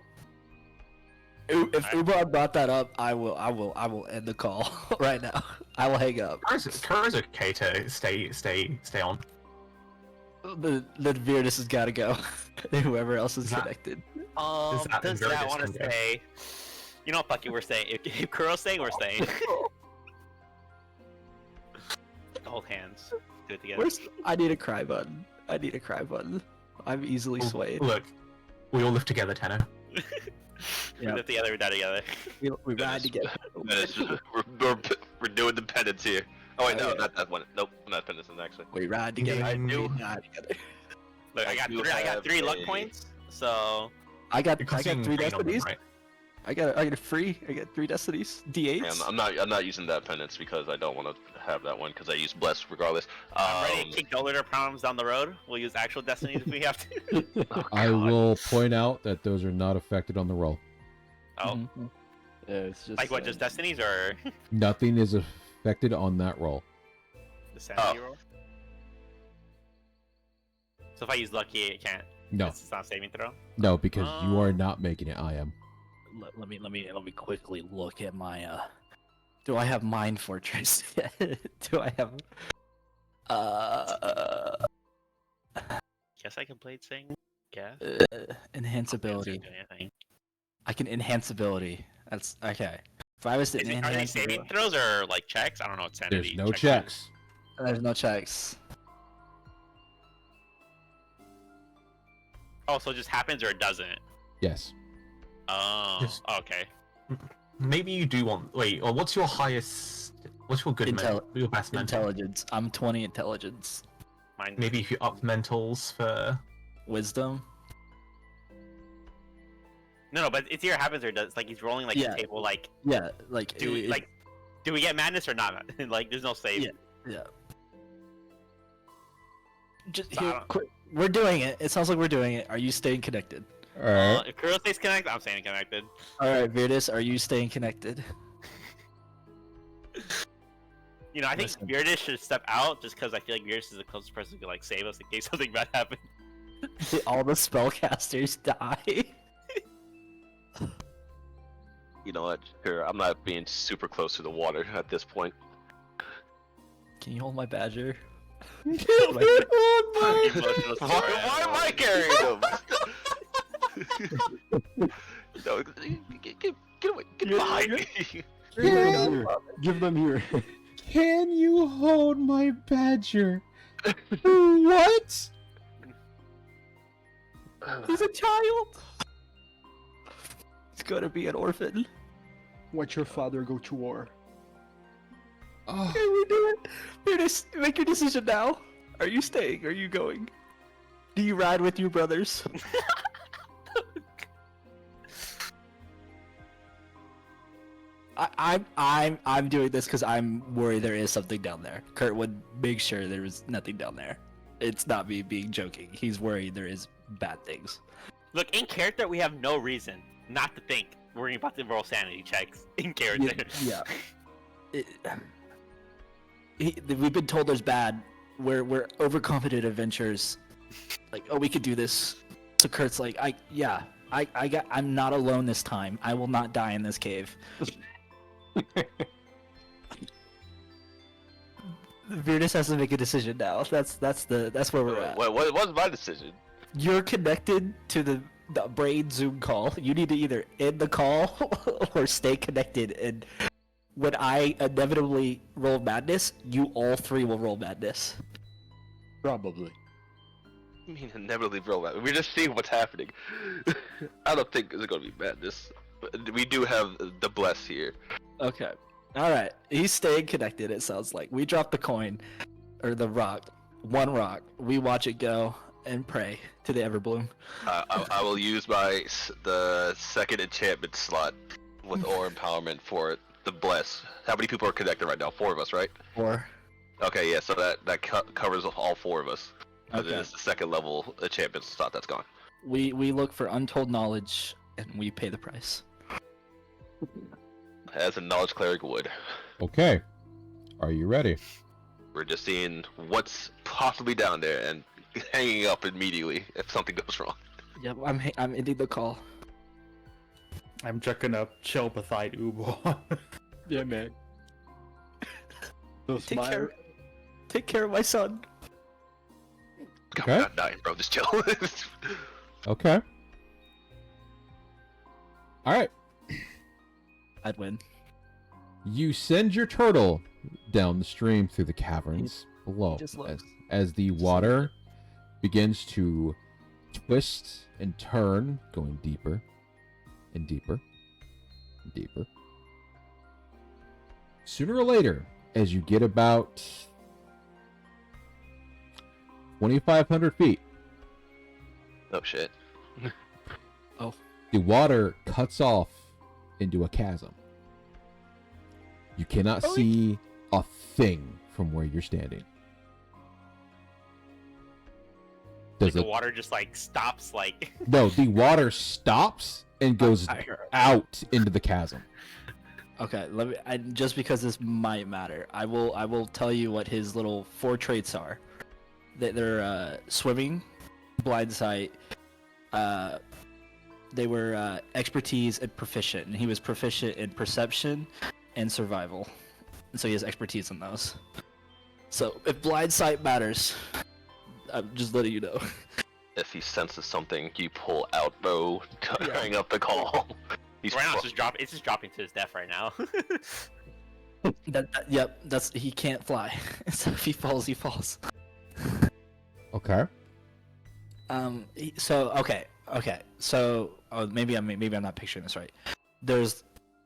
If Ubron brought that up, I will end the call right now. I will hang up. Kura's okay to stay on. The Viridus has got to go. Whoever else is That- connected. that Does very that want to distant, stay? You know what, fuck it, we're staying. If Kuro's staying, we're staying. Hold hands. Do it together. I need a cry button. I'm easily swayed. Look, we all live together, Tenno. We Yep. live together, we die together. We ride together. That is just, we're doing the penance here. Oh wait, no, yeah. not that one. Nope, not penance actually. We ride together. I do. We ride together. Look, I got do three. I got have 3 luck a- points. So I got You're 3 costing green on them, destinies. right? I got a free. I got 3 destinies. D8s. Yeah, I'm not using that penance because I don't want to have that one because I use bless regardless. I'm ready to kick Dollar problems down the road. We'll use actual destinies if we have to. I will point out that those are not affected on the roll. Oh, Mhm. Yeah, it's just like what? Just destinies or? Nothing is affected on that roll. The sanity roll. So if I use lucky, it can't. No, It's not a saving throw. no, because you Oh. are not making it. I am. Let me quickly look at my do I have Mind Fortress? Do I have Guess I can play it saying. Yeah. enhance ability? I can enhance ability. That's okay. If I was to Are they enhance saving ability, throws or like checks? I don't know what sanity. There's no checks checks. there's no checks. Oh, so it just happens or it doesn't? Yes. Oh, Yes. okay. Maybe you do want. Wait, or what's your highest? What's your good your best mental? Intelligence. I'm 20 intelligence. Mine. Maybe if you up mentals for. Wisdom. No, but it's either happens or it does. Like he's rolling like Yeah. the table. Like, Yeah, like do we like? Do we get madness or not? Like, there's no save. Yeah. yeah. Just So I here, don't- quick. We're doing it. It sounds like we're doing it. Are you staying connected? All right. If Kuro stays connected, I'm staying connected. All right, Virtus, are you staying connected? You know, I think Listen. Beardus should step out just because I feel like Beardus is the closest person who could like save us in case something bad happens. All the spellcasters die. You know what? Sure, I'm not being super close to the water at this point. Can you hold my badger? Emotional Why am I carrying him? No, get away! Get behind me! Give them here. Give them here. Can you hold my badger? What? He's a child. He's gonna be an orphan. Watch your father go to war. Oh, Okay, we do it. Virtus, make your decision now. Are you staying? Are you going? Do you ride with your brothers? I'm doing this because I'm worried there is something down there. Kurt would make sure there was nothing down there. It's not me being joking. He's worried there is bad things. Look, in character, we have no reason not to think we're about to roll sanity checks in character. Yeah. We've been told there's bad. We're overconfident adventurers. Like, oh, we could do this. So Kurt's like, I'm not alone this time. I will not die in this cave. Virtus has to make a decision now. That's where we're at. What was my decision? You're connected to the brain Zoom call. You need to either end the call or stay connected. And when I inevitably roll madness, you all three will roll madness. Probably. I mean, inevitably, bro. We're just seeing what's happening. I don't think it's gonna be madness. But we do have the bless here. Okay. All right. He's staying connected. It sounds like we drop the coin, or the rock. One rock. We watch it go and pray to the Everbloom. I will use the second enchantment slot with Aura Empowerment for the bless. How many people are connected right now? 4 of us, right? Or Okay, yeah. So that covers all 4 of us. okay. It's the second level enchantment slot that's gone. We look for untold knowledge and we pay the price. As a knowledge cleric would. okay. Are you ready? We're just seeing what's possibly down there and hanging up immediately if something goes wrong. Yep. I'm ending the call. I'm just gonna chill beside Ubo. Yeah, man. So Take smile. care. Take care of my son. God, Okay. I'm not dying, bro. Just chill. Okay. All right. I'd win. You send your turtle down the stream through the caverns below just looks. as the water begins to twist and turn, going deeper and deeper and deeper. Sooner or later, as you get about 2,500 feet, Oh shit. the water cuts off into a chasm. You cannot see a thing from where you're standing. Like Does the it? water just like stops, like No, the water stops and goes I heard. out into the chasm. Okay, let me. Just because this might matter, I will tell you what his little 4 traits are. They're swimming, blind sight. They were expertise and proficient, and he was proficient in perception and survival, and so he has expertise in those. So if blind sight matters, I'm just letting you know. If he senses something, you pull out bow, hang up the call. He's Right now, it's just dropping to his death right now. Yep, that's he can't fly. So if he falls, he falls. Okay. So so maybe I'm not picturing this right. There's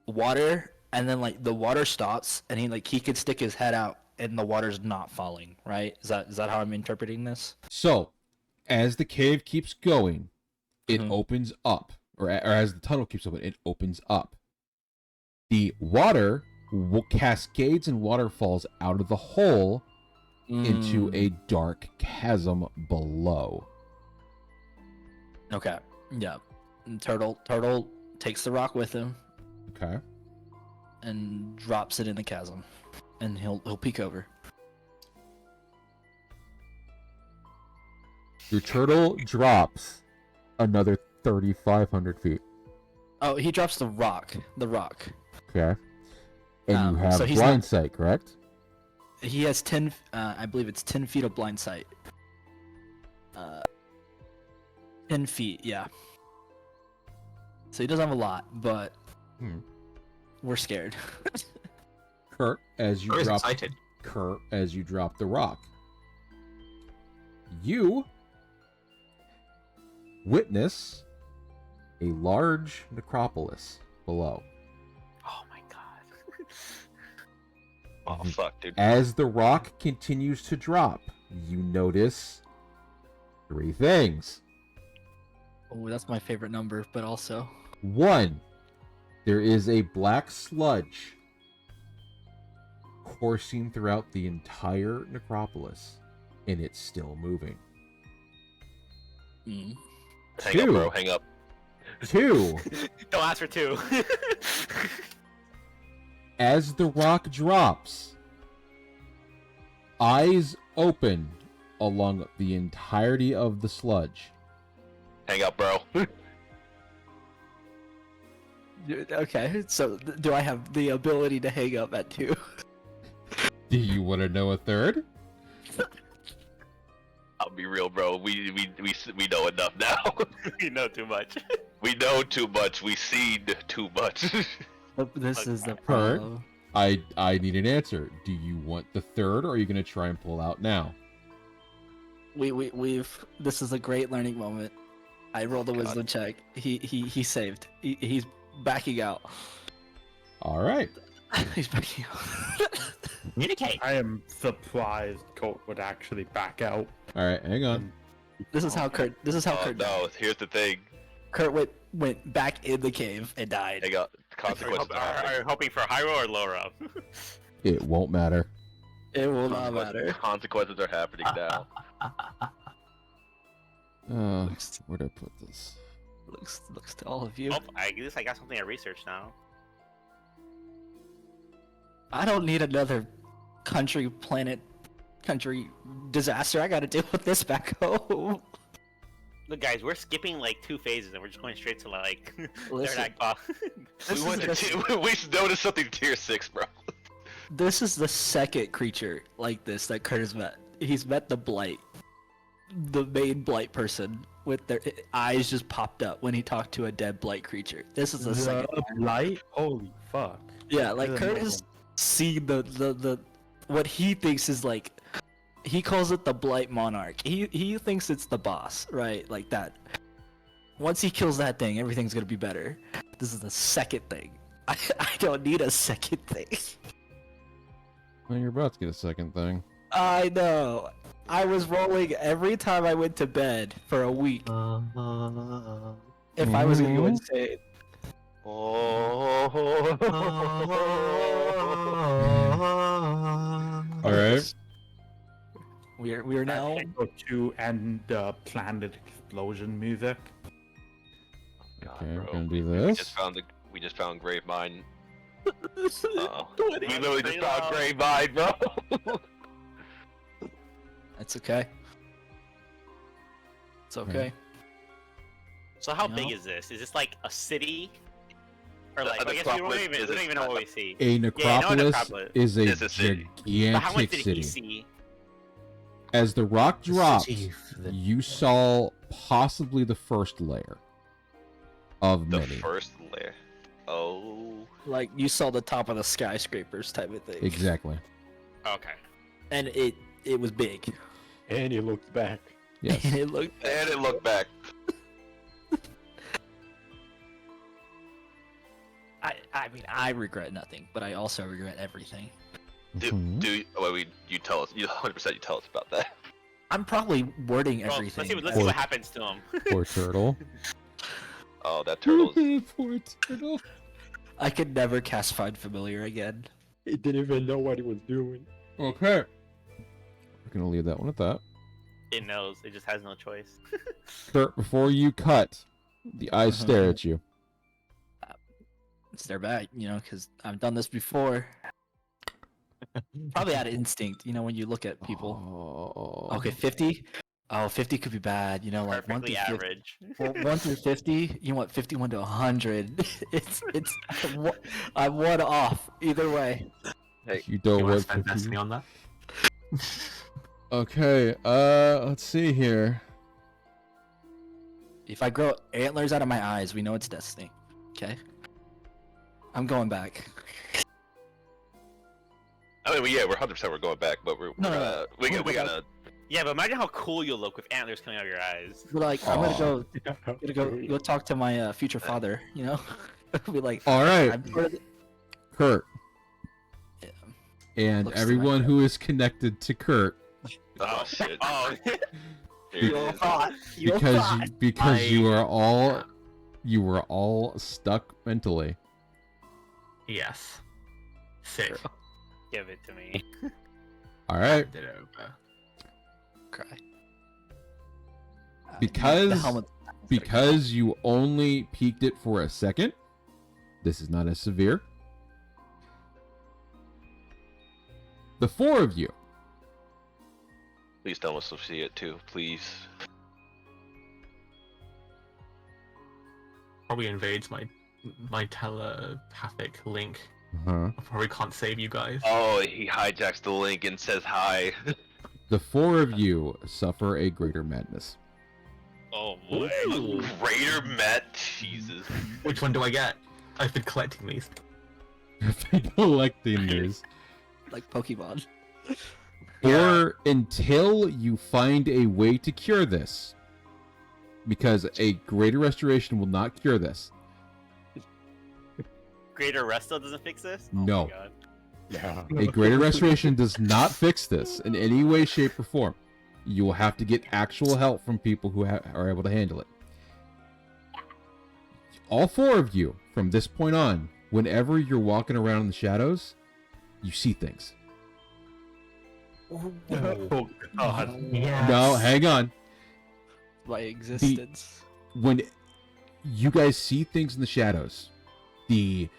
water, and then like the water stops, and he could stick his head out, and the water's not falling. Right? Is that how I'm interpreting this? So, as the cave keeps going, it Mhm. opens up, or as the tunnel keeps open, it opens up. The water cascades and waterfalls out of the hole into a dark chasm below. Okay. Yeah. And Turtle takes the rock with him Okay. and drops it in the chasm, and he'll peek over. Your turtle drops another 3,500 feet. Oh, he drops the rock. The rock. Okay. And you have so he's blind not- sight, correct? He has 10. I believe it's 10 feet of blind sight. 10 feet. Yeah. So he doesn't have a lot, but we're scared. Kurt, as you Or is drop excited. Kurt, as you drop the rock, you witness a large necropolis below. Oh my god. Oh fuck, dude. As the rock continues to drop, you notice 3 things. Oh, that's my favorite number, but also 1, there is a black sludge coursing throughout the entire necropolis, and it's still moving. Hang up, 2, bro. Hang up. 2, Don't ask for 2. as the rock drops, eyes open along the entirety of the sludge. Hang up, bro. okay. So do I have the ability to hang up at 2? Do you want to know a third? I'll be real, bro. We know enough now. You know too much. We know too much. We seen too much. This is the Hurt. problem. I need an answer. Do you want the third, or are you going to try and pull out now? We've. This is a great learning moment. I rolled a God. wisdom check. He saved. He's backing out. All right. He's backing out. Communicate. I am surprised Colt would actually back out. All right, hang on. This is how Kurt. This is how Oh Kurt. no! Died. Here's the thing. Kurt went back in the cave and died. Hang up. Consequences are Are happening. you hoping for Hyro or Lora? It won't matter. It will not matter. Consequences are happening now. Where'd I put this? Looks to all of you. Oh, I guess I got something to research now. I don't need another country disaster. I gotta deal with this back home. Look, guys, we're skipping like 2 phases and we're just going straight to like Listen, third act boss. We went to we noticed something tier 6, bro. This is the second creature like this that Kurt has met. He's met the Blight. The main Blight person with their eyes just popped up when he talked to a dead Blight creature. This is the second. Light? Holy fuck. Yeah, like Good Kurt enough. has seen the what he thinks is like, he calls it the Blight Monarch. He thinks it's the boss, right? Like that. Once he kills that thing, everything's gonna be better. This is the second thing. I don't need a second thing. Well, you're about to get a second thing. I know. I was rolling every time I went to bed for a week. If I was gonna go insane. All right. We are now. Go to end the planet explosion music. God, Okay, we're bro. gonna do We this. just found Grave Mine. Uh-oh. You literally just found Gray Mind, bro. That's okay. It's okay. So how You big know? is this? Is this like a city? Or The- like, the I guess we Necropolis don't is even know what we see. A necropolis necropolis. is a It's a city. But how much gigantic did he city. see? As the rock dropped, City for the- you saw possibly the first layer of The many. first layer. Oh. Like you saw the top of the skyscrapers type of thing. Exactly. Okay. And it was big. And he looked back. Yes. And it looked. And it looked back. I mean, I regret nothing, but I also regret everything. Mhm. You tell us. You 100% you tell us about that. I'm probably wording Well, everything. let's see what Or- happens to him. Poor turtle. Oh, that turtle's. Poor turtle. I could never cast Find Familiar again. He didn't even know what he was doing. Okay. We're gonna leave that one at that. It knows. It just has no choice. Kurt, before you cut, the eyes stare at you. It's their back, because I've done this before. Probably out of instinct, when you look at people. Oh. Okay, 50? Oh, 50 could be bad, like 1 Perfectly through 50. average. Well, 1 through 50, you want 51 to 100. I'm one off either way. You don't You want want to spend 50. Destiny on that? Okay, let's see here. If I grow antlers out of my eyes, we know it's destiny. Okay? I'm going back. I mean, yeah, we're 100% we're going back, but No, no. we We'll go gotta. Yeah, but imagine how cool you'll look with antlers coming out of your eyes. But like, I'm gonna Aw. go talk to my future father, Be like, All right, I'm part of the... Kurt, Yeah. and Looks everyone like who is connected to Kurt, Oh shit. Oh, Here You're it is. hot. You're because hot. you are all stuck mentally. Yes. Sick. give it to me. All right, Did it over. Cry. Because- The helmet- because you only peeked it for a second. This is not as severe. The four of you. Please tell us to see it too, please. Probably invades my telepathic link. Uh-huh. I probably can't save you guys. Oh, he hijacks the link and says hi. The four of you suffer a greater madness. Oh boy. Greater Met, Jesus. Which one do I get? I've been collecting these. If they don't like the news. like Pokemon. Or until you find a way to cure this. Because a greater restoration will not cure this. Greater Resto doesn't fix this? Oh No. my god. Yeah. A greater restoration does not fix this in any way, shape, or form. You will have to get actual help from people who are able to handle it. All four of you, from this point on, whenever you're walking around in the shadows, you see things. Oh god. Yes. No, hang on. My existence. When you guys see things in the shadows, the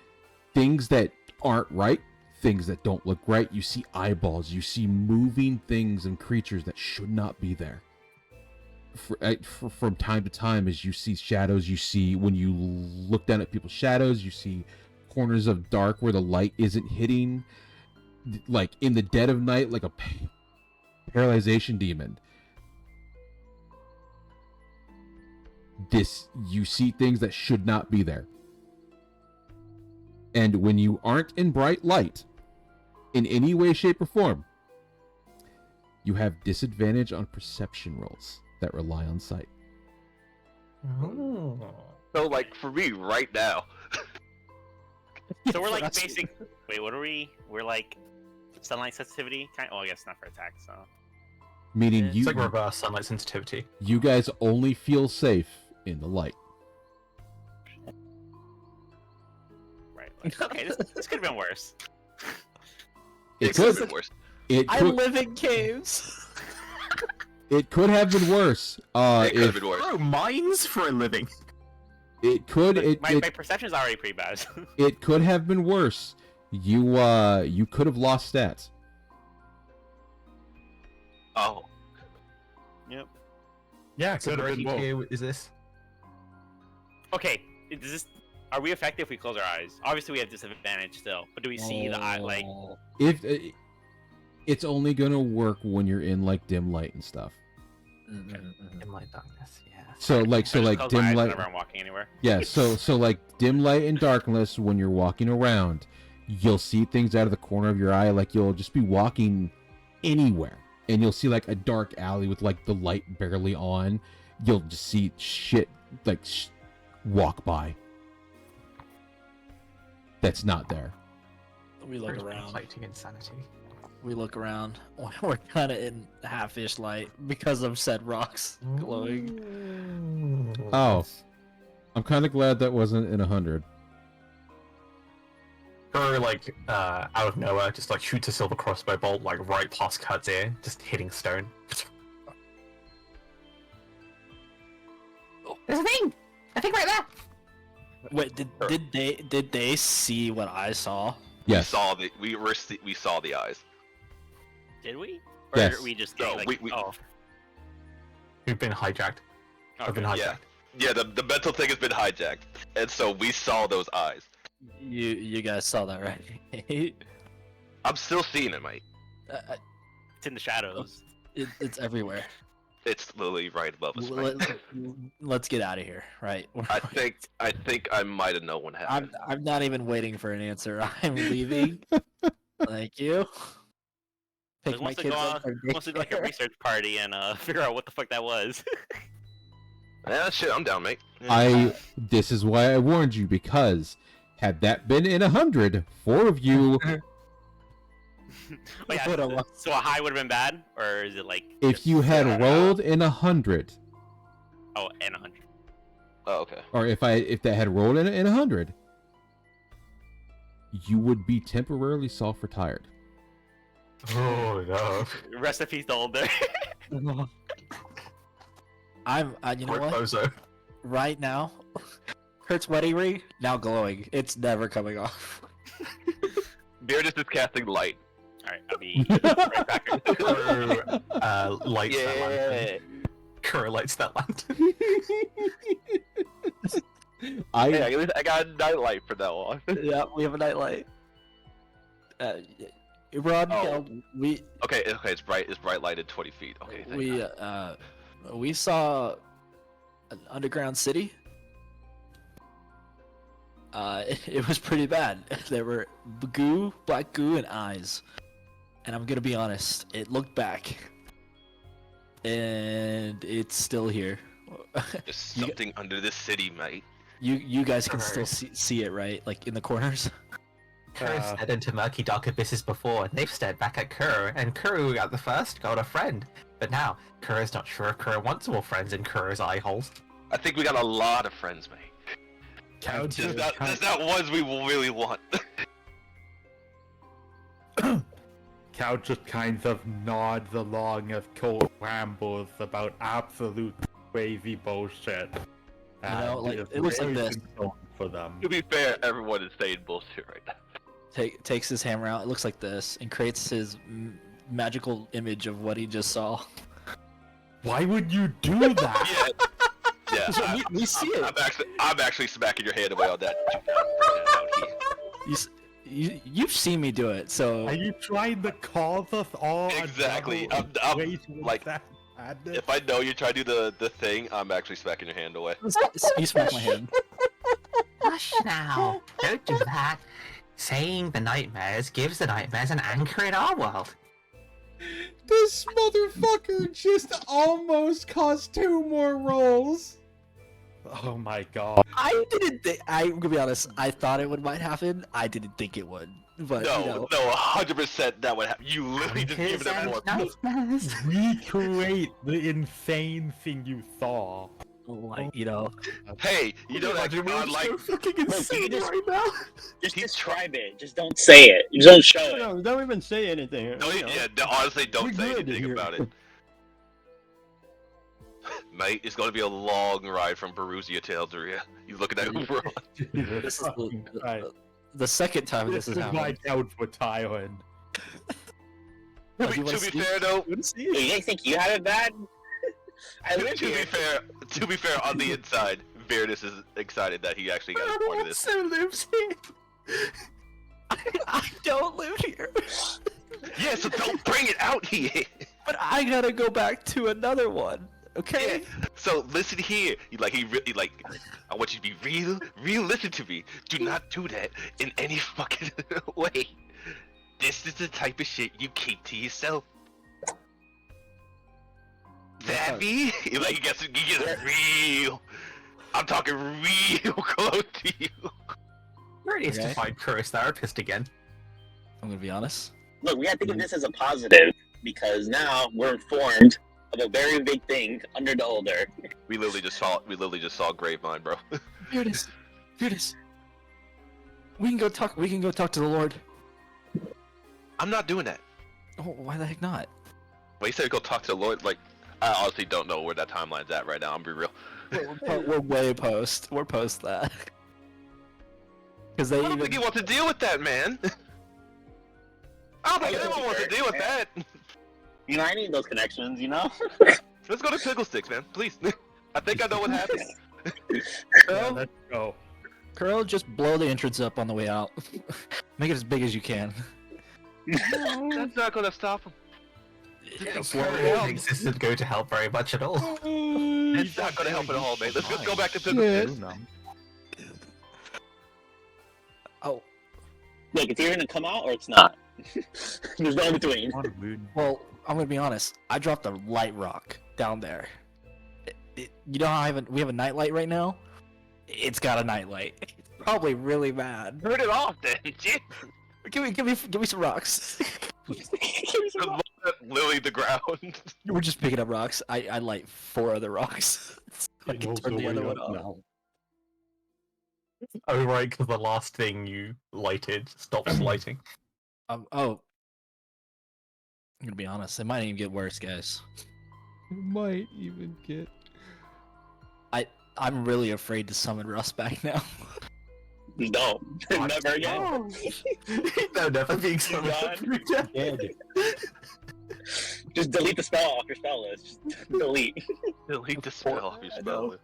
things that aren't right, things that don't look right, you see eyeballs, you see moving things and creatures that should not be there. From time to time, as you see shadows, you see, when you look down at people's shadows, you see corners of dark where the light isn't hitting, like in the dead of night, like a paralyzation demon. You see things that should not be there. And when you aren't in bright light, in any way, shape, or form, you have disadvantage on perception rolls that rely on sight. Oh. So, like, for me, right now. So we're like That's- basic. Wait, what are we? We're like sunlight sensitivity. Oh, I guess not for attack. So Meaning It's you, like reverse sunlight sensitivity. you guys only feel safe in the light. right. Like, okay, this could have been worse. It It could have could, been worse. it I could, live in caves. it could have been worse. It could have If been worse. Oh, mines for a living. It could. My perception is already pretty bad. It could have been worse. You could have lost stats. Oh, Yep. Yeah, So could have been both. tier is this? Okay. Is this? Are we effective if we close our eyes? Obviously, we have disadvantage still, but do we see the eye? Like, Oh. If it's only gonna work when you're in like dim light and stuff. In light darkness, yeah. So I like just close my dim eyes light. whenever I'm walking anywhere. Yeah. So like dim light and darkness when you're walking around, you'll see things out of the corner of your eye. Like you'll just be walking anywhere, and you'll see like a dark alley with like the light barely on. You'll just see shit like walk by. That's not there. We look Where's around. Fighting insanity. We look around. We're kind of in half-ish light because of said rocks glowing. Oh, I'm kind of glad that wasn't in 100. Kuro, like, out of nowhere, just like shoots a silver crossbow bolt like right past Kurt's ear, just hitting stone. There's a thing! I think right there! Wait, did they see what I saw? Yes. we saw the eyes. Did we? Or Yes. we just No, like, we- oh, We've been hijacked. I've been okay. hijacked. Yeah, the mental thing has been hijacked, and so we saw those eyes. You guys saw that, right? I'm still seeing it, mate. It's in the shadows. It's everywhere. It's literally right above us, mate. Let's get out of here, right? I think I might have known what happened. I'm not even waiting for an answer. I'm leaving. Thank you. Pick my Wants to kids go on, up from wants to do like a daycare. research party and figure out what the fuck that was. Yeah, shit, I'm down, mate. This is why I warned you, because had that been in 100, 4 of you, Oh, yeah, What a wa- so a high would have been bad, or is it like? if just- you had rolled in 100, Oh, and 100. Oh, okay. or if that had rolled in 100, you would be temporarily self-retired. Oh no. Rest in peace, the older. I'm. You know Quick what? bozo. Right now, Kurt's wedding ring now glowing. It's never coming off. Beardus is casting light. All right, I'll be right back. Kuro lights that Yeah. lantern. Kuro lights that lantern. Hey, I at least I got a night light for that one. Yeah, we have a nightlight. Rod, Oh. we Okay, it's bright lighted 20 feet. Okay, thank God. we saw an underground city. It was pretty bad. There were goo, black goo, and eyes. And I'm gonna be honest, it looked back, and it's still here. There's something under this city, mate. You guys can still Alright. see it, right? Like in the corners. Kuro stared into murky dark abysses before, and they've stared back at Kuro, and Kuro at the first got a friend. But now, Kuro's not sure if Kuro wants more friends in Kuro's eye holes. I think we got a lot of friends, mate. Cow There's not ones we will really want. Cow just kind of nods along as Cole rambles about absolute crazy bullshit. know, And like, is it looks like very this. concerned for them. To be fair, everyone is saying bullshit right now. Takes his hammer out. It looks like this, and creates his magical image of what he just saw. Why would you do that? Yeah, So we see it. I'm actually smacking your hand away on that. You've seen me do it, so Are you trying to cause us all a Exactly. double I'm equation of like- that madness? If I know you try to do the thing, I'm actually smacking your hand away. you smack my hand. Hush now, don't do that. Saying the nightmares gives the nightmares an anchor in our world. this motherfucker just almost caused 2 more rolls. Oh my god. I didn't think. I'm gonna be honest. I thought it might happen. I didn't think it would. But No, you know, no, 100% that would happen. You literally just Anchors give it a and more. nightmares. Recreate the insane thing you saw. like you know, Hey, you know that godlike. fucking insane insane just- right now. Just describe it. Just don't say it. Just don't show it. No, don't even say anything. No, you know. yeah, honestly, don't We're say good anything here. about it. Mate, it's gonna be a long ride from Perusia to Eldoria. He's looking at Uberon. This is Right. the second time This this is has my happened. couch for Thailand. Oh, To you wanna be see- fair though, you wanna see You it? guys think you have it bad? I live to here. be fair, on the inside, Veritas is excited that he actually got a part of this. Also lives here. I don't live here, Yeah, so don't bring it out here. but I gotta go back to another one. Okay. Yeah. So listen here. He really like. I want you to be real. Listen to me. Do not do that in any fucking way. This is the type of shit you keep to yourself. Savvy? Like you get real. I'm talking real close to you. Where needs Okay. to find Kuro's therapist again? I'm gonna be honest. Look, we gotta think of this as a positive because now we're informed of a very big thing under the older. We literally just saw Gravemind, bro. Judas, Judas. We can go talk to the Lord. I'm not doing that. Oh, why the heck not? But he said go talk to the Lord. Like, I honestly don't know where that timeline's at right now. I'm be real. We're way post. We're post that. Because they I don't even. think he wants to deal with that, man. I don't think anyone wants to deal with that. You know, I need those connections, you know? Let's go to Pickle Sticks, man. Please. I think I know what happened. Yeah, Curl, let's go. Curl, just blow the entrance up on the way out. Make it as big as you can. That's not gonna stop him. Kuro isn't going to help very much at all. It's not gonna help at all, mate. Let's just go back to Pickle Sticks. Oh, Look, it's either gonna come out or it's not. There's no in between. well, I'm gonna be honest. I dropped a light rock down there. You know how we have a nightlight right now? It's got a nightlight. It's probably really bad. Turn it off, then. Shit. Give me some rocks. Just look at Lily the ground. We're just picking up rocks. I light 4 other rocks. So I can turn the other one off. now. Oh right, because the last thing you lighted stops lighting. Oh. I'm gonna be honest. It might even get worse, guys. It might even get. I'm really afraid to summon Russ back now. No, never again. No, never being You're summoned. Dead. Just delete the spell off your spell list. Just delete. Delete the spell off your spell.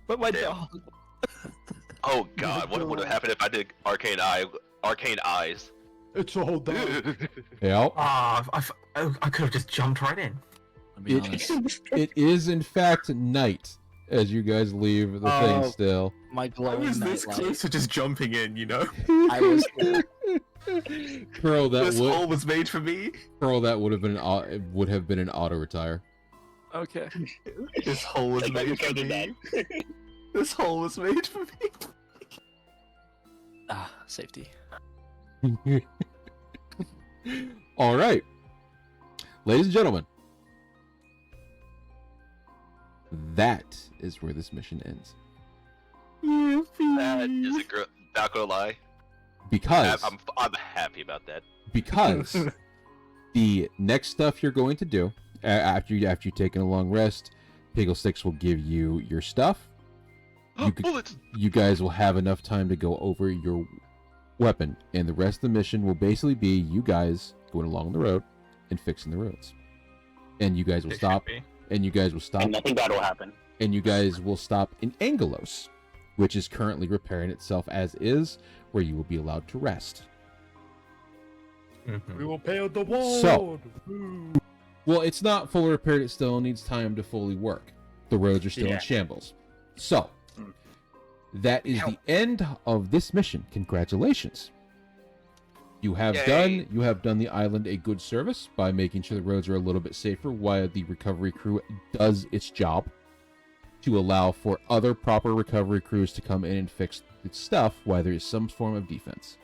But my Damn. dog. Oh god, what would have happened if I did Arcane Eyes? It's all done. Yeah. I could have just jumped right in. I'll be honest. It is in fact night as you guys leave the thing Oh. still. My glowing nightlight. to just jumping in, you know? I was Pearl, that This would hole was made for me. Pearl, that would have been an auto retire. okay. This hole was Like, made you for counted me. This hole was made for me. Ah, safety. All right, ladies and gentlemen, that is where this mission ends. That is not gonna lie. Because I'm happy about that. because the next stuff you're going to do after you've taken a long rest, Piggle Sticks will give you your stuff. You could- Bullets. You guys will have enough time to go over your weapon, and the rest of the mission will basically be you guys going along the road and fixing the roads. And you guys will stop. And you guys will stop. And nothing bad will happen. And you guys will stop in Angelos, which is currently repairing itself as is, where you will be allowed to rest. We will pay the wall. So- Well, it's not fully repaired. It still needs time to fully work. The roads are still Yeah. in shambles. So, that is the end of this mission. Congratulations. You have Yay. done the island a good service by making sure the roads are a little bit safer while the recovery crew does its job to allow for other proper recovery crews to come in and fix its stuff while there is some form of defense.